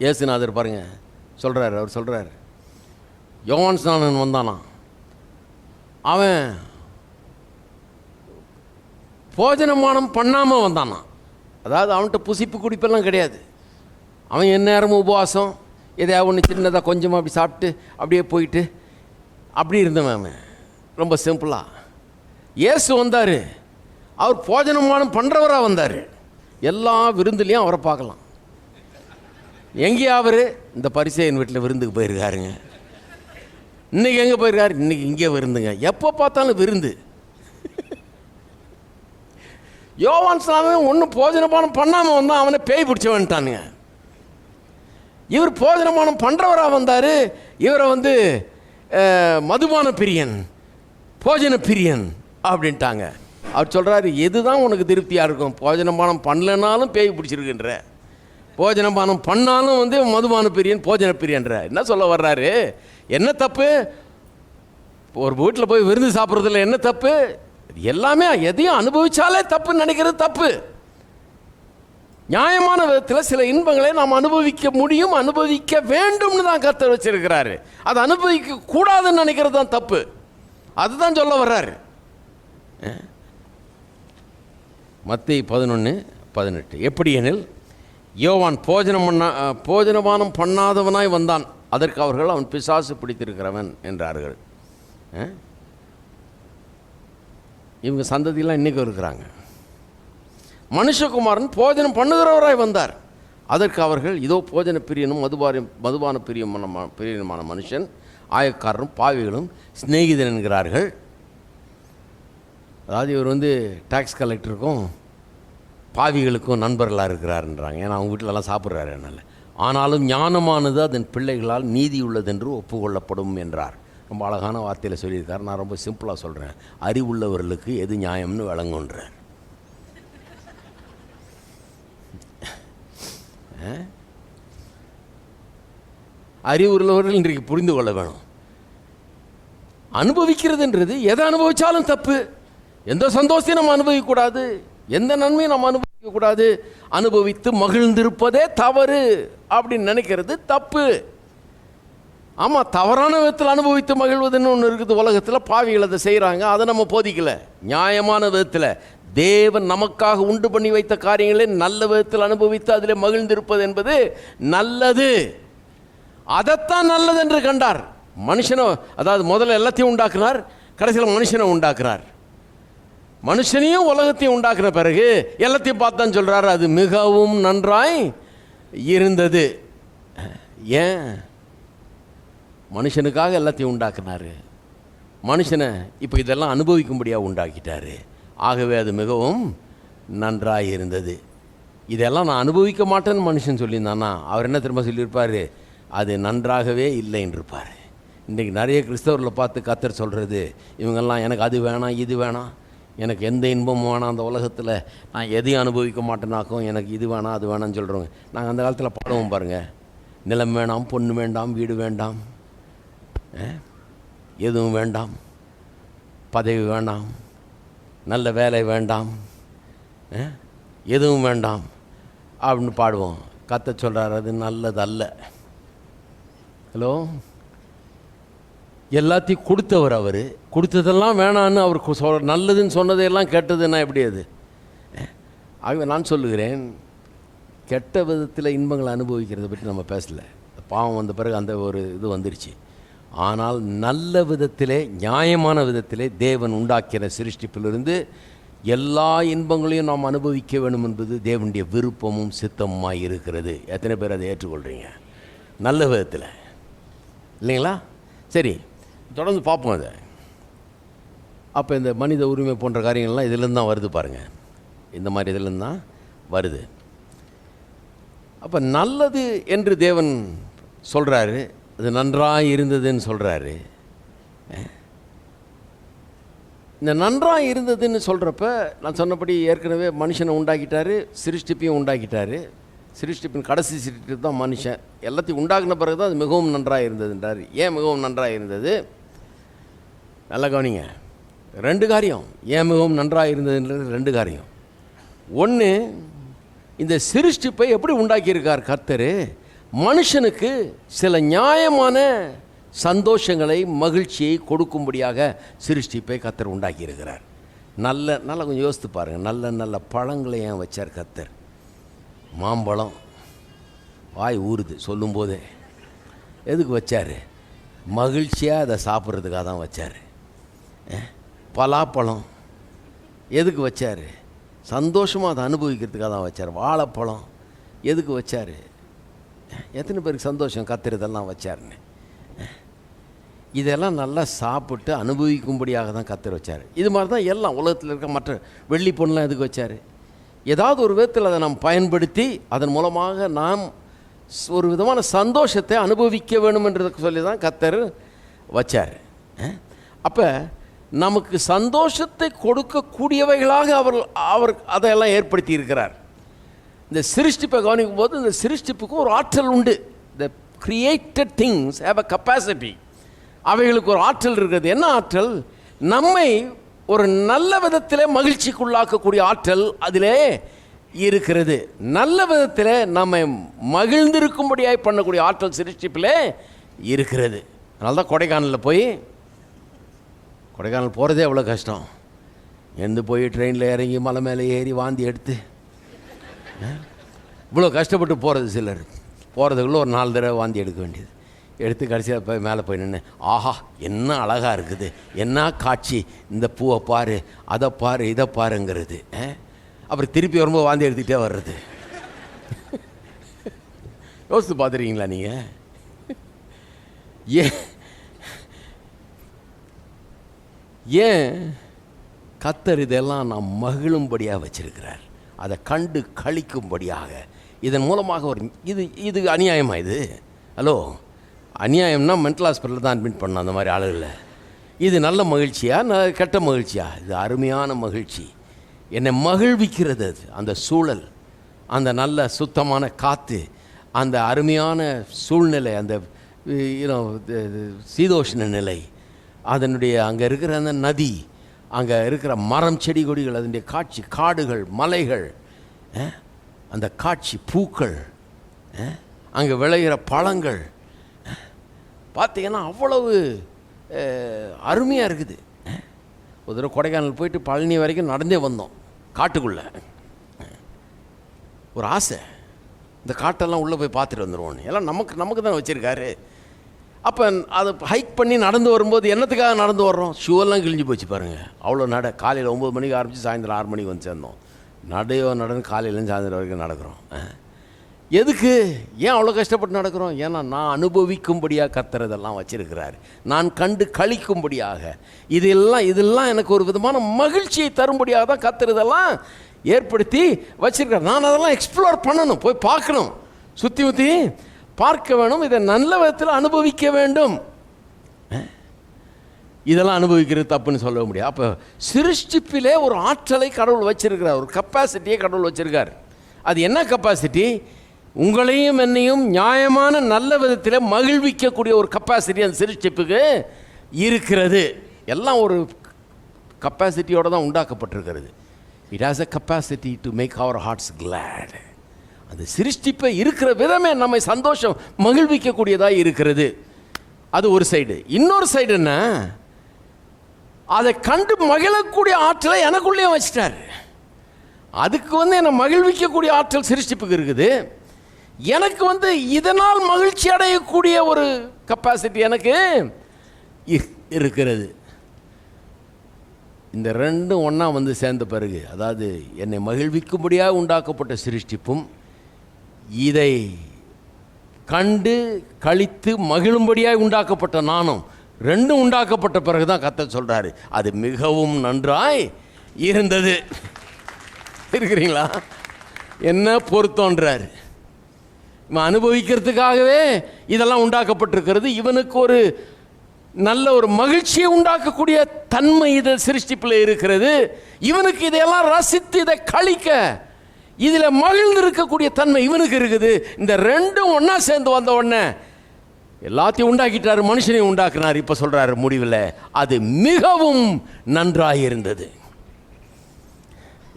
இயேசுநாதர் பாருங்க சொல்கிறார். அவர் சொல்கிறார், யோவான் ஸ்நானன் வந்தானா, அவன் போஜனமானம் பண்ணாமல் வந்தானா. அதாவது அவன்கிட்ட புசிப்பு குடிப்பெல்லாம் கிடையாது. அவன் எந்நேரமும் உபவாசம், எதையாவது ஒன்று சின்னதாக கொஞ்சமாக அப்படி சாப்பிட்டு அப்படியே போயிட்டு அப்படி இருந்தவன். அவன் ரொம்ப சிம்பிளாக. இயேசு வந்தார். அவர் போஜனமானம் பண்ணுறவராக வந்தார். எல்லா விருந்துலேயும் அவரை பார்க்கலாம். எங்கேயா அவர்? இந்த பரிசேயன் வீட்டில் விருந்துக்கு போயிருக்காருங்க. இன்றைக்கி எங்கே போயிருக்காரு? இன்றைக்கி இங்கே விருந்துங்க. எப்போ பார்த்தாலும் விருந்து. யோவான் ஸ்நானன் ஒன்றும் போஜனபானம் பண்ணாமல் வந்தான். அவனை பேய் பிடிச்ச வந்துட்டானுங்க. இவர் போஜனபானம் பண்ணுறவராக வந்தார். இவரை மதுபான பிரியன், போஜன பிரியன் அப்படின்ட்டாங்க. அவர் சொல்கிறாரு, எதுதான் உனக்கு திருப்தியாக இருக்கும்? போஜனபானம் பண்ணலனாலும் பேய் பிடிச்சிருக்குன்ற, போஜனபானம் பண்ணாலும் மதுபான பிரியன், போஜன பிரியன்ற. என்ன சொல்ல வர்றாரு? என்ன தப்பு? ஒரு வீட்டில் போய் விருந்து சாப்பிட்றதுல என்ன தப்பு? எல்லாமே எதையும் அனுபவிச்சாலே தப்புன்னு நினைக்கிறது தப்பு. நியாயமான விதத்தில் சில இன்பங்களை நாம் அனுபவிக்க முடியும், அனுபவிக்க வேண்டும்னு தான் கர்த்தர் வச்சிருக்கிறாரு. அதை அனுபவிக்க கூடாதுன்னு நினைக்கிறது தான் தப்பு. அதுதான் சொல்ல வர்றாரு. மத்தேயு 11:18. எப்படி எனில், யோவான் போஜனபானம் பண்ணாதவனாய் வந்தான், அதற்கு அவர்கள் அவன் பிசாசு பிடித்திருக்கிறவன் என்றார்கள். இவங்க சந்ததியெல்லாம் இன்றைக்கும் இருக்கிறாங்க. மனுஷகுமாரன் போஜனம் பண்ணுகிறவராய் வந்தார், அதற்கு அவர்கள் இதோ போஜன பிரியனும் மதுபான பிரியனுமான மனுஷன், ஆயக்காரரும் பாவிகளும் சிநேகிதன் என்கிறார்கள். அதாவது இவர் டாக்ஸ் கலெக்டருக்கும் பாவிகளுக்கும் நண்பர்களாக இருக்கிறாருன்றாங்க. ஏன்னா அவங்க வீட்டிலலாம் சாப்பிட்றாரு. என்னால் ஆனாலும் ஞானமானது அதன் பிள்ளைகளால் நீதி உள்ளதென்று ஒப்புக்கொள்ளப்படும் என்றார். ரொம்ப அழகான வார்த்தையில் சொல்லியிருக்கார். நான் ரொம்ப சிம்பிளாக சொல்கிறேன். அறிவுள்ளவர்களுக்கு எது நியாயம்னு விளங்குன்றார். அறிவுள்ளவர்கள் இன்றைக்கு புரிந்து கொள்ள வேணும். அனுபவிக்கிறதுன்றது எதை அனுபவித்தாலும் தப்பு. எந்த சந்தோஷத்தையும் நம்ம அனுபவிக்கக்கூடாது, எந்த நன்மையும் நம்ம அனுபவிக்கக்கூடாது. அனுபவித்து மகிழ்ந்திருப்பதே தவறு அப்படின்னு நினைக்கிறது தப்பு. ஆமாம், தவறான விதத்தில் அனுபவித்து மகிழ்வதுன்னு ஒன்று இருக்குது உலகத்தில். பாவிகள் அதை செய்கிறாங்க. அதை நம்ம போதிக்கலை. நியாயமான விதத்தில் தேவன் நமக்காக உண்டு பண்ணி வைத்த காரியங்களை நல்ல விதத்தில் அனுபவித்து அதில் மகிழ்ந்திருப்பது என்பது நல்லது. அதைத்தான் நல்லது என்று கண்டார். மனுஷனை, அதாவது முதல்ல எல்லாத்தையும் உண்டாக்குனார், கடைசியில் மனுஷனை உண்டாக்குனார். மனுஷனையும் உலகத்தையும் உண்டாக்குன பிறகு எல்லாத்தையும் பார்த்தான்னு சொல்கிறார், அது மிகவும் நன்றாய் இருந்தது. ஏன்? மனுஷனுக்காக எல்லாத்தையும் உண்டாக்குனார். மனுஷனை இப்போ இதெல்லாம் அனுபவிக்கும்படியாக உண்டாக்கிட்டார். ஆகவே அது மிகவும் நன்றாக இருந்தது. இதெல்லாம் நான் அனுபவிக்க மாட்டேன்னு மனுஷன் சொல்லியிருந்தானா அவர் என்ன திரும்ப சொல்லியிருப்பார்? அது நன்றாகவே இல்லைன்னு இருப்பார். இன்றைக்கி நிறைய கிறிஸ்தவர்களை பார்த்து கர்த்தர் சொல்கிறது, இவங்கெல்லாம் எனக்கு அது வேணாம், இது வேணாம், எனக்கு எந்த இன்பமும் வேணாம், அந்த உலகத்தில் நான் எதையும் அனுபவிக்க மாட்டேனாக்கும், எனக்கு இது வேணாம் அது வேணான்னு சொல்கிறவங்க. நாங்கள் அந்த காலத்தில் பாடுவோம் பாருங்கள், நிலம் வேண்டாம், பொண்ணு வேண்டாம், வீடு வேண்டாம், எதுவும் வேண்டாம், பதவி வேண்டாம், நல்ல வேலை வேண்டாம், எதுவும் வேண்டாம் அப்படின்னு பாடுவோம். கர்த்தர் சொல்கிறார், அது நல்லதல்ல. ஹலோ, எல்லாத்தையும் கொடுத்தவர் அவர். கொடுத்ததெல்லாம் வேணான்னு அவர் நல்லதுன்னு சொன்னதையெல்லாம் கெட்டதுன்னா எப்படி அது? ஆகவே நான் சொல்லுகிறேன், கெட்ட விதத்தில் இன்பங்களை அனுபவிக்கிறத பற்றி நம்ம பேசலை. பாவம் வந்த பிறகு அந்த ஒரு இது வந்துருச்சு. ஆனால் நல்ல விதத்திலே, நியாயமான விதத்திலே தேவன் உண்டாக்கிற சிருஷ்டிப்பிலிருந்து எல்லா இன்பங்களையும் நாம் அனுபவிக்க வேண்டும் என்பது தேவனுடைய விருப்பமும் சித்தமுமாய் இருக்கிறது. எத்தனை பேர் அதை ஏற்றுக்கொள்கிறீங்க? நல்ல விதத்தில் இல்லைங்களா? சரி, தொடர்ந்து பார்ப்போம் அதை. அப்போ இந்த மனித உரிமை போன்ற காரியங்கள்லாம் இதிலேருந்து தான் வருது பாருங்கள். இந்த மாதிரி இதிலேருந்து தான் வருது. அப்போ நல்லது என்று தேவன் சொல்கிறாரு, அது நன்றாக இருந்ததுன்னு சொல்கிறாரு. இந்த நன்றாக இருந்ததுன்னு சொல்கிறப்ப நான் சொன்னபடி ஏற்கனவே மனுஷனை உண்டாக்கிட்டார், சிருஷ்டிப்பையும் உண்டாக்கிட்டார். சிருஷ்டிப்பின் கடைசி சிருஷ்டி தான் மனுஷன். எல்லாத்தையும் உண்டாக்கின பிறகு தான் அது மிகவும் நன்றாக இருந்ததுன்றார். ஏன் மிகவும் நன்றாக இருந்தது? நல்லா கவனிங்க. 2 காரியம். ஏன் மிகவும் நன்றாக இருந்ததுன்றது 2 காரியம். ஒன்று, இந்த சிருஷ்டிப்பை எப்படி உண்டாக்கியிருக்கார் கர்த்தர்? மனுஷனுக்கு சில நியாயமான சந்தோஷங்களை, மகிழ்ச்சியை கொடுக்கும்படியாக சிருஷ்டிப்பை கர்த்தர் உண்டாக்கியிருக்கிறார். நல்லா கொஞ்சம் யோசித்து பாருங்கள். நல்ல நல்ல பழங்களை ஏன் வச்சார் கர்த்தர்? மாம்பழம் வாய் ஊறுது சொல்லும்போதே. எதுக்கு வச்சார்? மகிழ்ச்சியாக அதை சாப்பிட்றதுக்காக தான் வச்சார். பலாப்பழம் எதுக்கு வச்சார்? சந்தோஷமாக அதை அனுபவிக்கிறதுக்காக தான் வச்சார். வாழைப்பழம் எதுக்கு வச்சார்? எத்தனை பேருக்கு சந்தோஷம் கர்த்தர் இதெல்லாம் வச்சாருன்னு? இதெல்லாம் நல்லா சாப்பிட்டு அனுபவிக்கும்படியாக தான் கர்த்தர் வச்சார். இது மாதிரி தான் எல்லாம் உலகத்தில் இருக்க மற்ற வெள்ளி பொருள்லாம் எதுக்கு வச்சார்? ஏதாவது ஒரு விதத்தில் அதை நாம் பயன்படுத்தி அதன் மூலமாக நாம் ஒரு விதமான சந்தோஷத்தை அனுபவிக்க வேணும் என்றதுக்கு சொல்லி தான் கர்த்தர் வச்சார். அப்போ நமக்கு சந்தோஷத்தை கொடுக்கக்கூடியவைகளாக அவர் அதையெல்லாம் ஏற்படுத்தி இருக்கிறார். இந்த சிருஷ்டிப்பை கவனிக்கும் போது இந்த சிருஷ்டிப்புக்கு ஒரு ஆற்றல் உண்டு. The created things have a capacity. அவைகளுக்கு ஒரு ஆற்றல் இருக்கிறது. என்ன ஆற்றல்? நம்மை ஒரு நல்ல விதத்தில் மகிழ்ச்சிக்குள்ளாக்கக்கூடிய ஆற்றல் அதிலே இருக்கிறது. நல்ல விதத்தில் நம்மை மகிழ்ந்திருக்கும்படியாய் பண்ணக்கூடிய ஆற்றல் சிருஷ்டிப்பிலே இருக்கிறது. அதனால தான் கொடைக்கானலில் கொடைக்கானல் போகிறதே அவ்வளோ கஷ்டம். எந்த போய் ட்ரெயினில் இறங்கி மலை மேலே ஏறி வாந்தி எடுத்து இவ்வளோ கஷ்டப்பட்டு போகிறது. சிலர் போகிறதுக்குள்ளே ஒரு 4 தடவை வாந்தி எடுக்க வேண்டியது. எடுத்து கடைசியில் போய் மேலே போய் நின்று, ஆஹா என்ன அழகாக இருக்குது, என்ன காட்சி, இந்த பூவை பாரு, அதை பாரு, இதை பாருங்கிறது. அப்புறம் திருப்பி வரும்போது வாந்தி எடுத்துக்கிட்டே வர்றது. யோசித்து பார்த்துருக்கீங்களா நீங்கள்? ஏன் கர்த்தர் இதெல்லாம் நாம் மகிழும்படியாக வச்சிருக்கிறார்? அதை கண்டு கழிக்கும்படியாக. இதன் மூலமாக ஒரு இது அநியாயமாக? இது ஹலோ, அநியாயம்னா மென்டல் ஹாஸ்பிட்டலில் தான் அட்மிட் பண்ணோம் அந்த மாதிரி ஆளுகளை. இது நல்ல மகிழ்ச்சியா, கெட்ட மகிழ்ச்சியா? இது அருமையான மகிழ்ச்சி. என்னை மகிழ்விக்கிறது அது. அந்த சூழல், அந்த நல்ல சுத்தமான காற்று, அந்த அருமையான சூழ்நிலை, அந்த சீதோஷ்ண நிலை, அதனுடைய அங்கே இருக்கிற அந்த நதி, அங்கே இருக்கிற மரம் செடி கொடிகள், அதனுடைய காட்சி, காடுகள், மலைகள், அந்த காட்சி, பூக்கள், அங்கே விளைகிற பழங்கள் பார்த்தீங்கன்னா அவ்வளவு அருமையாக இருக்குது. ஒரு தடவை கொடைக்கானல் போயிட்டு பழனி வரைக்கும் நடந்தே வந்தோம். காட்டுக்குள்ளே ஒரு ஆசை, இந்த காட்டெல்லாம் உள்ளே போய் பார்த்துட்டு வந்துடுவோன்னு. எல்லாம் நமக்கு தான் வச்சுருக்காரு. அப்போ அதை ஹைக் பண்ணி நடந்து வரும்போது என்னத்துக்காக நடந்து வர்றோம்? ஷூவெல்லாம் கிழிஞ்சு போச்சு பாருங்கள். அவ்வளோ காலையில் 9 மணிக்கு ஆரம்பித்து சாயந்தரம் 6 மணிக்கு வந்து சேர்ந்தோம். நடந்து காலையிலேருந்து சாயந்தரம் வரைக்கும் நடக்கிறோம். எதுக்கு? ஏன் அவ்வளோ கஷ்டப்பட்டு நடக்கிறோம்? ஏன்னா நான் அனுபவிக்கும்படியாக கர்த்தர் இதெல்லாம் வச்சிருக்கிறார். நான் கண்டு கழிக்கும்படியாக. இதெல்லாம் எனக்கு ஒரு விதமான மகிழ்ச்சியை தரும்படியாக தான் கர்த்தர் இதெல்லாம் ஏற்படுத்தி வச்சிருக்கார். நான் அதெல்லாம் எக்ஸ்ப்ளோர் பண்ணணும், போய் பார்க்கணும், சுற்றி பார்க்க வேணும், இதை நல்ல விதத்தில் அனுபவிக்க வேண்டும். இதெல்லாம் அனுபவிக்கிறது தப்புன்னு சொல்ல முடியாது. அப்போ சிருஷ்டிப்பிலே ஒரு ஆற்றலை கடவுள் வச்சிருக்கிறார், ஒரு கெப்பாசிட்டியை கடவுள் வச்சிருக்கார். அது என்ன கெப்பாசிட்டி? உங்களையும் என்னையும் நியாயமான நல்ல விதத்தில் மகிழ்விக்கக்கூடிய ஒரு கப்பாசிட்டி அந்த சிருஷ்டிப்புக்கு இருக்கிறது. எல்லாம் ஒரு கப்பாசிட்டியோடு தான் உண்டாக்கப்பட்டிருக்கிறது. It has a capacity to make our hearts glad. அந்த சிருஷ்டிப்பை இருக்கிற விதமே நம்மை சந்தோஷம் மகிழ்விக்கக்கூடியதாக இருக்கிறது. அது ஒரு சைடு. இன்னொரு சைடு என்ன, அதை கண்டு மகிழக்கூடிய ஆற்றலை எனக்குள்ளேயே வச்சிட்டாரு. அதுக்கு என்னை மகிழ்விக்கக்கூடிய ஆற்றல் சிருஷ்டிப்புக்கு இருக்குது. எனக்கு இதனால் மகிழ்ச்சி அடையக்கூடிய ஒரு கப்பாசிட்டி எனக்கு இருக்கிறது. இந்த ரெண்டும் ஒன்றா சேர்ந்த பிறகு, அதாவது என்னை மகிழ்விக்கும்படியாக உண்டாக்கப்பட்ட சிருஷ்டிப்பும் இதை கண்டு கழித்து மகிழும்படியாக உண்டாக்கப்பட்ட நானும் ரெண்டும் உண்டாக்கப்பட்ட பிறகு தான் கர்த்தர் சொல்கிறாரு, அது மிகவும் நன்றாய் இருந்தது. இருக்கிறீங்களா? என்ன பொருத்தம்ன்றார். இவன் அனுபவிக்கிறதுக்காகவே இதெல்லாம் உண்டாக்கப்பட்டிருக்கிறது. இவனுக்கு ஒரு நல்ல ஒரு மகிழ்ச்சியை உண்டாக்கக்கூடிய தன்மை இது சிருஷ்டிப்பில் இருக்கிறது. இவனுக்கு இதையெல்லாம் ரசித்து இதை கழிக்க, இதில் மகிழ்ந்து இருக்கக்கூடிய தன்மை இவனுக்கு இருக்குது. இந்த ரெண்டும் ஒன்றா சேர்ந்து வந்த உடனே எல்லாத்தையும் உண்டாக்கிட்டாரு, மனுஷனையும் உண்டாக்குனார். இப்போ சொல்கிறாரு முடிவில், அது மிகவும் நன்றாக இருந்தது.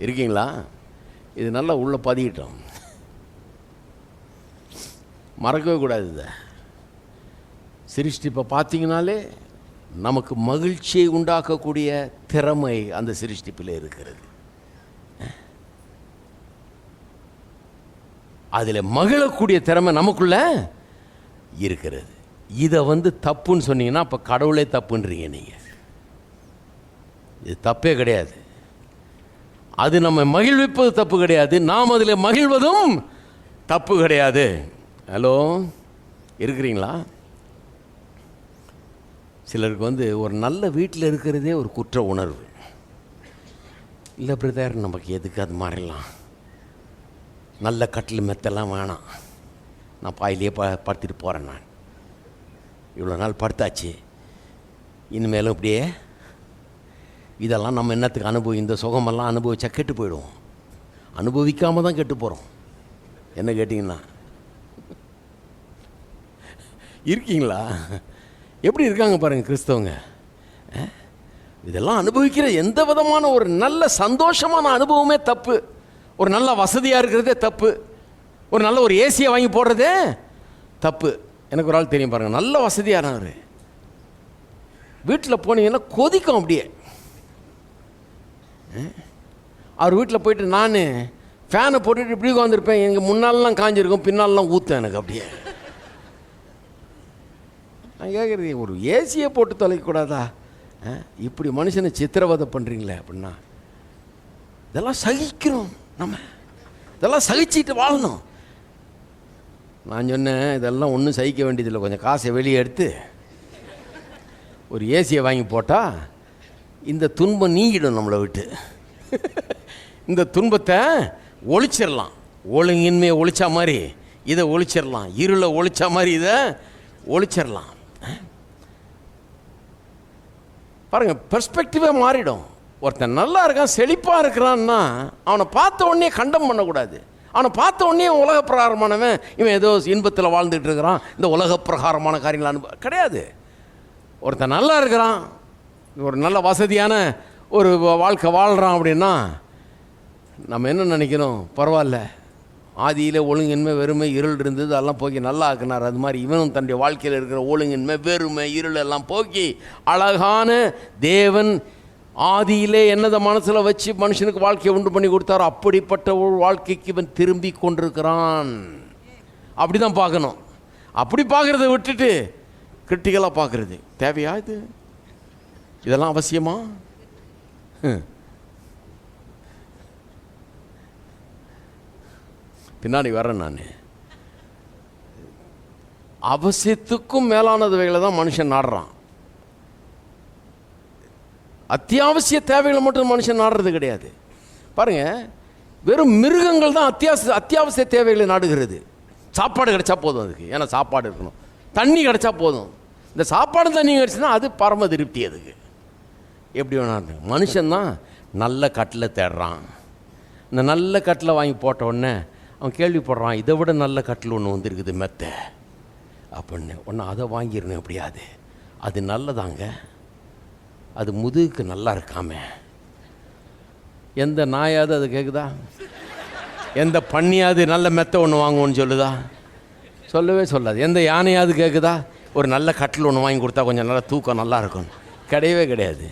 இருக்கீங்களா? இது நல்லா உள்ள பதிக்கிட்டோம், மறக்கவே கூடாது. இதை சிருஷ்டிப்பை பார்த்தீங்கனாலே நமக்கு மகிழ்ச்சியை உண்டாக்கக்கூடிய திறமை அந்த சிருஷ்டிப்பில் இருக்கிறது. அதில் மகிழக்கூடிய திறமை நமக்குள்ள இருக்கிறது. இதை தப்புன்னு சொன்னீங்கன்னா அப்போ கடவுளே தப்புன்றீங்க நீங்கள். இது தப்பே கிடையாது. அது நம்ம மகிழ்விப்பது தப்பு கிடையாது, நாம் அதில் மகிழ்வதும் தப்பு கிடையாது. ஹலோ, இருக்கிறீங்களா? சிலருக்கு ஒரு நல்ல வீட்டில் இருக்கிறதே ஒரு குற்ற உணர்வு. இல்லை பிரதர், நமக்கு எதுக்கு அது மாதிரிலாம், நல்ல கட்டில் மெத்தெல்லாம் வேணாம், நான் பாயிலேயே படுத்துட்டு போகிறேன், நான் இவ்வளோ நாள் படுத்தாச்சு, இனிமேலும் இப்படியே இதெல்லாம் நம்ம என்னத்துக்கு இந்த சுகமெல்லாம் அனுபவிச்சா கெட்டு போயிடுவோம். அனுபவிக்காமல் தான் கெட்டு போகிறோம். என்ன கேட்டிங்கன்னா, இருக்கீங்களா? எப்படி இருக்காங்க பாருங்கள் கிறிஸ்தவங்க. இதெல்லாம் அனுபவிக்கிற எந்த விதமான ஒரு நல்ல சந்தோஷமான அனுபவமே தப்பு. ஒரு நல்ல வசதியாக இருக்கிறதே தப்பு. ஒரு நல்ல ஒரு ஏசியை வாங்கி போடுறதே தப்பு. எனக்கு ஒரு ஆள் தெரியும் பாருங்கள், நல்ல வசதியானவர். வீட்டில் போனீங்கன்னா கொதிக்கும் அப்படியே. அவர் வீட்டில் போயிட்டு நான் ஃபேனை போட்டுட்டு இப்படி உட்காந்துருப்பேன். எனக்கு முன்னாலெலாம் காஞ்சிருக்கும், பின்னாலெலாம் ஊற்றும் எனக்கு அப்படியே. நான் கேட்குறது, ஒரு ஏசியை போட்டு தொலைக்கக்கூடாதா? இப்படி மனுஷனை சித்திரவதை பண்ணுறீங்களே அப்படின்னா. இதெல்லாம் சகிக்கிறோம், நம்ம இதெல்லாம் சகிச்சிட்டு வாழணும். நான் சொன்னேன், இதெல்லாம் ஒன்றும் சகிக்க வேண்டியதில்லை, கொஞ்சம் காசை வெளியே எடுத்து ஒரு ஏசியை வாங்கி போட்டால் இந்த துன்பம் நீங்கிடும் நம்மளை விட்டு. இந்த துன்பத்தை ஒழிச்சிடலாம். ஒழுங்கின்மையை ஒழிச்சா மாதிரி இதை ஒழிச்சிடலாம், இருளை ஒழிச்சா மாதிரி இதை ஒழிச்சிடலாம். பாருங்கள், பெர்ஸ்பெக்டிவே மாறிடும். ஒருத்தன் நல்லா இருக்கான், செழிப்பாக இருக்கிறான்னா அவனை பார்த்த உடனே கண்டம் பண்ணக்கூடாது. அவனை பார்த்த உடனே உலக பிரகாரமானவன், இவன் ஏதோ இன்பத்தில் வாழ்ந்துட்டு இருக்கிறான், இந்த உலக பிரகாரமான காரியங்கள் கிடையாது. ஒருத்தன் நல்லா இருக்கிறான், ஒரு நல்ல வசதியான ஒரு வாழ்க்கை வாழ்கிறான் அப்படின்னா நம்ம என்ன நினைக்கிறோம்? பரவாயில்ல, ஆதியில் ஒழுங்கின்மை வெறுமை இருள் இருந்தது, அதெல்லாம் போக்கி நல்லா ஆக்குனார். அது மாதிரி இவனும் தன்னுடைய வாழ்க்கையில் இருக்கிற ஒழுங்கின்மை வெறுமை இருள் எல்லாம் போக்கி அழகான தேவன் ஆதியிலே என்னதை மனசில் வச்சு மனுஷனுக்கு வாழ்க்கையை உண்டு பண்ணி கொடுத்தாரோ அப்படிப்பட்ட ஒரு வாழ்க்கைக்கு இவன் திரும்பி கொண்டிருக்கிறான். அப்படி தான் பார்க்கணும். அப்படி பார்க்குறத விட்டுட்டு கிரிட்டிக்கலாக பார்க்குறது தேவையா? இதெல்லாம் அவசியமா? பின்னாடி வர்றேன் நான். அவசியத்துக்கும் மேலானதுவைகளை தான் மனுஷன் நாடுறான். அத்தியாவசிய தேவைகளை மட்டும் மனுஷன் நாடுறது கிடையாது. பாருங்கள், வெறும் மிருகங்கள் தான் அத்தியாவசிய தேவைகளை நாடுகிறது. சாப்பாடு கிடைச்சா போதும் அதுக்கு, ஏன்னா சாப்பாடு இருக்கணும். தண்ணி கிடைச்சா போதும். இந்த சாப்பாடு தண்ணி கிடச்சுன்னா அது பரம திருப்தி. அதுக்கு எப்படி வேணாம். மனுஷன்தான் நல்ல கட்டில் தேடுறான். இந்த நல்ல கட்டில் வாங்கி போட்ட உடனே அவன் கேள்விப்படுறான், இதை விட நல்ல கட்டில் ஒன்று வந்துருக்குது மெத்தை அப்படின்னு. ஒன்று அதை வாங்கிடணும் எப்படியாது, அது நல்லதாங்க, அது முதுகுக்கு நல்லா இருக்காமே. எந்த நாயாவது அது கேட்குதா? எந்த பண்ணியாவது நல்ல மெத்தை ஒன்று வாங்குவோன்னு சொல்லுதா? சொல்லவே சொல்லாது. எந்த யானையாவது கேட்குதா ஒரு நல்ல கட்டில் ஒன்று வாங்கி கொடுத்தா கொஞ்சம் நல்லா தூக்கம் நல்லா இருக்கும்? கிடையவே கிடையாது.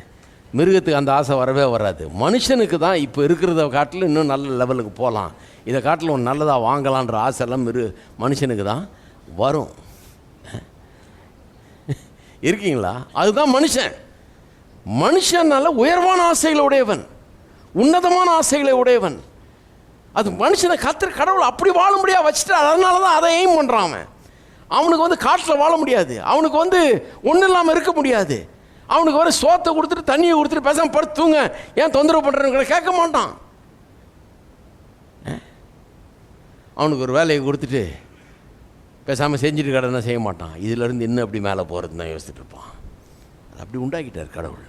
மிருகத்துக்கு அந்த ஆசை வரவே வராது. மனுஷனுக்கு தான் இப்போ இருக்கிறத காட்டில் இன்னும் நல்ல லெவலுக்கு போகலாம், இதை காட்டில் ஒன்று நல்லதாக வாங்கலான்ற ஆசைலாம் மனுஷனுக்கு தான் வரும். இருக்கீங்களா? அதுதான் மனுஷன். மனுஷனால உயர்வான ஆசைகளை உடையவன், உன்னதமான ஆசைகளை உடையவன். அது மனுஷனை கடவுள் அப்படி வாழ முடியாது வச்சுட்டு, அதனால தான் அதை எய்ம் பண்ணுறான். அவனுக்கு வந்து காட்டில் வாழ முடியாது, அவனுக்கு வந்து ஒன்றும் இல்லாமல் இருக்க முடியாது. அவனுக்கு வர சோத்தை கொடுத்துட்டு தண்ணியை கொடுத்துட்டு பேசாமல் படுத்துங்க, ஏன் தொந்தரவு பண்ணுறேன்னு கேட்க மாட்டான். அவனுக்கு ஒரு வேலையை கொடுத்துட்டு பேசாமல் செஞ்சுட்டு கடனை செய்ய மாட்டான். இதிலேருந்து இன்னும் அப்படி மேலே போகிறதுன்னு தான் யோசிச்சுட்டு இருப்பான். அது அப்படி உண்டாக்கிட்டார் கடவுள்,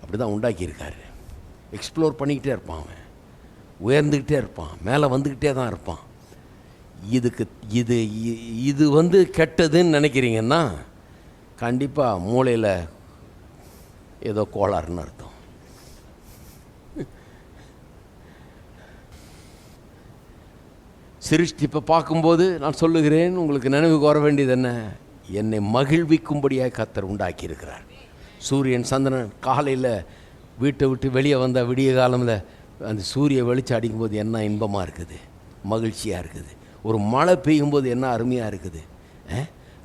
அப்படி தான் உண்டாக்கியிருக்காரு. எக்ஸ்ப்ளோர் பண்ணிக்கிட்டே இருப்பான், அவன் உயர்ந்துக்கிட்டே இருப்பான், மேலே வந்துக்கிட்டே தான் இருப்பான். இது வந்து கெட்டதுன்னு நினைக்கிறீங்கன்னா கண்டிப்பாக மூளையில் ஏதோ கோளாறுன்னு அர்த்தம். சிருஷ்டிப்பை பார்க்கும்போது நான் சொல்லுகிறேன், உங்களுக்கு நினைவுக்கு வர வேண்டியது என்ன? என்னை மகிழ்விக்கும்படியாக கர்த்தர் உண்டாக்கியிருக்கிறார். சூரியன் சந்திரன் காலையில் வீட்டை விட்டு வெளியே வந்த விடிய காலத்தில் அந்த சூரிய வெளிச்சம் அடிக்கும்போது என்ன இன்பமாக இருக்குது, மகிழ்ச்சியாக இருக்குது. ஒரு மழை பெய்யும்போது என்ன அருமையாக இருக்குது.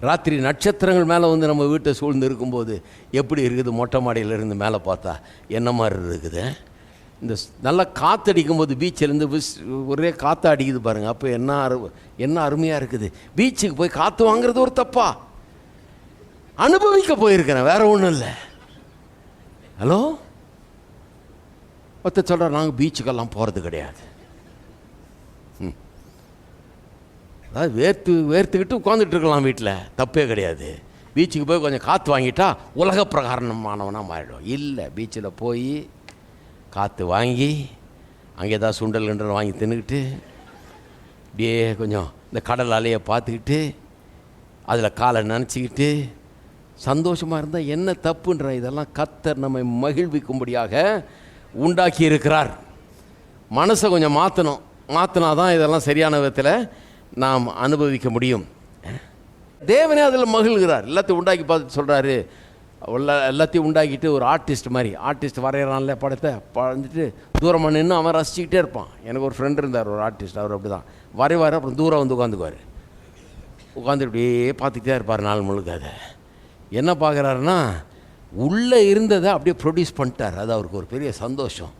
ராத்திரி நட்சத்திரங்கள் மேலே வந்து நம்ம வீட்டை சூழ்ந்து இருக்கும்போது எப்படி இருக்குது, மொட்டை மாடியிலேருந்து மேலே பார்த்தா என்ன மாதிரி இருக்குது. இந்த நல்லா காற்றடிக்கும்போது பீச்சிலேருந்து ஒரே காற்று அடிக்குது பாருங்கள், அப்போ என்ன அருமையாக இருக்குது. பீச்சுக்கு போய் காற்று வாங்குறது ஒரு தப்பா? அனுபவிக்க போயிருக்கிறேன், வேற ஒன்றும் இல்லை. ஹலோ, ஒருத்தர் சொல்கிறார் நாங்கள் பீச்சுக்கெல்லாம் போகிறது கிடையாது. அதாவது வேர்த்துக்கிட்டு உட்காந்துட்டு இருக்கலாம் வீட்டில், தப்பே கிடையாது. பீச்சுக்கு போய் கொஞ்சம் காற்று வாங்கிட்டா உலக பிரகாரமானவனாக மாறிடும். இல்லை, பீச்சில் போய் காற்று வாங்கி அங்கே ஏதாவது சுண்டல் கிண்டல் வாங்கி தின்னுக்கிட்டு அப்படியே கொஞ்சம் இந்த கடல் அலையை பார்த்துக்கிட்டு அதில் காலை நினச்சிக்கிட்டு சந்தோஷமாக இருந்தால் என்ன தப்புன்ற? இதெல்லாம் கர்த்தர் நம்மை மகிழ்விக்கும்படியாக உண்டாக்கி இருக்கிறார். மனசை கொஞ்சம் மாற்றினா தான் இதெல்லாம் சரியான விதத்தில் நாம் அனுபவிக்க முடியும். தேவனே அதில் மகிழ்கிறார். எல்லாத்தையும் உண்டாக்கி பார்த்துட்டு சொல்கிறாரு, எல்லாத்தையும் உண்டாக்கிட்டு ஒரு ஆர்டிஸ்ட் வரைகிறான்ல, படத்தை பறந்துட்டு தூரமாக நின்று அவன் ரசிச்சுக்கிட்டே இருப்பான். எனக்கு ஒரு ஃப்ரெண்ட் இருந்தார், ஒரு ஆர்டிஸ்ட். அவர் அப்படி தான் வரைவார், அப்புறம் தூரம் வந்து உட்காந்துக்குவார். உட்காந்து இப்படியே பார்த்துக்கிட்டே இருப்பார் நாள் முழுக்க. அதை என்ன பார்க்குறாருன்னா, உள்ளே இருந்ததை அப்படியே ப்ரொடியூஸ் பண்ணிட்டார். அது அவருக்கு ஒரு பெரிய சந்தோஷம்.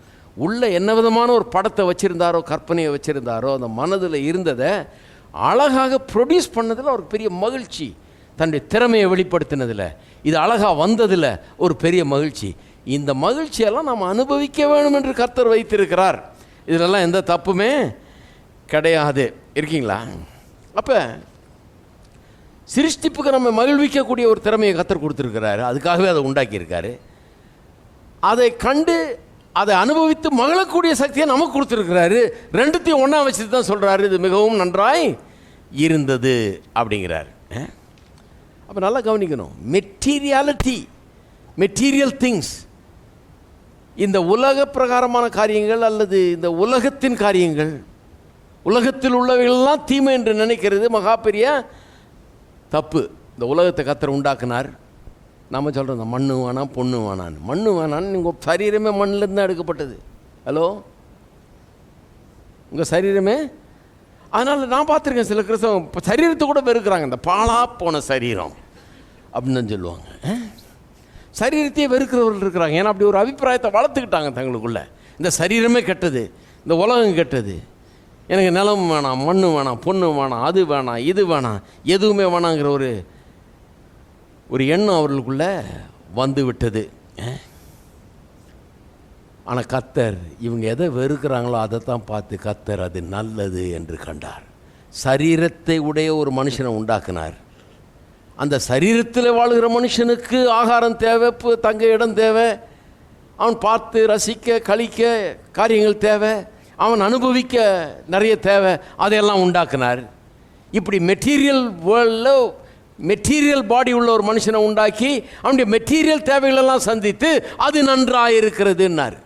உள்ளே என்ன விதமான ஒரு படத்தை வச்சுருந்தாரோ, கற்பனையை வச்சுருந்தாரோ, அந்த மனதில் இருந்ததை அழகாக ப்ரொடியூஸ் பண்ணதில் அவருக்கு பெரிய மகிழ்ச்சி. தன்னுடைய திறமையை வெளிப்படுத்தினதில், இது அழகாக வந்ததில் ஒரு பெரிய மகிழ்ச்சி. இந்த மகிழ்ச்சியெல்லாம் நாம் அனுபவிக்க வேணும் என்று கர்த்தர் வைத்திருக்கிறார். இதிலெல்லாம் எந்த தப்புமே கிடையாது. இருக்கீங்களா? அப்போ சிருஷ்டிப்புக்கு நம்ம மகிழ்விக்கக்கூடிய ஒரு திறமையை கர்த்தர் கொடுத்துருக்கிறாரு. அதுக்காகவே அதை உண்டாக்கியிருக்காரு. அதை கண்டு அதை அனுபவித்து மகிழக்கூடிய சக்தியை நமக்கு கொடுத்துருக்கிறாரு. ரெண்டுத்தையும் ஒன்றா வச்சுட்டு தான் சொல்கிறாரு, இது மிகவும் நன்றாய் இருந்தது அப்படிங்கிறார். அப்போ நல்லா கவனிக்கணும். மெட்டீரியல் திங்ஸ், இந்த உலக பிரகாரமான காரியங்கள் அல்லது இந்த உலகத்தின் காரியங்கள், உலகத்தில் உள்ளவைகள்லாம் தீமை என்று நினைக்கிறது மகா பெரிய தப்பு. இந்த உலகத்தை கர்த்தர் உண்டாக்குனார். நம்ம சொல்கிறோம் இந்த மண்ணு வேணாம் பொண்ணு வேணான்னு. மண்ணு வேணான்னு உங்கள் சரீரமே மண்ணிலேருந்து தான் எடுக்கப்பட்டது. ஹலோ, உங்கள் சரீரமே. அதனால் நான் பார்த்துருக்கேன் சில கிறிஸ்தவம் இப்போ சரீரத்தை கூட வெறுக்கிறாங்க. இந்த பாழா போன சரீரம் அப்படின்னு சொல்லுவாங்க. சரீரத்தையே வெறுக்கிறவர்கள் இருக்கிறாங்க. ஏன்னா அப்படி ஒரு அபிப்பிராயத்தை வளர்த்துக்கிட்டாங்க தங்களுக்குள்ள. இந்த சரீரமே கெட்டது, இந்த உலகம் கெட்டது, எனக்கு நிலம் வேணாம், மண்ணு வேணாம், பொண்ணு வேணாம், அது வேணாம், இது வேணாம், எதுவுமே வேணாங்கிற ஒரு எண்ணம் அவர்களுக்குள்ள வந்து விட்டது. ஆனால் கர்த்தர் இவங்க எதை வெறுக்கிறாங்களோ அதை தான் பார்த்து கர்த்தர் அது நல்லது என்று கண்டார். சரீரத்தை உடைய ஒரு மனுஷனை உண்டாக்குனார். அந்த சரீரத்தில் வாழ்கிற மனுஷனுக்கு ஆகாரம் தேவை, தங்க இடம் தேவை, அவன் பார்த்து ரசிக்க கழிக்க காரியங்கள் தேவை. அவன் அனுபவிக்க நிறைய தேவை, அதையெல்லாம் உண்டாக்குனார். இப்படி மெட்டீரியல் வேர்ல்டில் மெட்டீரியல் பாடி உள்ள ஒரு மனுஷனை உண்டாக்கி அவனுடைய மெட்டீரியல் தேவைகளெல்லாம் சந்தித்து அது நன்றாக இருக்கிறதுன்னார்.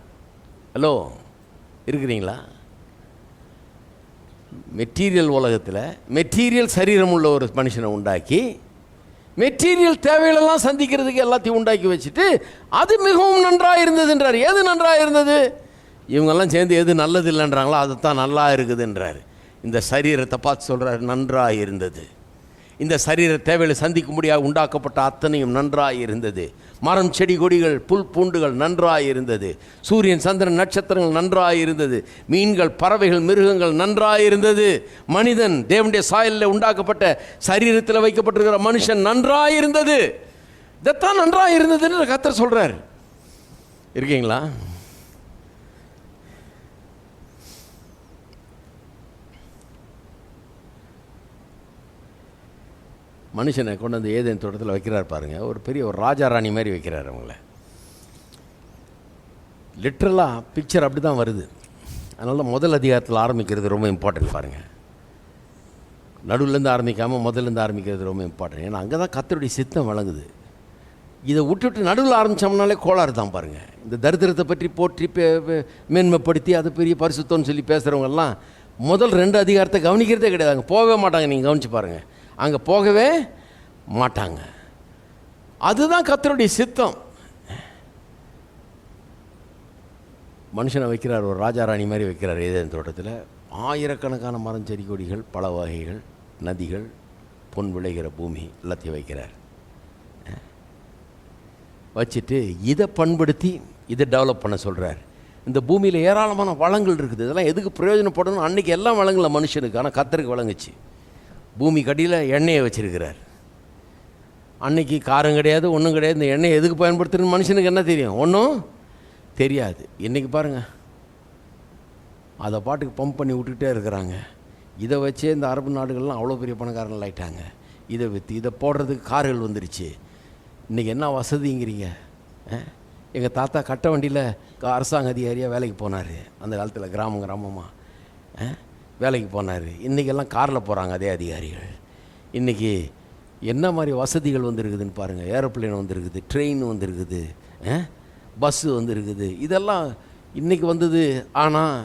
ஹலோ, இருக்கிறீங்களா? மெட்டீரியல் உலகத்தில் மெட்டீரியல் சரீரம் உள்ள ஒரு மனுஷனை உண்டாக்கி மெட்டீரியல் தேவைகளெல்லாம் சந்திக்கிறதுக்கு எல்லாத்தையும் உண்டாக்கி வச்சுட்டு அது மிகவும் நன்றாக இருந்ததுன்றார். எது நன்றாக இருந்தது? இவங்கெல்லாம் சேர்ந்து எது நல்லது இல்லைன்றாங்களோ அதுதான் நல்லா இருக்குதுன்றார். இந்த சரீரத்தை பார்த்து சொல்கிறார், நன்றாக இருந்தது. இந்த சரீர தேவைகளை சந்திக்கும்படியாக உண்டாக்கப்பட்ட அத்தனையும் நன்றாக இருந்தது. மரம், செடி, கொடிகள், புல், பூண்டுகள் நன்றாக இருந்தது. சூரியன், சந்திரன், நட்சத்திரங்கள் நன்றாக இருந்தது. மீன்கள், பறவைகள், மிருகங்கள் நன்றாக இருந்தது. மனிதன், தேவனுடைய சாயலில் உண்டாக்கப்பட்ட சரீரத்தில் வைக்கப்பட்டிருக்கிற மனுஷன் நன்றாக இருந்தது. இதைத்தான் நன்றாக இருந்ததுன்னு கர்த்தர் சொல்கிறார். இருக்கீங்களா? மனுஷனை கொண்டு வந்து ஏதேன் தோட்டத்தில் வைக்கிறார் பாருங்கள். ஒரு பெரிய ஒரு ராஜா ராணி மாதிரி வைக்கிறார் அவங்கள. லிட்ரலாக பிக்சர் அப்படி தான் வருது. அதனால தான் முதல் அதிகாரத்தில் ஆரம்பிக்கிறது ரொம்ப இம்பார்ட்டன்ட் பாருங்கள். நடுவுலேருந்து ஆரம்பிக்காமல் முதல்லேருந்து ஆரம்பிக்கிறது ரொம்ப இம்பார்ட்டன்ட். ஏன்னா அங்கே தான் கர்த்தருடைய சித்தம் வழங்குது. இதை விட்டுவிட்டு நடுவில் ஆரம்பித்தோம்னாலே கோளாறு தான் பாருங்கள். இந்த தரித்திரத்தை பற்றி போற்றி மேன்மைப்படுத்தி அது பெரிய பரிசுத்தம்னு சொல்லி பேசுகிறவங்கெல்லாம் முதல் 2 அதிகாரத்தை கவனிக்கிறதே கிடையாது. அங்கே போகவே மாட்டாங்க. நீங்கள் கவனித்து பாருங்கள், அங்கே போகவே மாட்டாங்க. அதுதான் கர்த்தருடைய சித்தம். மனுஷனை வைக்கிறார், ஒரு ராஜா ராணி மாதிரி வைக்கிறார் ஏதேன் தோட்டத்தில். ஆயிரக்கணக்கான மரம், செடி, கொடிகள், பல வகைகள், நதிகள், பொன் விளைகிற பூமி எல்லாத்தையும் வைக்கிறார். வச்சுட்டு இதை பண்படுத்தி இதை டெவலப் பண்ண சொல்கிறார். இந்த பூமியில் ஏராளமான வளங்கள் இருக்குது. இதெல்லாம் எதுக்கு பிரயோஜனப்படணும்? அன்றைக்கி எல்லாம் வளங்கல மனுஷனுக்கு, ஆனால் கர்த்தருக்கு வழங்குச்சு. பூமி கடியில் எண்ணெயை வச்சுருக்கிறார். அன்னைக்கு காரம் கிடையாது, ஒன்றும் கிடையாது. இந்த எண்ணெயை எதுக்கு பயன்படுத்துறதுன்னு மனுஷனுக்கு என்ன தெரியும்? ஒன்றும் தெரியாது. இன்றைக்கி பாருங்கள், அதை பாட்டுக்கு பம்ப் பண்ணி விட்டுக்கிட்டே இருக்கிறாங்க. இதை வச்சே இந்த அரபு நாடுகள்லாம் அவ்வளோ பெரிய பணக்காரங்கள் ஆகிட்டாங்க. இதை விற்று இதை போடுறதுக்கு கார்கள் வந்துருச்சு. இன்றைக்கி என்ன வசதிங்கிறீங்க? எங்கள் தாத்தா கட்ட வண்டியில் அரசாங்க அதிகாரியாக வேலைக்கு போனார். அந்த காலத்தில் கிராமமாக வேலைக்கு போனார். இன்றைக்கெல்லாம் காரில் போகிறாங்க அதே அதிகாரிகள். இன்றைக்கி என்ன மாதிரி வசதிகள் வந்துருக்குதுன்னு பாருங்கள். ஏரோப்ளேன் வந்துருக்குது, ட்ரெயின் வந்துருக்குது, பஸ்ஸு வந்துருக்குது. இதெல்லாம் இன்றைக்கி வந்தது. ஆனால்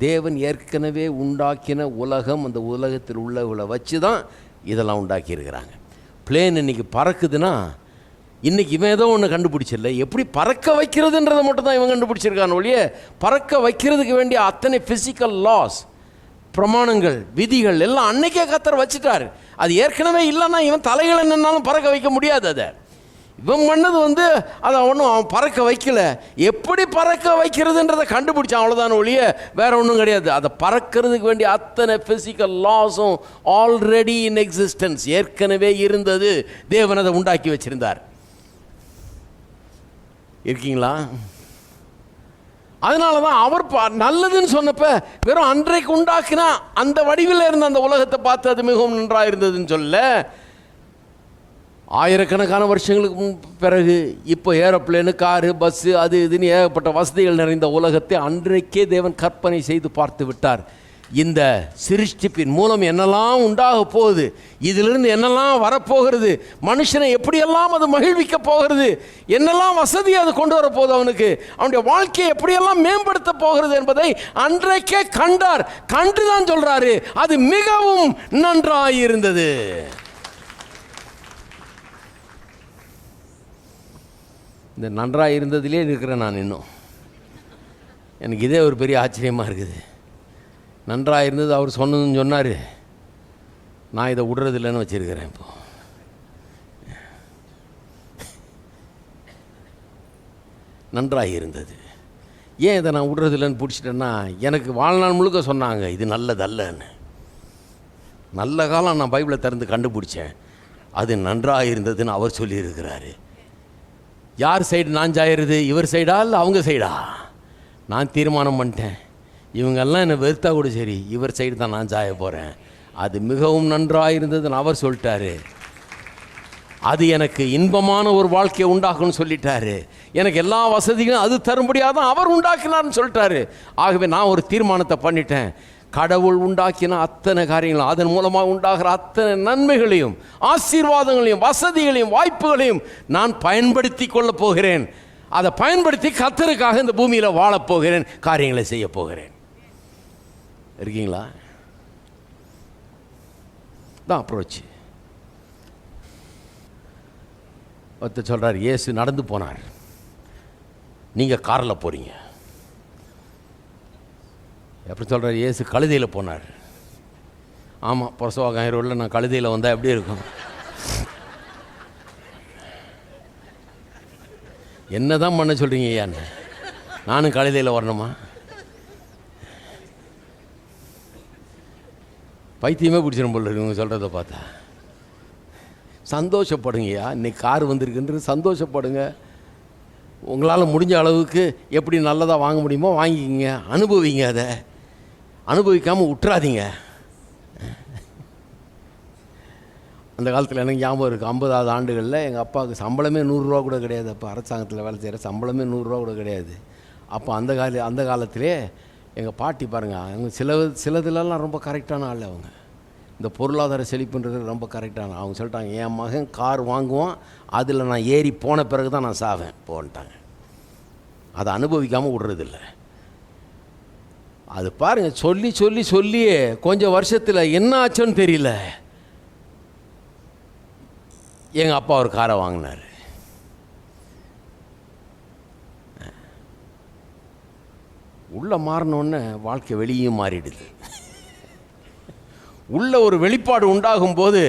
தேவன் ஏற்கனவே உண்டாக்கின உலகம், அந்த உலகத்தில் உள்ளவங்களை வச்சு தான் இதெல்லாம் உண்டாக்கியிருக்கிறாங்க. பிளேன் இன்றைக்கி பறக்குதுன்னா இன்றைக்கி இவன் ஏதோ ஒன்று கண்டுபிடிச்சிடல, எப்படி பறக்க வைக்கிறதுன்றதை மட்டும் தான் இவன் கண்டுபிடிச்சிருக்கான் ஒழிய பறக்க வைக்கிறதுக்கு வேண்டிய அத்தனை ஃபிசிக்கல் லாஸ், பிரமாணங்கள், விதிகள் எல்லாம் அன்னைக்கே கர்த்தர் வச்சுட்டார். அது ஏற்கனவே இல்லைன்னா இவன் தலைகளை நின்னாலும் பறக்க வைக்க முடியாது. அதை இவன் பண்ணது அதை ஒன்றும் அவன் பறக்க வைக்கல. எப்படி பறக்க வைக்கிறதுன்றதை கண்டுபிடிச்சான், அவ்வளோதான் ஒழிய வேற ஒன்றும் கிடையாது. அதை பறக்கிறதுக்கு வேண்டிய அத்தனை ஃபிசிக்கல் லாஸும் ஆல்ரெடி இன் எக்ஸிஸ்டன்ஸ், ஏற்கனவே இருந்தது. தேவன் அதை உண்டாக்கி வச்சிருந்தார். இருக்கீங்களா? அதனால தான் அவர் நல்லதுன்னு சொன்னப்ப வெறும் அன்றைக்கு உண்டாக்கினா அந்த வடிவில் இருந்த அந்த உலகத்தை பார்த்து அது மிகவும் நன்றாக இருந்ததுன்னு சொல்ல, ஆயிரக்கணக்கான வருஷங்களுக்கு பிறகு இப்போ ஏரோப்ளேனு, காரு, பஸ்ஸு, அது இதுன்னு ஏகப்பட்ட வசதிகள் நிறைந்த உலகத்தை அன்றைக்கே தேவன் கற்பனை செய்து பார்த்து விட்டார். இந்த சிருஷ்டிப்பின் மூலம் என்னெல்லாம் உண்டாக போகுது, இதிலிருந்து என்னெல்லாம் வரப்போகிறது, மனுஷனை எப்படியெல்லாம் அது மகிழ்விக்க போகிறது, என்னெல்லாம் வசதி அது கொண்டு வரப்போகுது, அவனுக்கு அவனுடைய வாழ்க்கையை எப்படியெல்லாம் மேம்படுத்த போகிறது என்பதை அன்றைக்கே கண்டார். கண்டு தான் சொல்றாரு, அது மிகவும் நன்றாக இருந்தது. இந்த நன்றாக இருந்ததிலே இருக்கிறேன் நான். இன்னும் எனக்கு இதே ஒரு பெரிய ஆச்சரியமாக இருக்குது. நன்றாக இருந்தது அவர் சொன்னதுன்னு சொன்னார், நான் இதை விடுறதில்லைன்னு வச்சுருக்கிறேன். இப்போ நன்றாக இருந்தது. ஏன் இதை நான் விடுறதில்லைன்னு பிடிச்சிட்டேன்னா, எனக்கு வாழ்நாள் முழுக்க சொன்னாங்க இது நல்லதல்லன்னு. நல்ல காலம் நான் பைபிளை திறந்து கண்டுபிடிச்சேன், அது நன்றாக இருந்ததுன்னு அவர் சொல்லியிருக்கிறாரு. யார் சைடு நான் சாயிறது? இவர் சைடா இல்லை அவங்க சைடா? நான் தீர்மானம் பண்ணிட்டேன், இவங்கெல்லாம் என்னை வெறுத்தா கூட சரி, இவர் சைடு தான் நான் சாய போகிறேன். அது மிகவும் நன்றாக இருந்ததுன்னு அவர் சொல்லிட்டாரு. அது எனக்கு இன்பமான ஒரு வாழ்க்கையை உண்டாக்குன்னு சொல்லிட்டாரு. எனக்கு எல்லா வசதிகளும் அது தரும்படியாக தான் அவர் உண்டாக்கினார்னு சொல்லிட்டாரு. ஆகவே நான் ஒரு தீர்மானத்தை பண்ணிட்டேன். கடவுள் உண்டாக்கின அத்தனை காரியங்களும், அதன் மூலமாக உண்டாகிற அத்தனை நன்மைகளையும் ஆசீர்வாதங்களையும் வசதிகளையும் வாய்ப்புகளையும் நான் பயன்படுத்தி கொள்ளப் போகிறேன். அதை பயன்படுத்தி கர்த்தருக்காக இந்த பூமியில் வாழப்போகிறேன், காரியங்களை செய்ய போகிறேன். இருக்கீங்களா? தான் அப்ரோச். ஒருத்தர் சொல்கிறார், இயேசு நடந்து போனார், நீங்கள் காரில் போகிறீங்க. எப்படி சொல்கிறார்? இயேசு கழுதையில் போனார். ஆமாம், பிரசவாகாயிரம் ரோட்டில் நான் கழுதையில் வந்தால் எப்படி இருக்கும்? என்ன தான் பண்ண சொல்கிறீங்க ஐயான்னு? நானும் கழுதையில் வரணுமா? பைத்தியமே பிடிச்சிடும் போல இருக்கு இவங்க சொல்கிறத பார்த்தா. சந்தோஷப்படுங்கய்யா, இன்னைக்கு கார் வந்திருக்குன்றது சந்தோஷப்படுங்க. உங்களால் முடிஞ்ச அளவுக்கு எப்படி நல்லதாக வாங்க முடியுமோ வாங்கிக்கிங்க, அனுபவிங்க. அதை அனுபவிக்காமல் விட்டுறாதீங்க. அந்த காலத்தில் எனக்கு ஞாபகம் இருக்குது, 50வது ஆண்டுகளில் எங்கள் அப்பாவுக்கு சம்பளமே 100 ரூபா கூட கிடையாது. அப்போ அரசாங்கத்தில் வேலை செய்கிற சம்பளமே 100 ரூபா கூட கிடையாது. அப்போ அந்த காலத்திலே எங்கள் பாட்டி பாருங்கள், அவங்க சிலதுலலாம் ரொம்ப கரெக்டான ஆள். அவங்க இந்த பொருளாதார செழிப்புன்றது ரொம்ப கரெக்டான. அவங்க சொல்லிட்டாங்க, என் மகன் கார் வாங்குவான், அதில் நான் ஏறி போன பிறகு தான் நான் சாவேன் போன்ட்டாங்க. அதை அனுபவிக்காமல் விடுறதில்ல. அது பாருங்கள், சொல்லி சொல்லி சொல்லியே கொஞ்சம் வருஷத்தில் என்ன ஆச்சுன்னு தெரியல, எங்கள் அப்பா ஒரு காரை வாங்கினார். உள்ளே மாறினோடனே வாழ்க்கை வெளியும் மாறிடுது. உள்ள ஒரு வெளிப்பாடு உண்டாகும் போது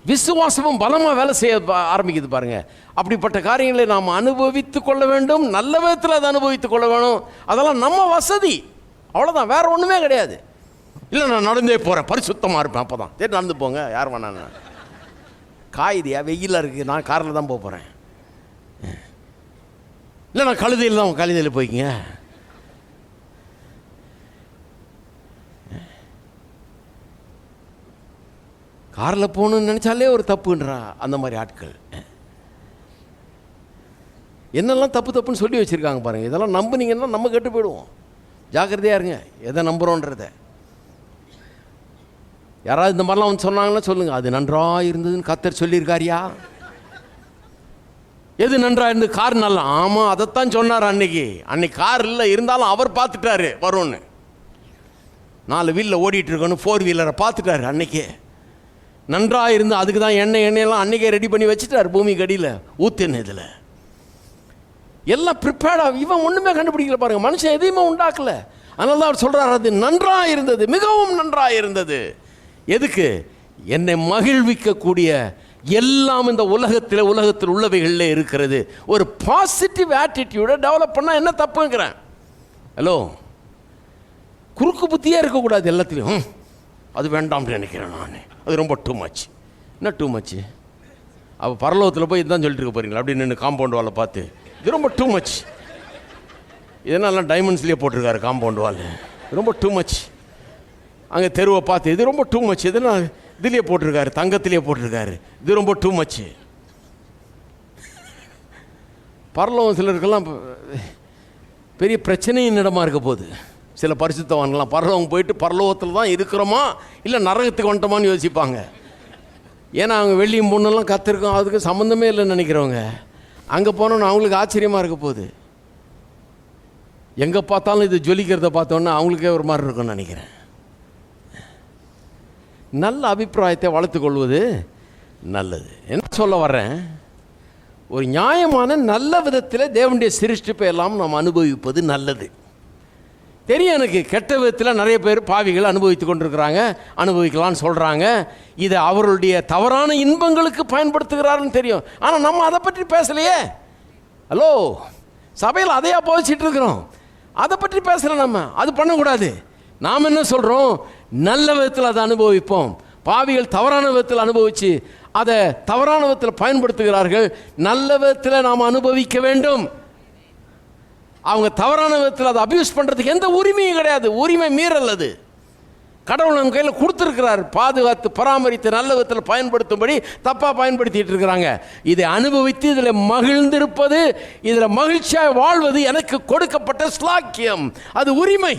விசுவாசமும் பலமாக வேலை செய்ய ஆரம்பிக்குது பாருங்கள். அப்படிப்பட்ட காரியங்களை நாம் அனுபவித்து கொள்ள வேண்டும், நல்ல விதத்தில் அதை அனுபவித்து கொள்ள வேணும். அதெல்லாம் நம்ம வசதி, அவ்வளோதான், வேறு ஒன்றுமே கிடையாது. இல்லை நான் நடந்தே போகிறேன், பரிசுத்தமாக இருப்பேன், அப்போ தான் சரி நடந்து போங்க, யார் வேணான்னு. காயுதியா, வெயிலாக இருக்குது, நான் காரில் தான் போக போகிறேன். இல்லை நான் கழுதையில் போய்க்குங்க. காரில் போகணுன்னு நினச்சாலே ஒரு தப்புன்றா அந்த மாதிரி ஆட்கள். என்னெல்லாம் தப்புன்னு சொல்லி வச்சுருக்காங்க பாருங்கள். இதெல்லாம் நம்புனீங்கன்னா நம்ம கெட்டு போயிடுவோம். ஜாக்கிரதையாக இருங்க எதை நம்புகிறோன்றத. யாராவது இந்த மாதிரிலாம் வந்து சொன்னாங்கன்னா சொல்லுங்கள், அது நன்றாக இருந்ததுன்னு கர்த்தர் சொல்லியிருக்காரியா? எது நன்றாக இருந்தது? கார் நல்லா. ஆமாம், அதைத்தான் சொன்னார் அன்னைக்கு கார் இல்லை, இருந்தாலும் அவர் பார்த்துட்டாரு வரும்னு. 4 வீலில் ஓடிட்டு இருக்கணும், 4 வீலரை பார்த்துட்டாரு அன்னைக்கே. நன்றாக இருந்து அதுக்கு தான் எண்ணெயெல்லாம் அன்றைக்கே ரெடி பண்ணி வச்சுட்டார் பூமிக்கு அடியில் ஊற்றுன்னு. இதில் எல்லாம் ப்ரிப்பேர்டாக, இவன் ஒன்றுமே கண்டுபிடிக்கல பாருங்கள், மனுஷன் எதையுமே உண்டாக்கலை. அதனால தான் அவர் சொல்கிறார், அது நன்றாக இருந்தது, மிகவும் நன்றாக இருந்தது. எதுக்கு? என்னை மகிழ்விக்கக்கூடிய எல்லாம் இந்த உலகத்தில் உள்ளவைகளில் இருக்கிறது. ஒரு பாசிட்டிவ் ஆட்டிடியூடை டெவலப் பண்ணால் என்ன தப்புங்கிறேன். ஹலோ, குறுக்கு புத்தியே இருக்கக்கூடாது எல்லாத்துலேயும். அது வேண்டாம்னு நினைக்கிறேன் நான், அது ரொம்ப டூ மச். என்ன டூ மச்சு? அப்போ பரலோகத்தில் போய் இதுதான் சொல்லிட்டு இருக்க போகிறீங்களா? அப்படின்னு நின்று காம்பவுண்ட் வாலை பார்த்து, இது ரொம்ப டூ மச், இதெல்லாம் டைமண்ட்ஸ்லேயே போட்டிருக்காரு காம்பவுண்ட் வால், ரொம்ப டூ மச். அங்கே தெருவை பார்த்து, இது ரொம்ப டூ மச், இதெல்லாம் இதுலேயே போட்டிருக்காரு, தங்கத்திலேயே போட்டிருக்காரு, இது ரொம்ப டூ மச்சு. பரலோகம் சிலருக்கெல்லாம் பெரிய பிரச்சனையின் இடமா இருக்க போகுது. சில பரிசுத்தவான்கள்லாம் பரலோகம் போயிட்டு பரலோகத்தில் தான் இருக்கிறோமா இல்லை நரகத்துக்கு வந்துட்டோமான்னு யோசிப்பாங்க. ஏன்னா அவங்க வெள்ளியும் பொண்ணெல்லாம் கற்றுருக்கோம், அதுக்கு சம்மந்தமே இல்லைன்னு நினைக்கிறவங்க. அங்கே போனோன்னு அவங்களுக்கு ஆச்சரியமாக இருக்க போகுது. எங்கே பார்த்தாலும் இது ஜொலிக்கிறத பார்த்தோன்னா அவங்களுக்கே ஒரு மாதிரி இருக்கும்னு நினைக்கிறேன். நல்ல அபிப்பிராயத்தை வளர்த்துக்கொள்வது நல்லது. என்ன சொல்ல வர்றேன், ஒரு நியாயமான நல்ல விதத்தில் தேவனுடைய சிருஷ்டிப்பை எல்லாம் நாம் அனுபவிப்பது நல்லது. தெரியும் எனக்கு, கெட்ட விதத்தில் நிறைய பேர் பாவிகள் அனுபவித்து கொண்டிருக்கிறாங்க, அனுபவிக்கலான்னு சொல்கிறாங்க. இதை அவர்களுடைய தவறான இன்பங்களுக்கு பயன்படுத்துகிறாருன்னு தெரியும். ஆனால் நம்ம அதை பற்றி பேசலையே. ஹலோ, சபையில் அதையா போதிச்சிட்டு இருக்கிறோம், அதை பற்றி பேசலை. நம்ம அது பண்ணக்கூடாது. நாம் என்ன சொல்கிறோம், நல்ல விதத்தில் அதை அனுபவிப்போம். பாவிகள் தவறான விதத்தில் அனுபவித்து அதை தவறான விதத்தில் பயன்படுத்துகிறார்கள். நல்ல விதத்தில் நாம் அனுபவிக்க வேண்டும். அவங்க தவறான விதத்தில் அதை அபியூஸ் பண்ணுறதுக்கு எந்த உரிமையும் கிடையாது. உரிமை மீறல் அது. கடவுள் நம்ம கையில் கொடுத்துருக்கிறார், பாதுகாத்து பராமரித்து நல்ல விதத்தில் பயன்படுத்தும்படி தப்பாக பயன்படுத்திட்டு இருக்கிறாங்க. இதை அனுபவித்து இதில் மகிழ்ந்திருப்பது, இதில் மகிழ்ச்சியாக வாழ்வது எனக்கு கொடுக்கப்பட்ட ஸ்லாக்கியம், அது உரிமை.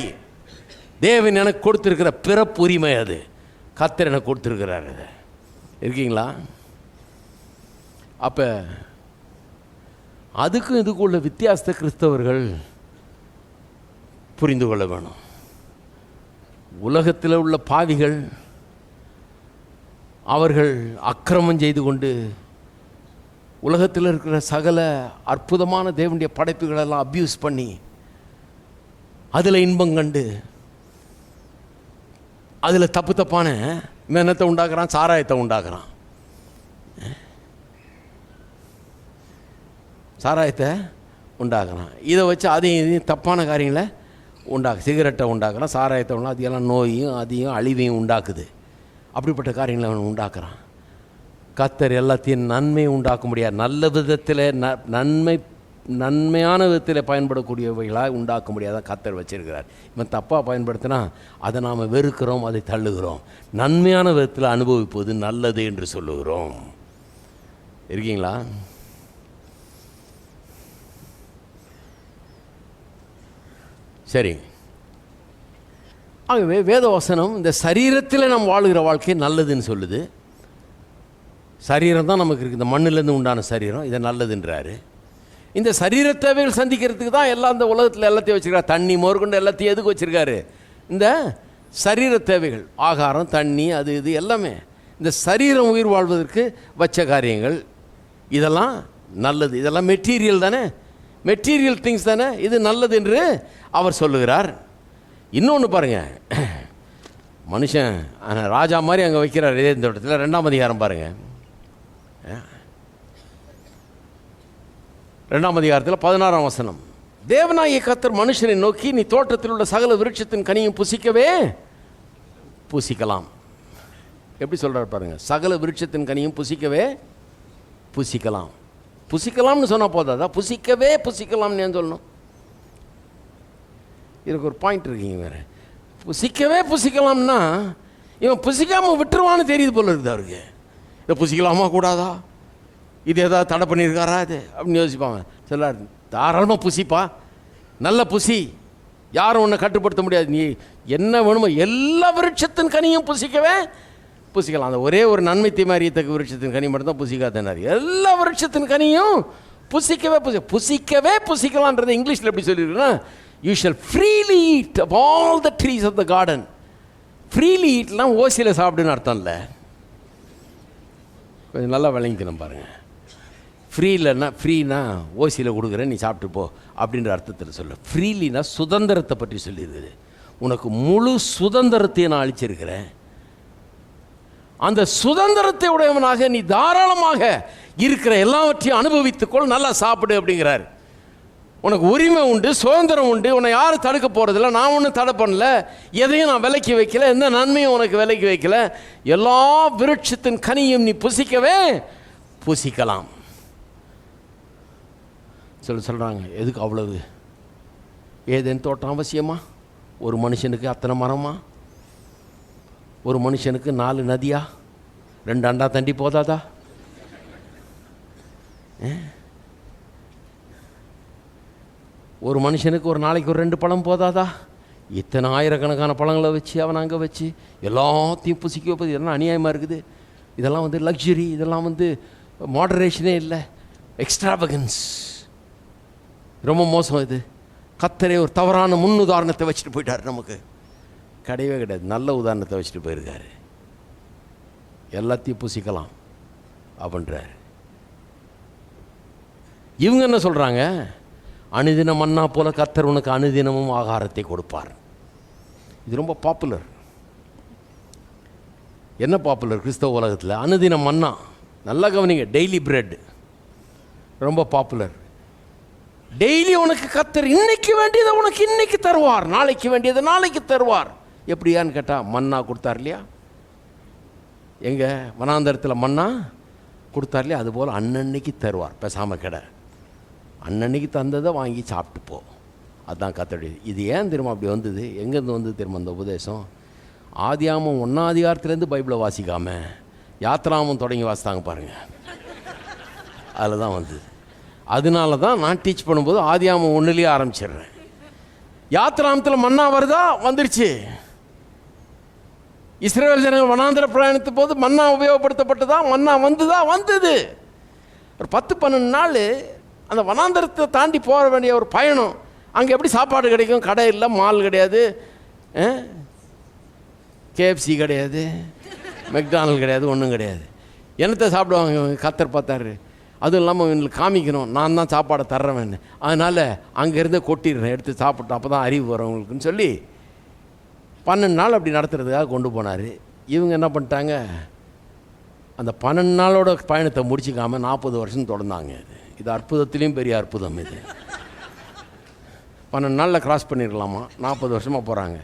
தேவன் எனக்கு கொடுத்துருக்கிற பிறப்பு உரிமை, அது கர்த்தர் எனக்கு கொடுத்துருக்கிறார். அது இருக்கீங்களா? அப்போ அதுக்கும் இதுக்கும் உள்ள வித்தியாசத்தை கிறிஸ்தவர்கள் புரிந்து கொள்ள வேணும். உலகத்தில் உள்ள பாவிகள் அவர்கள் அக்கிரமம் செய்து கொண்டு உலகத்தில் இருக்கிற சகல அற்புதமான தேவனுடைய படைப்புகளெல்லாம் அப்யூஸ் பண்ணி அதில் இன்பம் கண்டு அதில் தப்பு தப்பான மெனத்தை உண்டாக்குறான், சாராயத்தை உண்டாக்குறான். சாராயத்தை உண்டாக்குறான். இதை வச்சு அதையும் இதையும் தப்பான காரியங்களை சிகரெட்டை உண்டாக்குறான், சாராயத்தை உண்டா, அது எல்லாம் நோயும் அதையும் அழிவையும் உண்டாக்குது. அப்படிப்பட்ட காரியங்களை அவன் உண்டாக்குறான். கர்த்தர் எல்லாத்தையும் நன்மையை உண்டாக்க முடியாது. நல்ல விதத்தில் நன்மையான விதத்தில் பயன்படக்கூடியவைகளாக உண்டாக்க முடியாத கர்த்தர் வச்சிருக்கிறார். இவன் தப்பாக பயன்படுத்தினா அதை நாம் வெறுக்கிறோம், அதை தள்ளுகிறோம். நன்மையான விதத்தில் அனுபவிப்பது நல்லது என்று சொல்லுகிறோம். இருக்கீங்களா? சரி. ஆகவே வேதவசனம் இந்த சரீரத்தில் நாம் வாழுகிற வாழ்க்கை நல்லதுன்னு சொல்லுது. சரீரம் தான் நமக்கு இருக்குது, இந்த மண்ணிலேருந்து உண்டான சரீரம், இதை நல்லதுன்றாரு. இந்த சரீர தேவைகள் சந்திக்கிறதுக்கு தான் எல்லாம் இந்த உலகத்தில் எல்லாத்தையும் வச்சுருக்காரு. தண்ணி மோர்கொண்டு எல்லாத்தையும் எதுக்கு வச்சுருக்காரு? இந்த சரீர தேவைகள், ஆகாரம், தண்ணி, அது இது எல்லாமே இந்த சரீரம் உயிர் வாழ்வதற்கு வச்ச காரியங்கள். இதெல்லாம் நல்லது. இதெல்லாம் மெட்டீரியல் தானே, மெட்டீரியல் திங்ஸ் தானே, இது நல்லது என்று அவர் சொல்லுகிறார். இன்னொன்று பாருங்கள், மனுஷன் ராஜா மாதிரி அங்கே வைக்கிறார். இதே இந்த இடத்துல 2ஆம் அதிகாரம் பாருங்கள். 2ஆம் அதிகாரத்தில் 16ஆம் வசனம். தேவனாகிய கர்த்தர் மனுஷனை நோக்கி, நீ தோட்டத்தில் உள்ள சகல விருட்சத்தின் கனியும் புசிக்கவே புசிக்கலாம். எப்படி சொல்கிறார் பாருங்கள், சகல விருட்சத்தின் கனியும் புசிக்கவே புசிக்கலாம். புசிக்கலாம்னு சொன்னால் போதாதா? புசிக்கவே புசிக்கலாம்னு ஏன் சொல்லணும்? இதுக்கு ஒரு பாயிண்ட் இருக்கீங்க வேறு. புசிக்கவே புசிக்கலாம்னா இவன் புசிக்காமல் விட்டுருவான்னு தெரியுது போல இருக்குது அவருக்கு. இதை புசிக்கலாமா கூடாதா, இது ஏதாவது தடை பண்ணியிருக்காரா இது அப்படின்னு யோசிப்பாங்க. சில தாராளமாக புசிப்பா, நல்ல புசி, யாரும் ஒன்றை கட்டுப்படுத்த முடியாது. நீ என்ன வேணுமோ எல்லா விருட்சத்தின் கனியும் புசிக்கவே புசிக்கலாம். அந்த ஒரே ஒரு நன்மை தீமை அறியத்தக்க விருட்சத்தின் கனி மட்டும் தான் புசிக்காதனார். எல்லா விருட்சத்தின் கனியும் புசிக்கவே புசிக்கவே புசிக்கலான்றது இங்கிலீஷில் எப்படி சொல்லியிருக்குன்னா, you shall freely eat of all the trees of the garden. Freely ஈட்லாம் ஓசியில் சாப்பிடுன்னு அர்த்தம் இல்லை. கொஞ்சம் நல்லா விளங்கிக்கணும் பாருங்கள். ஃப்ரீலன்னா, ஃப்ரீனா ஓசியில் கொடுக்குறேன் நீ சாப்பிட்டு போ அப்படின்ற அர்த்தத்தில் சொல்ல. ஃப்ரீலினா சுதந்திரத்தை பற்றி சொல்லியிருக்குது. உனக்கு முழு சுதந்திரத்தை நான் அளிச்சிருக்கிறேன். அந்த சுதந்திரத்தை உடையவனாக நீ தாராளமாக இருக்கிற எல்லாவற்றையும் அனுபவித்துக்கொள், நல்லா சாப்பிடு அப்படிங்கிறார். உனக்கு உரிமை உண்டு, சுதந்திரம் உண்டு, உன்னை யாரும் தடுக்க போகிறதில்ல. நான் ஒன்றும் தடை பண்ணல, எதையும் நான் விலைக்கு வைக்கல, எந்த நன்மையும் உனக்கு விலைக்கு வைக்கல. எல்லா விருட்சத்தின் கனியும் நீ புசிக்கவே புசிக்கலாம் சொல்கிறாங்க. எதுக்கு அவ்வளவு? ஏதேன் தோட்டம் அவசியமா? ஒரு மனுஷனுக்கு அத்தனை மரமா? ஒரு மனுஷனுக்கு 4 நதியா? 2 அண்டா தண்டி போதாதா? ஒரு மனுஷனுக்கு ஒரு நாளைக்கு ஒரு 2 பழம் போதாதா? இத்தனை ஆயிரக்கணக்கான பழங்களை வச்சு அவனை அங்கே வச்சு எல்லாத்தையும் புசிக்க வைப்பது இதெல்லாம் அநியாயமாக இருக்குது. இதெல்லாம் லக்ஸுரி, இதெல்லாம் மாடரேஷனே இல்லை, எக்ஸ்ட்ராவகன்ஸ், ரொம்ப மோசம். இது கர்த்தரே ஒரு தவறான முன்னுதாரணத்தை வச்சுட்டு போயிட்டார். நமக்கு கிடையவே கிடையாது, நல்ல உதாரணத்தை வச்சுட்டு போயிருக்காரு. எல்லாத்தையும் புசிக்கலாம் அப்படின்றார். இவங்க என்ன சொல்கிறாங்க? அனுதினம் மன்னா போல கர்த்தர் உனக்கு அனுதினமும் ஆகாரத்தை கொடுப்பார். இது ரொம்ப பாப்புலர். என்ன பாப்புலர் கிறிஸ்தவ உலகத்தில்? அனுதினம் மன்னா. நல்லா கவனிங்க, டெய்லி பிரெட் ரொம்ப பாப்புலர். டெய்லி உனக்கு கர்த்தர் இன்னைக்கு வேண்டியதை உனக்கு இன்னைக்கு தருவார், நாளைக்கு வேண்டியதை நாளைக்கு தருவார். எப்படியான்னு கேட்டால் மன்னா கொடுத்தார் இல்லையா? எங்க வனாந்தரத்தில் மன்னா கொடுத்தார் இல்லையா? அதுபோல் அன்னன்னைக்கு தருவார். பேசாமல் கடை அன்னன்னைக்கு தந்ததை வாங்கி சாப்பிட்டு போ. அதுதான் கர்த்தருடைய. இது ஏன் திரும்ப அப்படி வந்தது? எங்கேருந்து வந்தது திரும்ப அந்த உபதேசம்? ஆதியாகமம் 1ஆம் அதிகாரத்துலேருந்து பைபிளை வாசிக்காம யாத்திராமம் தொடங்கி வாசித்தாங்க பாருங்கள். அதில் தான் வந்தது. அதனால தான் நான் டீச் பண்ணும்போது ஆதியாகமம் 1லேயே ஆரம்பிச்சிடுறேன். யாத்திராமத்தில் மன்னா வருதா? வந்துருச்சு. இஸ்ரவேல் ஜனங்கள் வனாந்திர பிரயாணத்து போது மன்னா உபயோகப்படுத்தப்பட்டதா? மன்னா வந்துதா? வந்தது. ஒரு 10-12 நாள் அந்த வனாந்திரத்தை தாண்டி போக வேண்டிய ஒரு பயணம். அங்கே எப்படி சாப்பாடு கிடைக்கும்? கடை இல்லை, மால் கிடையாது, கேஎஃப்சி கிடையாது, மெக்டானல் கிடையாது, ஒன்றும் கிடையாது. என்னத்தை சாப்பிடுவாங்க? கர்த்தர் பார்த்தாரு. அதுவும் இல்லாமல் இவங்களுக்கு காமிக்கணும் நான் தான் சாப்பாடை தர்றவேன்னு. அதனால் அங்கேருந்தே கொட்டிடுறேன், எடுத்து சாப்பிட்டோம், அப்போ தான் அறிவு வரும் அவங்களுக்குன்னு சொல்லி 12 நாள் அப்படி நடத்துறதுக்காக கொண்டு போனார். இவங்க என்ன பண்ணிட்டாங்க, அந்த 12 நாளோட பயணத்தை முடிச்சிக்காமல் 40 வருஷம் தொடர்ந்தாங்க. இது அற்புதத்துலேயும் பெரிய அற்புதம். இது 12 நாளில் கிராஸ் பண்ணிடலாமா? 40 வருஷமாக போகிறாங்க.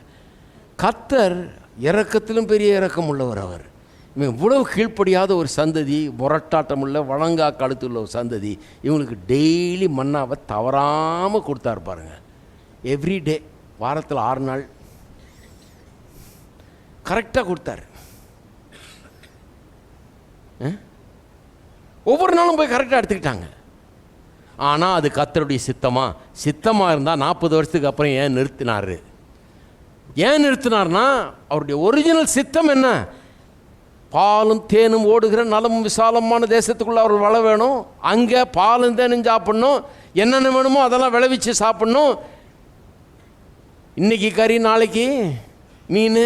கர்த்தர் இரக்கத்திலும் பெரிய இரக்கம் உள்ளவர். அவர் இவங்க இவ்வளவு கீழ்ப்படியாத ஒரு சந்ததி, முரட்டாட்டம் உள்ள வழங்கா கழுத்துள்ள ஒரு சந்ததி, இவங்களுக்கு டெய்லி மன்னாவை தவறாமல் கொடுத்தாரு பாருங்க. எவ்ரிடே, வாரத்தில் 6 நாள் கரெக்டாக கொடுத்தாரு. ஒவ்வொரு நாளும் போய் கரெக்டாக எடுத்துக்கிட்டாங்க. ஆனால் அது கர்த்தருடைய சித்தமாக இருந்தால் 40 வருஷத்துக்கு அப்புறம் ஏன் நிறுத்தினார்? ஏன் நிறுத்தினார்னா அவருடைய ஒரிஜினல் சித்தம் என்ன? பாலும் தேனும் ஓடுகிற நலமும் விசாலமான தேசத்துக்குள்ளே அவர்கள் வாழ வேணும். அங்கே பாலும் தேனும் சாப்பிட்ணும், என்னென்ன வேணுமோ அதெல்லாம் விளைவிச்சு சாப்பிட்ணும். இன்றைக்கி கறி, நாளைக்கு மீன்,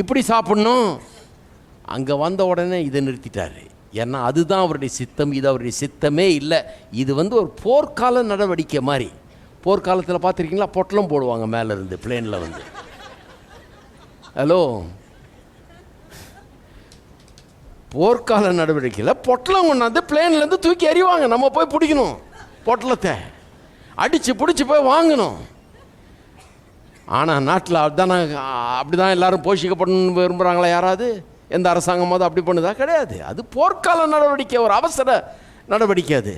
இப்படி சாப்பிட்ணும். அங்கே வந்த உடனே இதை நிறுத்திட்டார். ஏன்னா அதுதான் அவருடைய சித்தம். இது அவருடைய சித்தமே இல்லை. இது ஒரு போர்க்கால நடவடிக்கை மாதிரி. போர்க்காலத்தில் பார்த்துருக்கீங்களா? பொட்டலம் போடுவாங்க மேலேருந்து பிளேனில் ஹலோ, போர்க்கால நடவடிக்கையில் பொட்டலம் கொண்டாந்து பிளேன்லேருந்து தூக்கி எறிவாங்க. நம்ம போய் பிடிக்கணும், பொட்டலத்தை அடித்து பிடிச்சி போய் வாங்கணும். ஆனால் நாட்டில் அப்படி தான் எல்லோரும் போஷிக்கப்படணும்னு விரும்புகிறாங்களா? யாராவது எந்த அரசாங்கமாவது அப்படி பண்ணுதா? கிடையாது. அது போர்க்கால நடவடிக்கை, ஒரு அவசர நடவடிக்கை. அது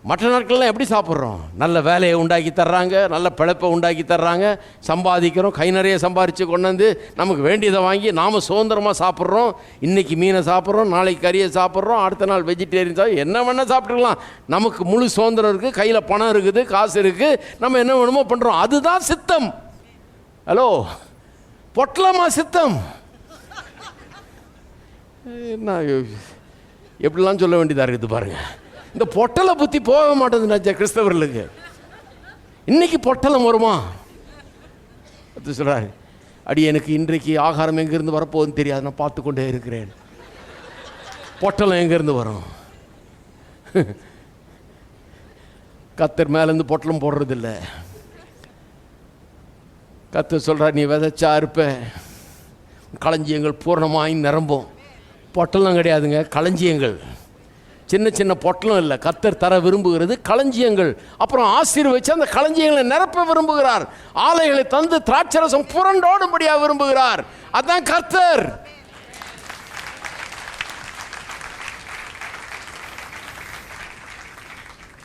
மற்ற நாட்கள்லாம் எப்படி சாப்பிட்றோம்? நல்ல வேலையை உண்டாக்கி தர்றாங்க, நல்ல பிழைப்பை உண்டாக்கி தர்றாங்க, சம்பாதிக்கிறோம், கை நிறைய சம்பாதிச்சு கொண்டு வந்து நமக்கு வேண்டியதை வாங்கி நாம் சுதந்திரமாக சாப்பிட்றோம். இன்றைக்கி மீனை சாப்பிட்றோம், நாளைக்கு கறியை சாப்பிட்றோம், அடுத்த நாள் வெஜிடேரியன் சாப்பிட்றோம், என்ன வேணால் சாப்பிட்டுக்கலாம். நமக்கு முழு சுதந்திரம் இருக்குது, கையில் பணம் இருக்குது, காசு இருக்குது, நம்ம என்ன வேணுமோ பண்ணுறோம். அதுதான் சித்தம். ஹலோ, பொட்டலமா சித்தம்? என்ன எப்படிலாம் சொல்ல வேண்டியதாக இருக்குது பாருங்கள். இந்த பொட்டலை புத்தி போக மாட்டேங்குது கிறிஸ்தவர்களுக்கு. இன்னைக்கு பொட்டலம் வருமா? அது சொல்கிறாரு, அடி எனக்கு இன்றைக்கு ஆகாரம் எங்கேருந்து வரப்போகுதுன்னு தெரியாது, நான் பார்த்து கொண்டே இருக்கிறேன். பொட்டலம் எங்கேருந்து வரும்? கர்த்தர் மேலேருந்து பொட்டலம் போடுறதில்ல. கர்த்தர் சொல்கிறார், நீ விதைச்சா இருப்ப, களஞ்சியங்கள் பூர்ணமாய் நிரம்பும். பொட்டலம் கிடையாதுங்க, களஞ்சியங்கள். சின்ன சின்ன பொட்டலம் இல்லை. கர்த்தர் தர விரும்புகிறது களஞ்சியங்கள். அப்புறம் ஆசீர்வதிச்சு அந்த களஞ்சியங்களை நிரப்ப விரும்புகிறார். ஆலைகளை தந்து திராட்சரசம் புரண்டோடும்படியாக விரும்புகிறார். அதான் கர்த்தர்.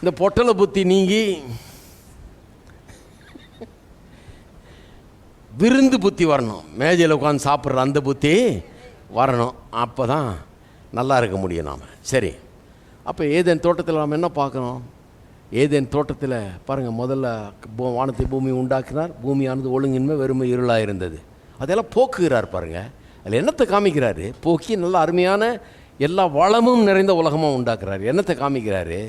இந்த பொட்டல புத்தி நீங்கி விருந்து புத்தி வரணும். மேஜையில் உட்காந்து சாப்பிட்ற அந்த புத்தி வரணும். அப்போ தான் நல்லா இருக்க முடியும் நாம். சரி, அப்போ ஏதேன் தோட்டத்தில் நாம் என்ன பார்க்குறோம்? ஏதேன் தோட்டத்தில் பாருங்கள், முதல்ல வானத்தை பூமி உண்டாக்கினார். பூமியானது ஒழுங்கின்மை வெறுமை இருளாக இருந்தது. அதெல்லாம் போக்குகிறார் பாருங்கள். அதில் என்னத்தை காமிக்கிறாரு? போக்கி நல்ல அருமையான எல்லா வளமும் நிறைந்த உலகமாக உண்டாக்குறாரு. என்னத்தை காமிக்கிறாரு?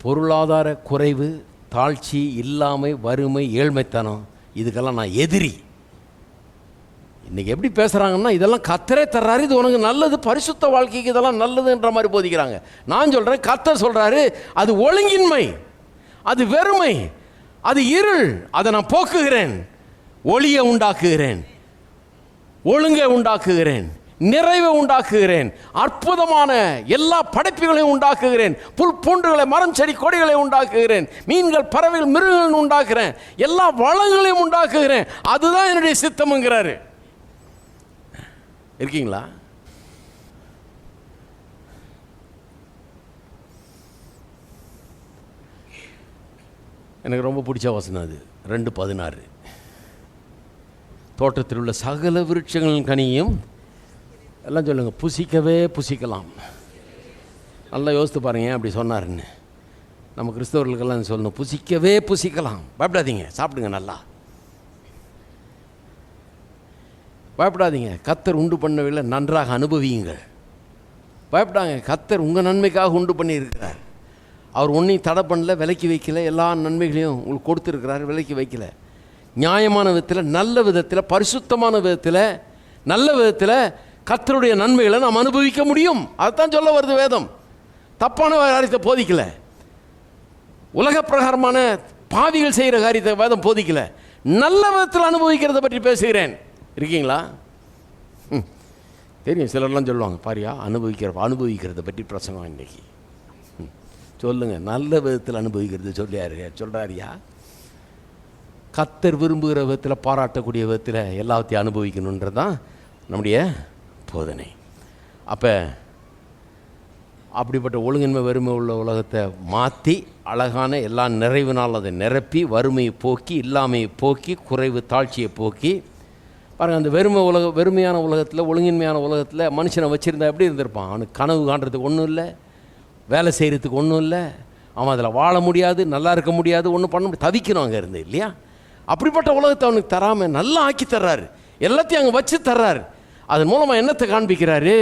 பொருளாதார குறைவு, தாழ்ச்சி, இல்லாமை, வறுமை, ஏழ்மைத்தனம், இதுக்கெல்லாம் நான் எதிரி. இன்றைக்கி எப்படி பேசுகிறாங்கன்னா, இதெல்லாம் கர்த்தரே தர்றாரு, இது உனக்கு நல்லது, பரிசுத்த வாழ்க்கைக்கு இதெல்லாம் நல்லதுன்ற மாதிரி போதிக்கிறாங்க. நான் சொல்கிறேன், கர்த்தர் சொல்கிறாரு, அது ஒழுங்கின்மை, அது வெறுமை, அது இருள், அதை நான் போக்குகிறேன், ஒளியை உண்டாக்குகிறேன், ஒழுங்கை உண்டாக்குகிறேன், நிறைவை உண்டாக்குகிறேன், அற்புதமான எல்லா படைப்புகளையும் உண்டாக்குகிறேன், புல் பூண்டுகளை, மரம் செடி கொடிகளை உண்டாக்குகிறேன், மீன்கள் பறவைகள் மிருகங்கள் உண்டாக்குகிறேன், எல்லா வளங்களையும் உண்டாக்குகிறேன். அதுதான் என்னுடைய சித்தம்ங்கிறாரு. இருக்கீங்களா? எனக்கு ரொம்ப பிடிச்ச வசனம் அது 2:16. தோட்டத்தில் உள்ள சகல விருட்சங்களின் கனியும் எல்லாம் சொல்லுங்கள், புசிக்கவே புசிக்கலாம். நல்லா யோசித்து பாருங்க அப்படி சொன்னாருன்னு. நம்ம கிறிஸ்தவர்களுக்கெல்லாம் சொல்லணும், புசிக்கவே புசிக்கலாம். பயப்படாதீங்க, சாப்பிடுங்க, நல்லா பயப்படாதீங்க. கர்த்தர் உண்டு பண்ணவில்லை, நன்றாக அனுபவியுங்கள். பயப்படாங்க, கர்த்தர் உங்கள் நன்மைக்காக உண்டு பண்ணியிருக்கிறார். அவர் ஒன்றையும் தடை பண்ணல, விலைக்கு வைக்கல. எல்லா நன்மைகளையும் உங்களுக்கு கொடுத்துருக்கிறார், விலைக்கு வைக்கல. நியாயமான விதத்தில், நல்ல விதத்தில், பரிசுத்தமான விதத்தில், நல்ல விதத்தில் கர்த்தருடைய நன்மைகளை நாம் அனுபவிக்க முடியும். அதுதான் சொல்ல வருது வேதம். தப்பான காரியத்தை போதிக்கல, உலக பிரகாரமான பாவிகள் செய்கிற காரியத்தை வேதம் போதிக்கல, நல்ல விதத்தில் அனுபவிக்கிறத பற்றி பேசுகிறேன். இருக்கீங்களா? தெரியும், சிலர்லாம் சொல்லுவாங்க, பாரியா அனுபவிக்கிறத பற்றி பிரசங்கம் இன்னைக்கு. சொல்லுங்கள், நல்ல விதத்தில் அனுபவிக்கிறது சொல்கிறாரியா? கர்த்தர் விரும்புகிற விதத்தில், பாராட்டக்கூடிய விதத்தில் எல்லாத்தையும் அனுபவிக்கணுன்றது தான் நம்முடைய போதனை. அப்போ அப்படிப்பட்ட ஒழுங்கின்மை வறுமை உள்ள உலகத்தை மாற்றி அழகான எல்லா நிறைவினால் அதை நிரப்பி, வறுமையை போக்கி, இல்லாமையை போக்கி, குறைவு தாழ்ச்சியை போக்கி பாருங்கள். அந்த வெறுமையான உலகத்தில், ஒழுங்கின்மையான உலகத்தில் மனுஷனை வச்சுருந்தா எப்படி இருந்திருப்பான்? அவனுக்கு கனவு காண்றதுக்கு ஒன்றும் இல்லை, வேலை செய்கிறதுக்கு ஒன்றும் இல்லை, அவன் அதில் வாழ முடியாது, நல்லா இருக்க முடியாது, ஒன்றும் பண்ண முடியாது, தவிக்கணும் அங்கே இருந்து இல்லையா? அப்படிப்பட்ட உலகத்தை அவனுக்கு தராமல் நல்லா ஆக்கி தர்றாரு, எல்லாத்தையும் அங்கே வச்சு தர்றாரு. அதன் மூலமாக என்னத்தை காண்பிக்கிறாரு?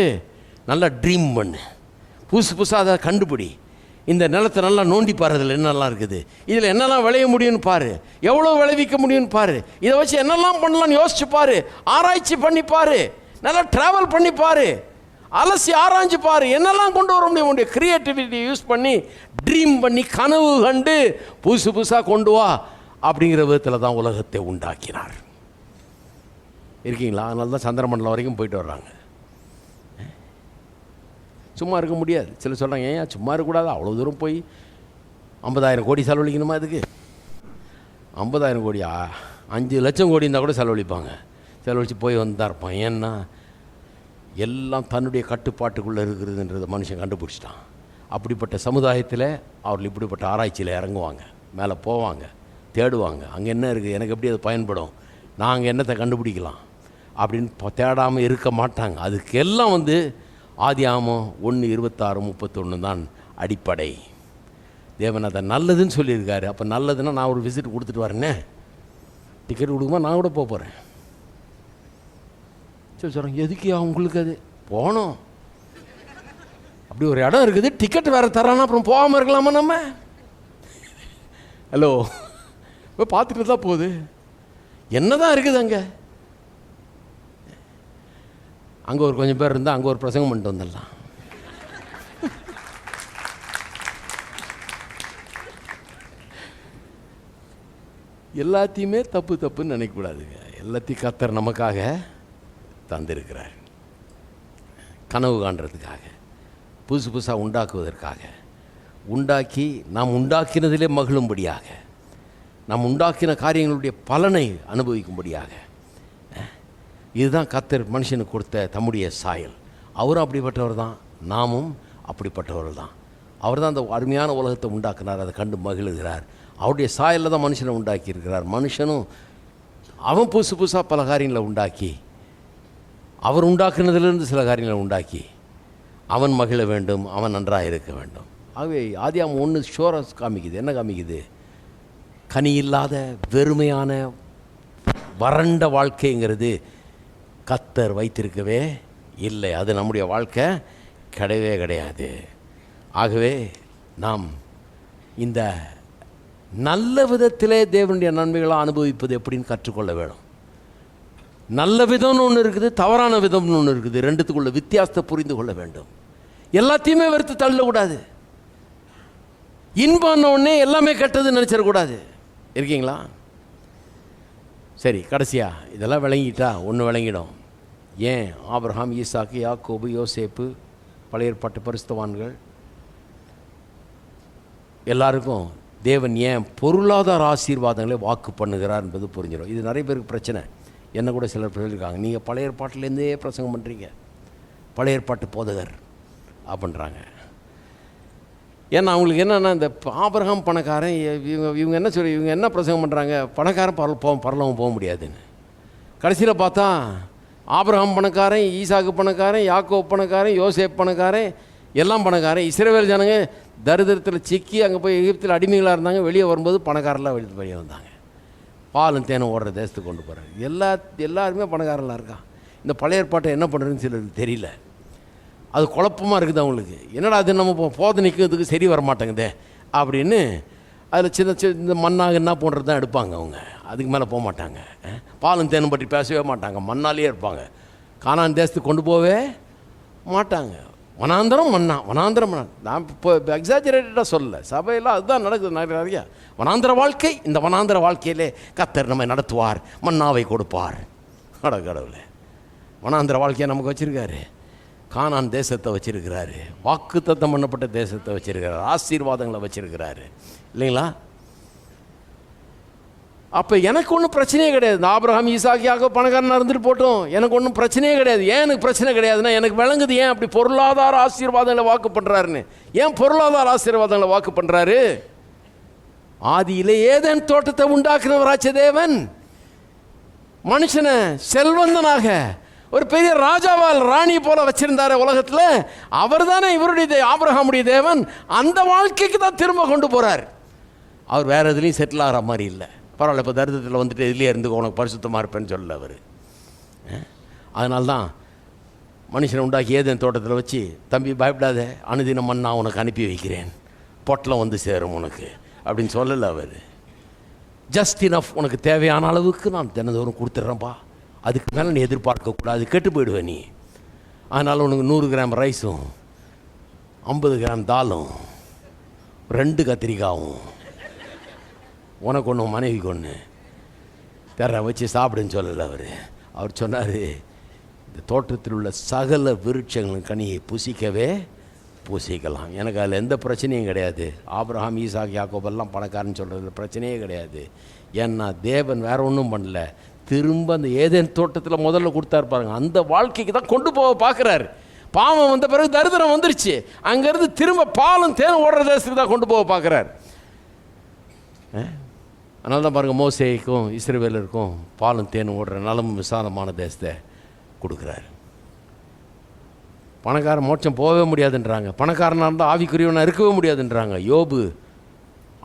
நல்லா ட்ரீம் பண்ணு, புதுசாக அதை கண்டுபிடி, இந்த நிலத்தை நல்லா நோண்டி பாரு, அதில் என்னெல்லாம் இருக்குது, இதில் என்னெல்லாம் விளைய முடியும்னு பாரு, எவ்வளோ விளைவிக்க முடியும்னு பாரு, இதை வச்சு என்னெல்லாம் பண்ணலாம்னு யோசிச்சு பாரு, ஆராய்ச்சி பண்ணி பாரு, நல்லா ட்ராவல் பண்ணி பாரு, அலசி ஆராய்ச்சி பாரு, என்னெல்லாம் கொண்டு வர முடியும். உடைய கிரியேட்டிவிட்டி யூஸ் பண்ணி, ட்ரீம் பண்ணி, கனவு கண்டு புதுசாக கொண்டு வா. அப்படிங்கிற விதத்தில் தான் உலகத்தை உண்டாக்கினார். இருக்கீங்களா? அதனால தான் சந்திரமண்டலம் வரைக்கும் போயிட்டு வர்றாங்க. சும்மா இருக்க முடியாது. சிலர் சொல்கிறாங்க, ஏன் சும்மா இருக்கக்கூடாது, அவ்வளோ தூரம் போய் 50,000 கோடி செலவழிக்கணுமா? அதுக்கு 50,000 கோடி 5 லட்சம் கோடி இருந்தால் கூட செலவழிப்பாங்க. செலவழித்து போய் வந்து தான் இருப்பான். ஏன்னா எல்லாம் தன்னுடைய கட்டுப்பாட்டுக்குள்ளே இருக்கிறதுன்றதை மனுஷன் கண்டுபிடிச்சிட்டான். அப்படிப்பட்ட சமுதாயத்தில் அவர்கள் இப்படிப்பட்ட ஆராய்ச்சியில் இறங்குவாங்க, மேலே போவாங்க, தேடுவாங்க. அங்கே என்ன இருக்குது, எனக்கு எப்படி அது பயன்படும், நாங்கள் என்னத்தை கண்டுபிடிக்கலாம் அப்படின்னு தேடாமல் இருக்க மாட்டாங்க. அதுக்கெல்லாம் ஆதியாகமம் 1:26-31 தான் அடிப்படை. தேவன் அதை நல்லதுன்னு சொல்லியிருக்காரு. அப்போ நல்லதுன்னா நான் ஒரு விசிட் கொடுத்துட்டு வரேன்னே, டிக்கெட் கொடுக்குமா, நான் கூட போகிறேன். சரி சொல்கிறேன், எதுக்கு அவங்களுக்கு அது போகணும்? அப்படி ஒரு இடம் இருக்குது, டிக்கெட் வேறு தரானா, அப்புறம் போகாமல் இருக்கலாமா நம்ம? ஹலோ, போய் பார்த்துட்டு தான் போகுது, என்ன தான் இருக்குது அங்கே? அங்கே ஒரு கொஞ்சம் பேர் இருந்தால் அங்கே ஒரு பிரசங்கம் பண்ணிட்டு வந்துடலாம். எல்லாத்தையுமே தப்புன்னு நினைக்கக்கூடாதுங்க. எல்லாத்தையும் கர்த்தர் நமக்காக தந்திருக்கிறார், கனவு காண்றதுக்காக, புதுசாக உண்டாக்குவதற்காக, உண்டாக்கி நாம் உண்டாக்கினதிலே மகிழும்படியாக, நாம் உண்டாக்கின காரியங்களுடைய பலனை அனுபவிக்கும்படியாக. இதுதான் கர்த்தர் மனுஷனுக்கு கொடுத்த தம்முடைய சாயல். அவரும் அப்படிப்பட்டவர் தான், நாமும் அப்படிப்பட்டவர்கள் தான். அவர் தான் அந்த அருமையான உலகத்தை உண்டாக்குனார், அதை கண்டு மகிழுகிறார். அவருடைய சாயலில் தான் மனுஷனை உண்டாக்கியிருக்கிறார். மனுஷனும் அவன் புதுசாக பல காரியங்களை உண்டாக்கி, அவர் உண்டாக்குனதிலிருந்து சில காரியங்களை உண்டாக்கி அவன் மகிழ வேண்டும், அவன் நன்றாக இருக்க வேண்டும். ஆகவே ஆதியாகமம் 1 ஷோரஸ் காமிக்குது. என்ன காமிக்குது? கனி இல்லாத வெறுமையான வறண்ட வாழ்க்கைங்கிறது கர்த்தர் வைத்திருக்கவே இல்லை. அது நம்முடைய வாழ்க்கை கிடையவே கிடையாது. ஆகவே நாம் இந்த நல்ல விதத்திலே தேவனுடைய நன்மைகளை அனுபவிப்பது எப்படின்னு கற்றுக்கொள்ள வேணும். நல்ல விதம்னு ஒன்று இருக்குது, தவறான விதம்னு ஒன்று இருக்குது. ரெண்டுத்துக்குள்ள வித்தியாசத்தை புரிந்து கொள்ள வேண்டும். எல்லாத்தையுமே வெறுத்து தள்ளக்கூடாது. இன்பான உடனே எல்லாமே கெட்டதுன்னு நினச்சிடக்கூடாது. இருக்கீங்களா? சரி, கடைசியாக இதெல்லாம் விளங்கிட்டா ஒன்று விளங்கிடும். ஏன் ஆபிரகாம், ஈசாக்கு, யாக்கோபு, யோசேப்பு, பழைய ஏற்பாட்டு பரிசுத்தவான்கள் எல்லாருக்கும் தேவன் ஏன் பொருளாதார ஆசீர்வாதங்களை வாக்கு பண்ணுகிறார் என்பது புரிஞ்சிடும். இது நிறைய பேருக்கு பிரச்சனை. என்ன கூட சிலர் சொல்லியிருக்காங்க, நீங்கள் பழைய ஏற்பாட்டிலேருந்தே பிரசங்கம் பண்ணுறீங்க, பழைய ஏற்பாட்டு போதகர் அப்படின்றாங்க. ஏன்னா அவங்களுக்கு என்னென்னா, இந்த ஆபிரகாம் பணக்காரன், இவங்க என்ன சொல்லி, இவங்க என்ன பிரசங்கம் பண்ணுறாங்க, பணக்காரன் பரலோகம் போக முடியாதுன்னு. கடைசியில் பார்த்தா ஆபிரகாம் பணக்காரன், ஈசாக்கு பணக்காரன், யாக்கோப் பணக்காரன், யோசேப் பணக்காரன், எல்லாம் பணக்காரன். இஸ்ரவேல் ஜனங்க தரித்திரத்தில் சிக்கி அங்கே போய் எகிப்தில் அடிமைகளாக இருந்தாங்க. வெளியே வரும்போது பணக்காரெல்லாம் வெளியே வந்தாங்க. பாலும் தேனும் ஓடுற தேசத்துக்கு கொண்டு போகிறாங்க. எல்லாருமே பணக்காரெல்லாம் இருக்கான். இந்த பழைய ஏற்பாட்டை என்ன பண்ணுறதுன்னு சிலருக்கு தெரியல. அது குழப்பமாக இருக்குது அவங்களுக்கு. என்னடா அது நம்ம போதனைக்கிறதுக்கு சரி வர மாட்டேங்குதே அப்படின்னு அதில் சின்ன இந்த மண்ணாகன்னா போன்றது தான் எடுப்பாங்க. அவங்க அதுக்கு மேலே போக மாட்டாங்க. பாலும் தேனும் பற்றி பேசவே மாட்டாங்க. மண்ணாலேயே இருப்பாங்க. கானான் தேசத்துக்கு கொண்டு போகவே மாட்டாங்க. வனாந்தரம் வனாந்தரம். நான் இப்போ எக்ஸாஜரேட்டடாக சொல்லலை, சபையில் அதுதான் நடக்குது நிறையா. வனாந்தர வாழ்க்கை. இந்த வனாந்தர வாழ்க்கையிலே கர்த்தர் நம்மை நடத்துவார், மன்னாவை கொடுப்பார். அட கடவுளே, வனாந்தர வாழ்க்கையை நமக்கு வச்சுருக்காரு. கானான் தேசத்தை வச்சிருக்கிறாரு, வாக்குத்தத்தம் பண்ணப்பட்ட தேசத்தை வச்சிருக்கிறாரு, ஆசீர்வாதங்களை வச்சிருக்கிறாரு இல்லைங்களா? அப்போ எனக்கு ஒன்றும் பிரச்சனையே கிடையாது. ஆபிரகாம் ஈசாக்கியாக பணக்காரனாக இருந்துட்டு போட்டோம், எனக்கு ஒன்றும் பிரச்சனையே கிடையாது. ஏன் எனக்கு பிரச்சனை கிடையாதுன்னா, எனக்கு விளங்குது ஏன் அப்படி பொருளாதார ஆசீர்வாதங்களை வாக்கு பண்ணுறாருன்னு. ஏன் பொருளாதார ஆசீர்வாதங்களை வாக்கு பண்ணுறாரு? ஆதியிலே ஏதேன் தோட்டத்தை உண்டாக்குனவராச்ச தேவன் மனுஷனை செல்வந்தனாக ஒரு பெரிய ராஜாவால் ராணி போல வச்சிருந்தாரு உலகத்தில். அவர் தானே இவருடைய ஆபிரகாமுடைய தேவன். அந்த வாழ்க்கைக்கு தான் திரும்ப கொண்டு போகிறார். அவர் வேறு எதுலேயும் செட்டில் ஆகிற மாதிரி இல்லை. பரவாயில்ல, இப்போ தரித்திரத்தில் வந்துட்டு இதுலேயே இருந்து உனக்கு பரிசுத்தமாக இருப்பேன்னு சொல்லலை அவர். அதனால்தான் மனுஷனை உண்டாக்கி ஏதேன் தோட்டத்தில் வச்சு, தம்பி பயப்படாத, அனுதினம் மண்ணா உனக்கு அனுப்பி வைக்கிறேன், பொட்டலம் வந்து சேரும் உனக்கு அப்படின்னு சொல்லலை அவர். ஜஸ்ட் இனஃப், உனக்கு தேவையான அளவுக்கு நான் தினந்தோறும் கொடுத்துட்றேன்ப்பா, அதுக்கு மேலே நீ எதிர்பார்க்கக்கூடாது, கெட்டு போயிடுவேன் நீ. அதனால் உனக்கு 100 கிராம் ரைஸும் 50 கிராம் தாலும் 2 கத்திரிக்காயும் உனக்கு ஒன்று மனைவிக்கு ஒன்று தர வச்சு சாப்பிடுன்னு சொல்லலை அவர். அவர் சொன்னார், இந்த தோட்டத்தில் உள்ள சகல விருட்சங்களின் கனியை புசிக்கவே பூசிக்கலாம், எனக்கு அதில் எந்த பிரச்சனையும் கிடையாது. ஆபிரகாம் ஈசாக் யாக்கோபெல்லாம் பணக்காரன்னு சொல்கிறதுல பிரச்சனையே கிடையாது. ஏன்னா தேவன் வேறு ஒன்றும் பண்ணல, திரும்ப அந்த ஏதேன் தோட்டத்தில் முதல்ல கொடுத்தாரு பாருங்க, அந்த வாழ்க்கைக்கு தான் கொண்டு போக பார்க்குறாரு. பாவம் வந்த பிறகு தரித்திரம் வந்துருச்சு, அங்கேருந்து திரும்ப பாலும் தேனும் ஓடுற தேசத்துக்கு தான் கொண்டு போக பார்க்குறாரு. அதனால தான் பாருங்கள், மோசேக்கும் இஸ்ரவேலருக்கும் பாலும் தேனும் ஓடுற நலமும் விசாலமான தேசத்தை கொடுக்குறாரு. பணக்காரன் மோட்சம் போகவே முடியாதுன்றாங்க, பணக்காரனாக இருந்தால் ஆவிக்குரியவனாக இருக்கவே முடியாதுன்றாங்க. யோபு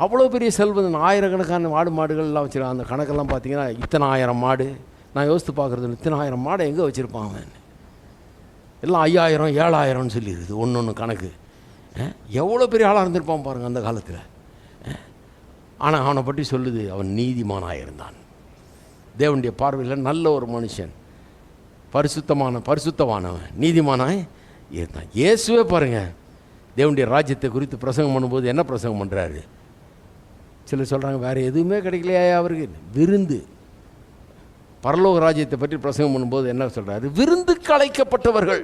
அவ்வளோ பெரிய செல்வம், ஆயிரக்கணக்கான மாடுகள்லாம் வச்சுருக்கான். அந்த கணக்கெல்லாம் பார்த்தீங்கன்னா இத்தனை 1000 மாடு. நான் யோசித்து பார்க்குறது, இத்தனை 1000 மாடை எங்கே வச்சுருப்பான் அவன்? எல்லாம் 5000 7000ன்னு சொல்லிடுது ஒன்று கணக்கு. எவ்வளோ பெரிய ஆளாக இருந்திருப்பான் பாருங்கள் அந்த காலத்தில். ஆனால் அவனை பற்றி சொல்லுது, அவன் நீதிமானாக இருந்தான், தேவனுடைய பார்வையில் நல்ல ஒரு மனுஷன், பரிசுத்தவானவன், நீதிமானாய் இருந்தான். இயேசுவே பாருங்கள், தேவனுடைய ராஜ்யத்தை குறித்து பிரசங்கம் பண்ணும்போது என்ன பிரசங்கம் பண்ணுறாரு? சிலர் சொல்கிறாங்க, வேறு எதுவுமே கிடைக்கலையா அவருக்கு? விருந்து. பரலோக ராஜ்யத்தை பற்றி பிரசங்கம் பண்ணும்போது என்ன சொல்கிறாரு? விருந்துக்கு அழைக்கப்பட்டவர்கள்.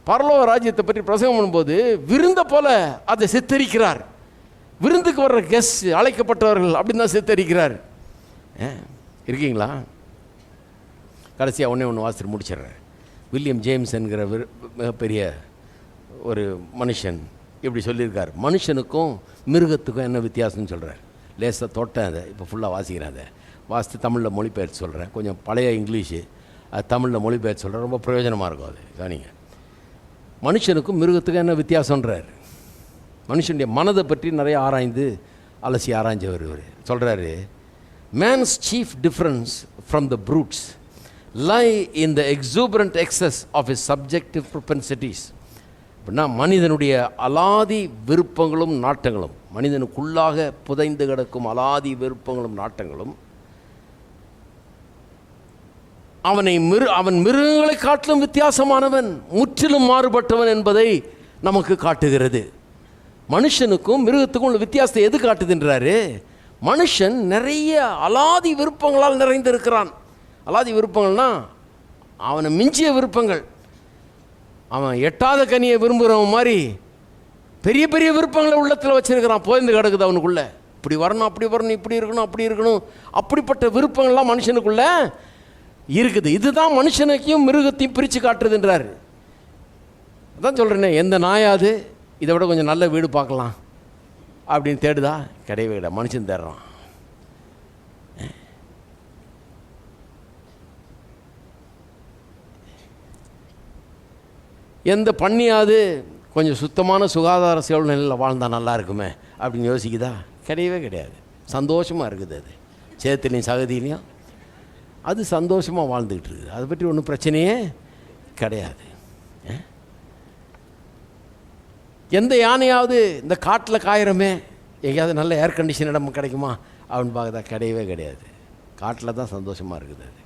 பரலோக ராஜ்யத்தை பற்றி பிரசங்கம் பண்ணும்போது விருந்தை போல அதை சித்தரிக்கிறார். விருந்துக்கு வர்ற கெஸ்ட், அழைக்கப்பட்டவர்கள் அப்படின்னு தான் சித்தரிக்கிறார். இருக்கீங்களா? கடைசியாக ஒன்று வாசித்து முடிச்சிடுறேன். வில்லியம் ஜேம்ஸ் என்கிற மிகப்பெரிய ஒரு மனுஷன் இப்படி சொல்லியிருக்கார், மனுஷனுக்கும் மிருகத்துக்கும் என்ன வித்தியாசம்னு சொல்கிறார். லேசாக தொட்டேன், அதை இப்போ ஃபுல்லாக வாசிக்கிறேன். அதை வாசித்து தமிழில் மொழிபெயர்த்து சொல்கிறேன். கொஞ்சம் பழைய இங்கிலீஷு, அது தமிழில் மொழிபெயர்த்து சொல்கிறேன், ரொம்ப பிரயோஜனமாக இருக்கும். அது கவனிங்க. மனுஷனுக்கும் மிருகத்துக்கும் என்ன வித்தியாசன்றார். மனுஷனுடைய மனதை பற்றி நிறைய அலசி ஆராய்ஞ்சவர் இவர். சொல்கிறாரு, man's chief difference from the brutes lie in the exuberant excess of his subjective propensities. அப்படின்னா மனிதனுடைய அலாதி விருப்பங்களும் நாட்டங்களும், மனிதனுக்குள்ளாக புதைந்து கிடக்கும் அலாதி விருப்பங்களும் நாட்டங்களும் அவன் மிருகங்களை காட்டிலும் வித்தியாசமானவன், முற்றிலும் மாறுபட்டவன் என்பதை நமக்கு காட்டுகிறது. மனுஷனுக்கும் மிருகத்துக்கும் உள்ள வித்தியாசத்தை எது காட்டுதுன்றாரு? மனுஷன் நிறைய அலாதி விருப்பங்களால் நிறைந்திருக்கிறான். அலாதி விருப்பங்கள்னா அவனை மிஞ்சிய விருப்பங்கள். அவன் எட்டாத கனியை விரும்புகிறவன் மாதிரி பெரிய பெரிய விருப்பங்களை உள்ளத்தில் வச்சுருக்கிறான், போய்ந்து கிடக்குது அவனுக்குள்ளே. இப்படி வரணும், அப்படி வரணும், இப்படி இருக்கணும், அப்படி இருக்கணும், அப்படிப்பட்ட விருப்பங்கள்லாம் மனுஷனுக்குள்ளே இருக்குது. இதுதான் மனுஷனுக்கையும் மிருகத்தையும் பிரித்து காட்டுறதுன்றார். அதான் சொல்கிறேனே, எந்த நாயாது இதை விட கொஞ்சம் நல்ல வீடு பார்க்கலாம் அப்படின்னு தேடுதா? கிடையவே கிடையாது. மனுஷன் தேடுறான். எந்த பண்ணியாவது கொஞ்சம் சுத்தமான சுகாதார சூழ்நிலையில் வாழ்ந்தால் நல்லா இருக்குமே அப்படின்னு யோசிக்குதா? கிடையவே கிடையாது. சந்தோஷமாக இருக்குது அது, சேத்துலேயும் சகதியிலையும் அது சந்தோஷமாக வாழ்ந்துக்கிட்டு இருக்குது. அதை பற்றி ஒன்றும் பிரச்சனையே கிடையாது. எந்த யானையாவது இந்த காட்டில் காயிறமே எங்கேயாவது நல்ல ஏர் கண்டிஷன் இடம் கிடைக்குமா அப்படின்னு பார்க்குறதா? கிடையவே கிடையாது. காட்டில் தான் சந்தோஷமாக இருக்குது. அது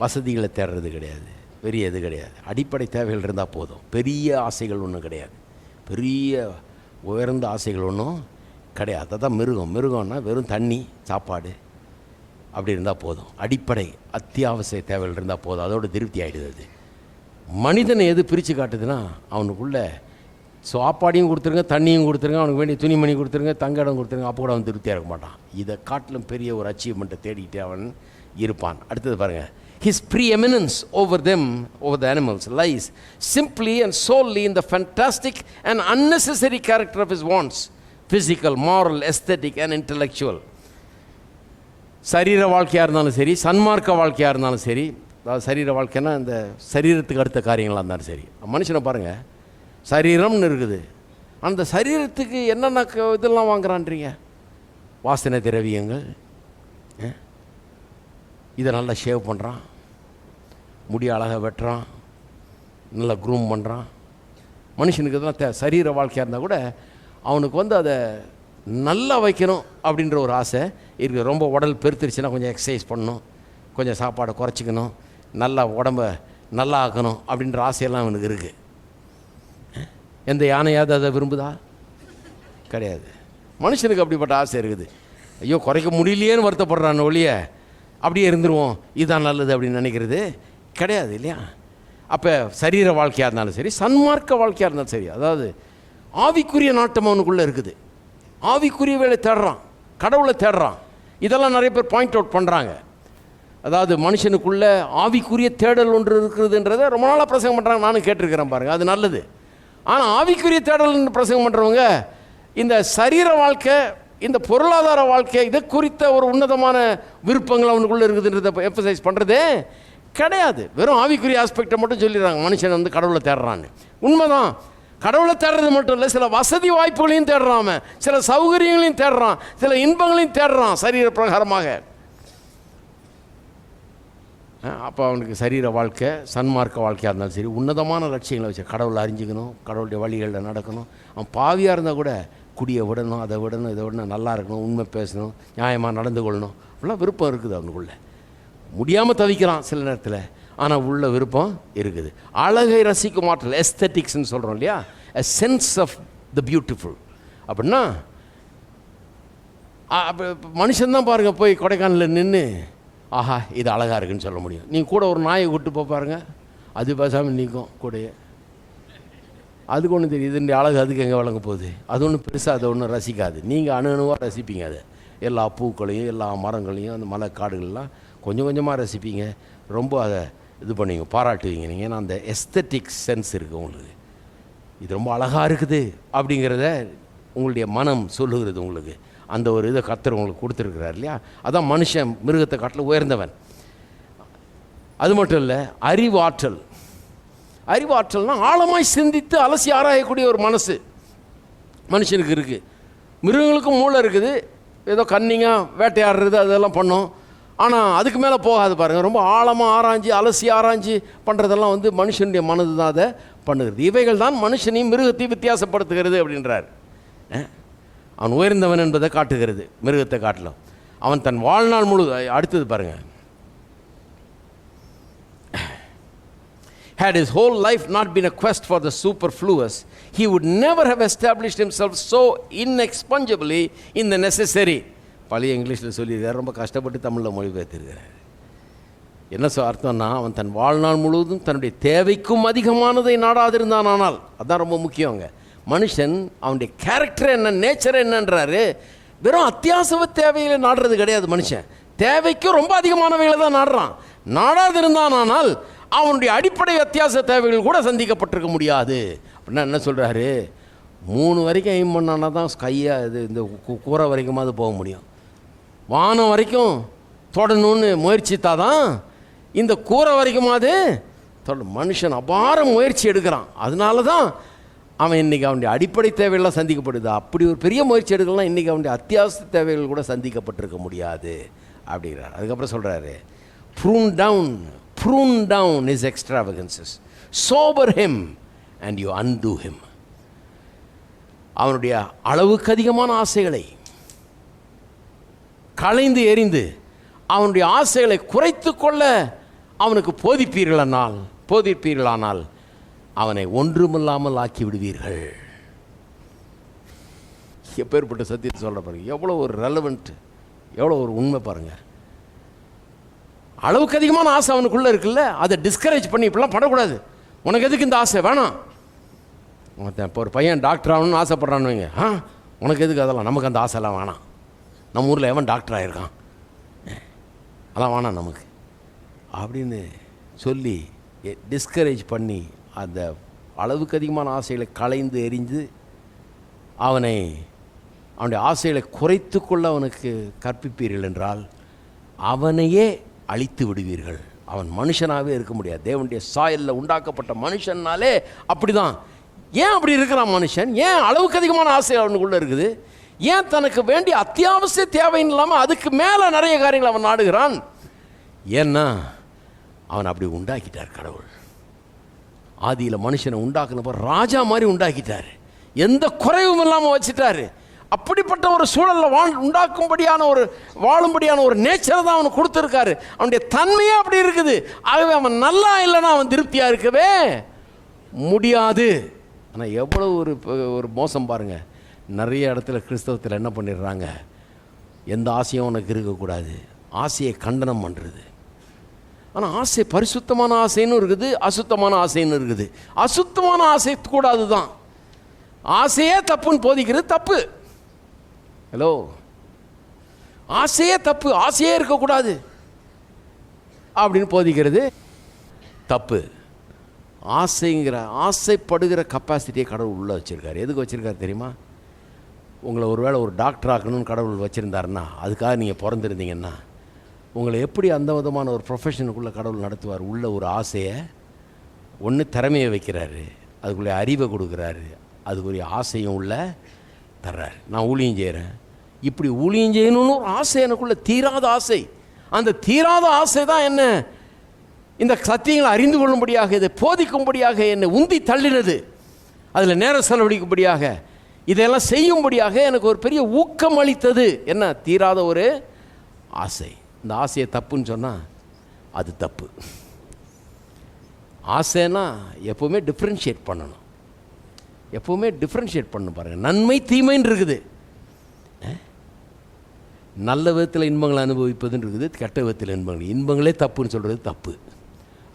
வசதிகளை தேடுறது கிடையாது, பெரிய இது கிடையாது. அடிப்படை தேவைகள் இருந்தால் போதும். பெரிய ஆசைகள் ஒன்றும் கிடையாது, பெரிய உயர்ந்த ஆசைகள் ஒன்றும் கிடையாது. அதுதான் மிருகம்னா வெறும் தண்ணி சாப்பாடு அப்படி இருந்தால் போதும். அடிப்படை அத்தியாவசிய தேவைகள் இருந்தால் போதும், அதோட திருப்தி ஆகிடுது. அது மனிதனை எது பிரித்து காட்டுதுன்னா, அவனுக்குள்ளே சாப்பாடையும் கொடுத்துருங்க, தண்ணியும் கொடுத்துருங்க, அவனுக்கு வேண்டிய துணிமணி கொடுத்துருங்க, தங்க இடம் கொடுத்துருங்க, அப்போ கூட அவன் திருப்தியாக இருக்க மாட்டான். இதை காட்டிலும் பெரிய ஒரு அச்சீவ்மெண்ட்டை தேடிக்கிட்டே அவன் இருப்பான். அடுத்தது பாருங்கள். His preeminence over them, over the animals, lies simply and solely in the fantastic and unnecessary character of his wants, physical, moral, aesthetic and intellectual. சரீர வாழ்க்கையாக இருந்தாலும் சரி, சன்மார்க்க வாழ்க்கையாக இருந்தாலும் சரி, அதாவது சரீர வாழ்க்கைன்னா இந்த சரீரத்துக்கு அடுத்த காரியங்களாக இருந்தாலும் சரி. மனுஷனை பாருங்கள், சரீரம்னு இருக்குது, அந்த சரீரத்துக்கு என்னென்ன இதெல்லாம் வாங்குறான்றீங்க? வாசனை திரவியங்கள், இதை நல்லா ஷேவ் பண்ணுறான், முடி அழகாக வெட்டுறான், நல்லா க்ரூம் பண்ணுறான். மனுஷனுக்கு இதெல்லாம் சரீர வாழ்க்கையாக இருந்தால் கூட அவனுக்கு அதை நல்லா வைக்கணும் அப்படின்ற ஒரு ஆசை இருக்குது. ரொம்ப உடல் பெருத்துருச்சுன்னா கொஞ்சம் எக்ஸசைஸ் பண்ணணும், கொஞ்சம் சாப்பாடை குறைச்சிக்கணும், நல்லா உடம்ப நல்லா ஆக்கணும் அப்படின்ற ஆசையெல்லாம் அவனுக்கு இருக்குது. எந்த யானையாவது அதை விரும்புதா? கிடையாது. மனுஷனுக்கு அப்படிப்பட்ட ஆசை இருக்குது. ஐயோ குறைக்க முடியலையேன்னு வருத்தப்படுறான்னு ஒழிய அப்படியே இருந்துருவோம், இதுதான் நல்லது அப்படின்னு நினைக்கிறது கிடையாது, இல்லையா? அப்போ சரீர வாழ்க்கையாக இருந்தாலும் சரி, சன்மார்க்க வாழ்க்கையாக இருந்தாலும் சரி, அதாவது ஆவிக்குரிய நாட்டம் அவனுக்குள்ளே இருக்குது. ஆவிக்குரிய வேலை தேடுறான், கடவுளை தேடுறான். இதெல்லாம் நிறைய பேர் பாயிண்ட் அவுட் பண்ணுறாங்க. அதாவது மனுஷனுக்குள்ளே ஆவிக்குரிய தேடல் ஒன்று இருக்குதுன்றதை ரொம்ப நாளாக பிரசங்கம் பண்ணுறாங்க, நானும் கேட்டிருக்கிறேன் பாருங்கள், அது நல்லது. ஆனால் ஆவிக்குரிய தேடல்னு பிரசங்கம் பண்ணுறவங்க இந்த சரீர வாழ்க்கை, இந்த பொருளாதார வாழ்க்கை, இதை குறித்த ஒரு உன்னதமான விருப்பங்கள் அவனுக்குள்ளே இருக்குதுன்றதை எம்பசைஸ் பண்ணுறதே கிடையாது. வெறும் ஆவிக்குரிய ஆஸ்பெக்டை மட்டும் சொல்லிடுறாங்க. மனுஷன் கடவுளை தேடுறான்னு. உண்மைதான், கடவுளை தேடுறது மட்டும் இல்லை, சில வசதி வாய்ப்புகளையும் தேடுறாம, சில சௌகரியங்களையும் தேடுறான், சில இன்பங்களையும் தேடுறான் சரீர பிரகாரமாக. அப்போ அவனுக்கு சரீர வாழ்க்கை, சன்மார்க்க வாழ்க்கையாக இருந்தாலும் சரி, உன்னதமான லட்சியங்களை வச்சு கடவுளை அறிஞ்சிக்கணும், கடவுளுடைய வழிகளில் நடக்கணும். அவன் பாவியாக இருந்தால் கூட குடியை விடணும், அதை விடணும், இதை விடணும், நல்லா இருக்கணும், உண்மை பேசணும், நியாயமாக நடந்து கொள்ளணும், அப்படிலாம் விருப்பம் இருக்குது அவனுக்குள்ளே. முடியாமல் தவிக்கிறான் சில நேரத்தில், ஆனால் உள்ள விருப்பம் இருக்குது. அழகை ரசிக்கும் ஆற்றல், எஸ்தெட்டிக்ஸ்ன்னு சொல்கிறோம் இல்லையா, a sense of the beautiful. அப்படின்னா மனுஷன்தான் பாருங்கள், போய் கொடைக்கானலில் நின்று ஆஹா இது அழகாக இருக்குன்னு சொல்ல முடியும். நீங்கள் கூட ஒரு நாயை விட்டு போய் பாருங்கள், அது பேசாமல் நிற்கும் கூடையே. அதுக்கு ஒன்றும் தெரியுது, இந்த அழகு அதுக்கு எங்கே வழங்க போகுது, அது ஒன்றும் பெருசாக அதை ஒன்றும் ரசிக்காது. நீங்கள் அணுவாக ரசிப்பீங்க அதை, எல்லா பூக்களையும் எல்லா மரங்களையும் அந்த மலை காடுகள்லாம் கொஞ்சம் கொஞ்சமாக ரசிப்பீங்க, ரொம்ப அதை இது பண்ணுவீங்க, பாராட்டுவீங்க நீங்கள். ஏன்னா அந்த எஸ்தெட்டிக் சென்ஸ் இருக்குது உங்களுக்கு, இது ரொம்ப அழகாக இருக்குது அப்படிங்கிறத உங்களுடைய மனம் சொல்லுகிறது உங்களுக்கு. அந்த ஒரு இதை கர்த்தர் உங்களுக்கு கொடுத்துருக்கிறார் இல்லையா. அதான் மனுஷன் மிருகத்தை காட்டில் உயர்ந்தவன். அது மட்டும் இல்லை, அறிவாற்றல். அறிவாற்றல்னா ஆழமாய் சிந்தித்து அலசி ஆராயக்கூடிய ஒரு மனசு மனுஷனுக்கு இருக்குது. மிருகங்களுக்கும் மூளை இருக்குது, ஏதோ கன்னிங்காக வேட்டையாடுறது அதெல்லாம் பண்ணோம். ஆனால் அதுக்கு மேலே போகாது பாருங்கள். ரொம்ப ஆழமாக ஆராய்ஞ்சி அலசி ஆராய்ஞ்சி பண்ணுறதெல்லாம் மனுஷனுடைய மனது தான் அதை பண்ணுகிறது. இவைகள் தான் மனுஷனையும் மிருகத்தையும் வித்தியாசப்படுத்துகிறது அப்படின்றார். அவன் உயர்ந்தவன் என்பதை காட்டுகிறது மிருகத்தை காட்டலாம். அவன் தன் வாழ்நாள் முழு, அடுத்தது பாருங்கள், had his whole life not been a quest for the superfluous, he would never have established himself so inexpungably in the necessary. பழைய இங்கிலீஷில் சொல்லியிருக்கார், ரொம்ப கஷ்டப்பட்டு தமிழில் மொழிபெயர்த்திருக்கிறார். என்ன அர்த்தம்னா, அவன் தன் வாழ்நாள் முழுவதும் தன்னுடைய தேவைக்கும் அதிகமானதை நாடாதிருந்தான். ஆனால் அதுதான் ரொம்ப முக்கியங்க. மனுஷன் அவனுடைய கேரக்டர் என்ன, நேச்சர் என்னன்றாரு. வெறும் அத்தியாவசிய தேவைகளை நாடுறது கிடையாது. மனுஷன் தேவைக்கும் ரொம்ப அதிகமானவைகளை தான் நாடுறான். நாடாதிருந்தான் ஆனால் அவனுடைய அடிப்படை அத்தியாவசிய தேவைகள் கூட சந்திக்கப்பட்டிருக்க முடியாது. அப்படின்னா என்ன சொல்கிறாரு, 3 வரைக்கும் எய்ம் பண்ணானா தான் கையை இது இந்த கூரை வரைக்குமாவது போக முடியும். வானம் வரைக்கும் தொடணும்னு முயற்சித்தா தான் இந்த கூரை வரைக்குமாவது மனுஷன் அபார முயற்சி எடுக்கிறான். அதனால தான் அவன் இன்றைக்கி அவனுடைய அடிப்படை தேவைகள்லாம் சந்திக்கப்படுது. அப்படி ஒரு பெரிய முயற்சி எடுக்கலாம், இன்றைக்கி அவனுடைய அத்தியாவசிய தேவைகள் கூட சந்திக்கப்பட்டிருக்க முடியாது அப்படிங்கிறார். அதுக்கப்புறம் சொல்கிறாரு, prune down his extravagances, sober him and you undo him. அவனுடைய அளவுக்கு அதிகமான ஆசைகளை களைந்து எறிந்து அவனுடைய ஆசைகளை குறைத்து கொள்ள அவனுக்கு போதிப்பீர்களானால் அவனை ஒன்றுமில்லாமல் ஆக்கி விடுவீர்கள். எப்பேற்பட்ட சத்தியத்தை சொல்ற பாருங்க, எவ்வளோ ஒரு ரெலவெண்ட், எவ்வளோ ஒரு உண்மை பாருங்க. அளவுக்கு அதிகமான ஆசை அவனுக்குள்ளே இருக்குல்ல, அதை டிஸ்கரேஜ் பண்ணி இப்படிலாம் படக்கூடாது. உனக்கு எதுக்கு இந்த ஆசை வேணாம். இப்போ ஒரு பையன் டாக்டர் ஆகணும்னு ஆசைப்பட்றான்னு வைங்க, உனக்கு எதுக்கு அதெல்லாம், நமக்கு அந்த ஆசைலாம் வேணாம். நம்ம ஊரில் எவன் டாக்டர் ஆகிருக்கான், அதெல்லாம் வேணாம் நமக்கு அப்படின்னு சொல்லி டிஸ்கரேஜ் பண்ணி அந்த அளவுக்கு அதிகமான ஆசைகளை களைந்து எறிந்து அவனுடைய ஆசைகளை குறைத்து கொள்ள அவனுக்கு கற்பிப்பீர்கள் என்றால் அவனையே அழித்து விடுவீர்கள். அவன் மனுஷனாகவே இருக்க முடியாது. தேவனுடைய சாயலில் உண்டாக்கப்பட்ட மனுஷன்னாலே அப்படி தான். ஏன் அப்படி இருக்கிறான் மனுஷன்? ஏன் அளவுக்கு அதிகமான ஆசை அவனுக்குள்ளே இருக்குது? ஏன் தனக்கு வேண்டிய அத்தியாவசிய தேவைன்னு இல்லாமல் அதுக்கு மேலே நிறைய காரியங்கள் அவன் நாடுகிறான்? ஏன்னா அவன் அப்படி உண்டாக்கிட்டார் கடவுள். ஆதியில் மனுஷனை உண்டாக்குனப்போ ராஜா மாதிரி உண்டாக்கிட்டார், எந்த குறைவும் இல்லாமல் வச்சுட்டாரு. அப்படிப்பட்ட ஒரு சூழலில் உண்டாக்கும்படியான ஒரு வாழும்படியான ஒரு நேச்சரை தான் அவனுக்கு கொடுத்துருக்காரு. அவனுடைய தன்மையே அப்படி இருக்குது. ஆகவே அவன் நல்லா இல்லைன்னா அவன் திருப்தியாக இருக்கவே முடியாது. ஆனால் எவ்வளோ ஒரு மோசம் பாருங்கள். நிறைய இடத்துல கிறிஸ்தவத்தில் என்ன பண்ணிடுறாங்க, எந்த ஆசையும் உனக்கு இருக்கக்கூடாது, ஆசையை கண்டனம் பண்ணுறது. ஆனால் ஆசை பரிசுத்தமான ஆசைன்னு இருக்குது, அசுத்தமான ஆசைன்னு இருக்குது. அசுத்தமான ஆசை கூடாது தான். ஆசையே தப்புன்னு போதிக்கிறது தப்பு. ஹலோ, ஆசையே தப்பு, ஆசையே இருக்கக்கூடாது அப்படின்னு போதிக்கிறது தப்பு. ஆசைப்படுகிற கப்பாசிட்டியை கடவுள் உள்ளே வச்சுருக்காரு. எதுக்கு வச்சுருக்காரு தெரியுமா? உங்களை ஒருவேளை ஒரு டாக்டர் ஆக்கணும்னு கடவுள் வச்சுருந்தாருன்னா, அதுக்காக நீங்கள் பிறந்திருந்தீங்கன்னா உங்களை எப்படி அந்த விதமான ஒரு ப்ரொஃபஷனுக்குள்ளே கடவுள் நடத்துவார்? உள்ள ஒரு ஆசையை ஒன்று திறமையை வைக்கிறாரு, அதுக்குள்ளே அறிவை கொடுக்குறாரு, அதுக்குரிய ஆசையும் உள்ள தர்றாரு. நான் ஊழியம் செய்கிறேன், இப்படி ஊழியம் செய்யணும்னு ஒரு ஆசை எனக்குள்ள, தீராத ஆசை. அந்த தீராத ஆசை தான் என்ன இந்த சத்தியங்களை அறிந்து கொள்ளும்படியாக, இதை போதிக்கும்படியாக என்னை உந்தி தள்ளினது. அதில் நேரம் செலவழிக்கும்படியாக, இதெல்லாம் செய்யும்படியாக எனக்கு ஒரு பெரிய ஊக்கம் அளித்தது. என்ன? தீராத ஒரு ஆசை. இந்த ஆசையை தப்புன்னு சொன்னால் அது தப்பு. ஆசைன்னா எப்போவுமே டிஃப்ரென்ஷியேட் பண்ணணும், எப்போவுமே டிஃப்ரென்ஷியேட் பண்ணணும். பாருங்கள், நன்மை தீமைன்னு இருக்குது. நல்ல விதத்தில் இன்பங்களை அனுபவிப்பதுன்னு இருக்குது, கெட்ட விதத்தில் இன்பங்களே தப்புன்னு சொல்கிறது தப்பு.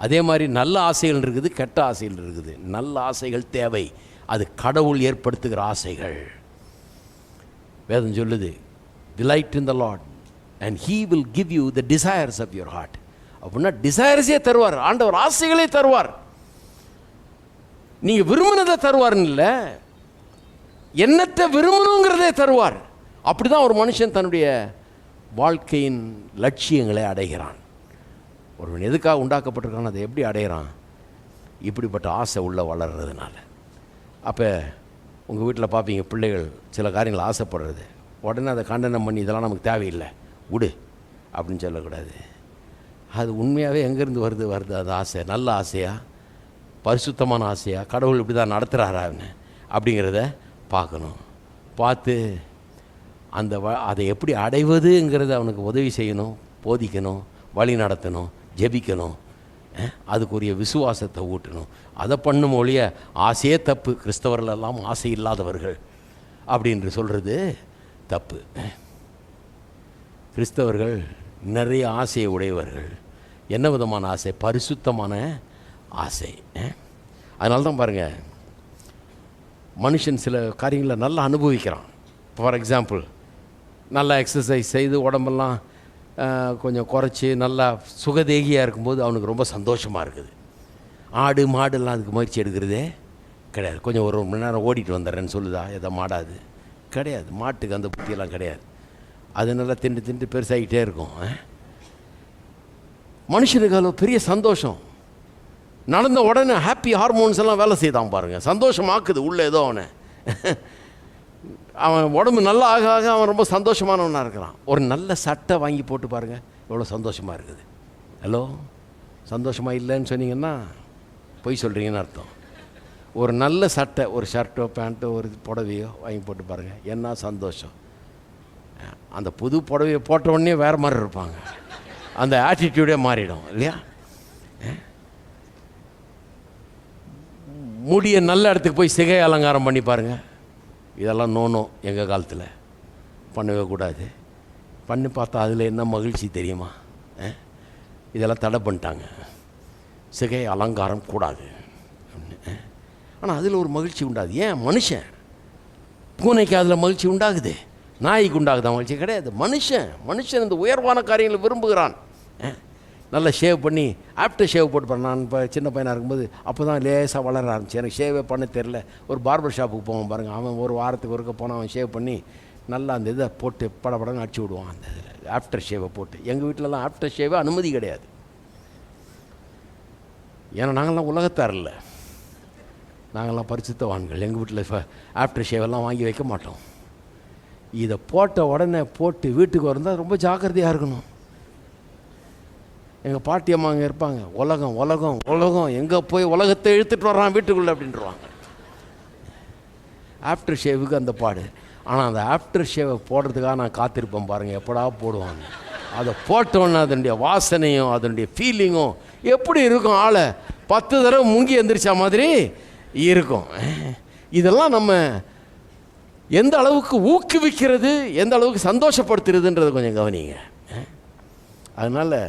அதே மாதிரி நல்ல ஆசைகள் இருக்குது, கெட்ட ஆசைகள் இருக்குது. நல்ல ஆசைகள் தேவை, அது கடவுள் ஏற்படுத்துகிற ஆசைகள். வேதம் சொல்லுது, delight in the Lord and he will give you the desires of your heart. அப்படின்னா டிசைர்ஸே தருவார் ஆண்டவர், ஆசைகளே தருவார். நீங்கள் விரும்பினதை தருவார்னு இல்லை, என்னத்தை விரும்பணுங்கிறதே தருவார். அப்படி தான் ஒரு மனுஷன் தன்னுடைய வாழ்க்கையின் லட்சியங்களை அடைகிறான். ஒருவன் எதுக்காக உண்டாக்கப்பட்டிருக்கான், அதை எப்படி அடைகிறான்? இப்படிப்பட்ட ஆசை உள்ள வளர்கிறதுனால. அப்போ உங்கள் வீட்டில் பார்ப்பீங்க, பிள்ளைகள் சில காரியங்களை ஆசைப்படுறது, உடனே அதை கண்டனம் பண்ணி இதெல்லாம் நமக்கு தேவையில்லை விடு அப்படின்னு சொல்லக்கூடாது. அது உண்மையாகவே எங்கேருந்து வருது அது ஆசை? நல்ல ஆசையா, பரிசுத்தமான ஆசையா, கடவுள் இப்படி தான் நடத்துகிறாரான்னு அப்படிங்கிறத பார்க்கணும். பார்த்து அதை எப்படி அடைவதுங்கிறத அவனுக்கு உதவி செய்யணும், போதிக்கணும், வழி நடத்தணும், ஜெபிக்கணும், அதுக்குரிய விசுவாசத்தை ஊட்டணும். அதை பண்ணும் ஒழிய ஆசையே தப்பு, கிறிஸ்தவர்கள் எல்லாம் ஆசை இல்லாதவர்கள் அப்படின்று சொல்கிறது தப்பு. கிறிஸ்தவர்கள் நிறைய ஆசையை உடையவர்கள். என்ன விதமான ஆசை? பரிசுத்தமான ஆசை. அதனால தான் பாருங்கள், மனுஷன் சில காரியங்களை நல்லா அனுபவிக்கிறான். ஃபார் எக்ஸாம்பிள், நல்லா எக்ஸசைஸ் செய்து உடம்பெல்லாம் கொஞ்சம் குறைச்சி நல்லா சுகதேகியாக இருக்கும்போது அவனுக்கு ரொம்ப சந்தோஷமாக இருக்குது. ஆடு மாடுலாம் அதுக்கு முயற்சி எடுக்கிறதே கிடையாது. கொஞ்சம் ஒரு மணி நேரம் ஓடிட்டு வந்துடுறேன்னு சொல்லுதா? எதை மாடாது கிடையாது. மாட்டுக்கு அந்த புத்தியெல்லாம் கிடையாது. அது நல்லா திண்டு பெருசாகிட்டே இருக்கும். மனுஷனுக்கு அதில் பெரிய சந்தோஷம். நடந்த உடனே ஹாப்பி ஹார்மோன்ஸ் எல்லாம் வேலை செய்தான் பாருங்கள், சந்தோஷமாக்குது உள்ளே ஏதோ அவனை. அவன் உடம்பு நல்லா ஆக ஆக அவன் ரொம்ப சந்தோஷமானவனாக இருக்கிறான். ஒரு நல்ல சட்டை வாங்கி போட்டு பாருங்கள், எவ்வளோ சந்தோஷமாக இருக்குது. ஹலோ, சந்தோஷமாக இல்லைன்னு சொன்னீங்கன்னா பொய் சொல்கிறீங்கன்னு அர்த்தம். ஒரு நல்ல சட்டை, ஒரு ஷர்ட்டோ பேண்ட்டோ ஒரு புடவையோ வாங்கி போட்டு பாருங்கள், என்ன சந்தோஷம். அந்த புது புடவையை போட்ட உடனே வேறு மாதிரி இருப்பாங்க, அந்த ஆட்டிடியூடே மாறிடும் இல்லையா? முடியை நல்ல இடத்துக்கு போய் சிகை அலங்காரம் பண்ணி பாருங்கள். இதெல்லாம் நோனோ எங்கள் காலத்தில் பண்ணவே கூடாது. பண்ணி பார்த்தா அதில் என்ன மகிழ்ச்சி தெரியுமா? இதெல்லாம் தடை பண்ணிட்டாங்க, சிகை அலங்காரம் கூடாது. ஆனால் அதில் ஒரு மகிழ்ச்சி உண்டாது. ஏன்? மனுஷன். பூனைக்கு அதில் மகிழ்ச்சி உண்டாகுது, நாய்க்கு உண்டாகுதா மகிழ்ச்சி? கிடையாது. மனுஷன் இந்த உயர்வான காரியங்களை விரும்புகிறான். நல்லா ஷேவ் பண்ணி ஆஃப்டர் ஷேவ் போட்டு பண்ண. நான் இப்போ சின்ன பையனாக இருக்கும்போது அப்போ தான் லேசாக வளர ஆரம்பிச்சு. எனக்கு ஷேவே பண்ண தெரில. ஒரு பார்பர் ஷாப்புக்கு போவான் பாருங்கள், அவன் ஒரு வாரத்துக்கு ஒருக்க போனால் அவன் ஷேவ் பண்ணி நல்லா அந்த இதை போட்டு படப்படன்னு அடிச்சு விடுவான், அந்த இதில் ஆஃப்டர் ஷேவை போட்டு. எங்கள் வீட்டிலலாம் ஆஃப்டர் ஷேவே அனுமதி கிடையாது. ஏன்னா நாங்கள்லாம் உலகத்தார் இல்லை, நாங்கள்லாம் பரிசுத்தவான்கள். எங்கள் வீட்டில் இப்போ ஆஃப்டர் ஷேவெல்லாம் வாங்கி வைக்க மாட்டோம். இதை போட்ட உடனே போட்டு வீட்டுக்கு வந்தால் ரொம்ப ஜாக்கிரதையாக இருக்கணும். எங்கள் பாட்டி அம்மா அங்கே இருப்பாங்க, உலகம் உலகம் உலகம், எங்கே போய் உலகத்தை இழுத்துட்டு வர்றான் வீட்டுக்குள்ளே அப்படின்ட்டுருவாங்க. ஆஃப்டர் ஷேவுக்கு அந்த பாடு. ஆனால் அந்த ஆஃப்டர் ஷேவை போடுறதுக்காக நான் காத்திருப்பேன் பாருங்கள், எப்படா போடுவாங்க. அதை போட்டோன்னே அதனுடைய வாசனையும் அதனுடைய ஃபீலிங்கும் எப்படி இருக்கும், ஆளை 10 தடவை முங்கி எந்திரிச்சா மாதிரி இருக்கும். இதெல்லாம் நம்ம எந்த அளவுக்கு ஊக்குவிக்கிறது, எந்த அளவுக்கு சந்தோஷப்படுத்துறதுன்றதை கொஞ்சம் கவனிங்க. அதனால்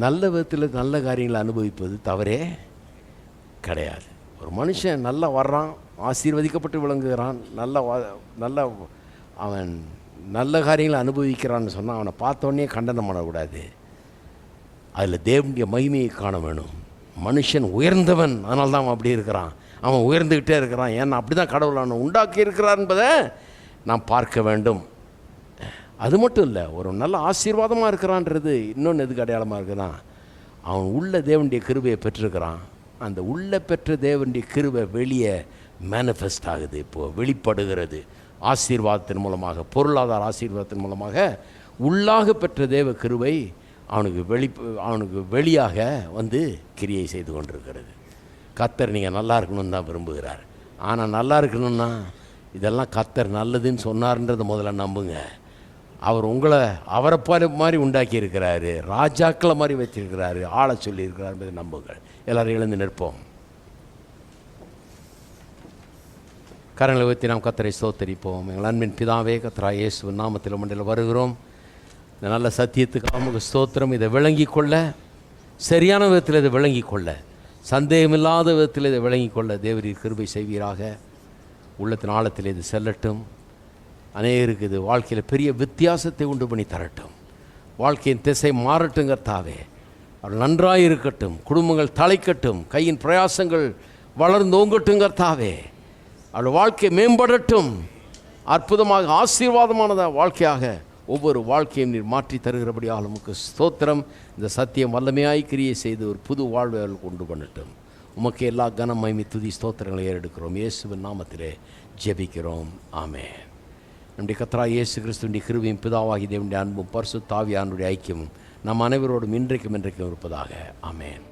நல்ல விதத்தில் நல்ல காரியங்களை அனுபவிப்பது தவறே கிடையாது. ஒரு மனுஷன் நல்லா வர்றான், ஆசீர்வதிக்கப்பட்டு விளங்குகிறான், நல்ல அவன் நல்ல காரியங்களை அனுபவிக்கிறான்னு சொன்னால் அவனை பார்த்தோன்னே கண்டனம் பண்ணக்கூடாது. அதில் தேவனுடைய மகிமையை காண வேணும். மனுஷன் உயர்ந்தவன், அதனால தான் அவன் அப்படி இருக்கிறான், அவன் உயர்ந்துக்கிட்டே இருக்கிறான். ஏன்னா அப்படி தான் கடவுள் அவனை உண்டாக்கி இருக்கிறார் என்பதை நாம் பார்க்க வேண்டும். அது மட்டும் இல்லை, ஒரு நல்ல ஆசீர்வாதமாக இருக்கிறான்றது இன்னொன்று எதுக்கு அடையாளமாக இருக்குன்னா, அவன் உள்ள தேவனுடைய கிருபையை பெற்றிருக்கிறான். அந்த உள்ள பெற்ற தேவனுடைய கிருபை வெளியே மேனிஃபெஸ்ட் ஆகுது, இப்போது வெளிப்படுகிறது. ஆசீர்வாதத்தின் மூலமாக, பொருளாதார ஆசீர்வாதத்தின் மூலமாக உள்ளாக பெற்ற தேவ கிருபை அவனுக்கு வெளியாக வந்து கிரியை செய்து கொண்டிருக்கிறது. கர்த்தர் நீங்கள் நல்லா இருக்கணும்னு தான் விரும்புகிறார். ஆனால் நல்லா இருக்கணும்னா இதெல்லாம் கர்த்தர் நல்லதுன்னு சொன்னார்ன்றதை முதல்ல நம்புங்க. அவர் உங்களை அவரை மாதிரி உண்டாக்கி இருக்கிறாரு, ராஜாக்களை மாதிரி வச்சிருக்கிறாரு, ஆளை சொல்லியிருக்கிறார் என்பதை நம்புங்கள். எல்லாரும் எழுந்து நிற்போம். கரங்களை வைத்து நாம் கர்த்தரை ஸ்தோத்தரிப்போம். எங்கள் அன்பின் பிதாவே, கர்த்தராகிய இயேசுவின் நாமத்தில் மண்டையில் வருகிறோம். இந்த நல்ல சத்தியத்துக்கு நமக்கு ஸ்தோத்திரம். இதை விளங்கி கொள்ள, சரியான விதத்தில் இதை விளங்கி கொள்ள, சந்தேகமில்லாத விதத்தில் இதை விளங்கி கொள்ள தேவரீர் கிருபை செய்வீராக. உள்ளத்தின் ஆழத்தில் இது செல்லட்டும். அநேகருக்கு இது வாழ்க்கையில் பெரிய வித்தியாசத்தை உண்டு பண்ணி தரட்டும். வாழ்க்கையின் திசை மாறட்டும் கர்த்தாவே. அவர் நன்றாக இருக்கட்டும், குடும்பங்கள் தலைக்கட்டும், கையின் பிரயாசங்கள் வளர்ந்து ஓங்கட்டும் கர்த்தாவே. அவள் வாழ்க்கை மேம்படட்டும். அற்புதமாக ஆசீர்வாதமானத வாழ்க்கையாக ஒவ்வொரு வாழ்க்கையும் நீர் மாற்றி தருகிறபடியாக உமக்கு ஸ்தோத்திரம். இந்த சத்தியம் வல்லமையாய் கிரியை செய்து ஒரு புது வாழ்வை அவர்கள் கொண்டு பண்ணட்டும். உமக்கு எல்லா கனம் மகிமை துதி ஸ்தோத்திரங்களை ஏறெடுக்கிறோம். இயேசுவின் நாமத்திலே ஜெபிக்கிறோம். ஆமென். நம்முடைய கர்த்தராகிய இயேசு கிறிஸ்துவின் கிருபையும் பிதாவாகிய தேவனுடைய அன்பும் பரிசுத்த ஆவியானவருடைய ஐக்கியமும் நம் அனைவரோடும் இன்றைக்கும் இருப்பதாக. ஆமென்.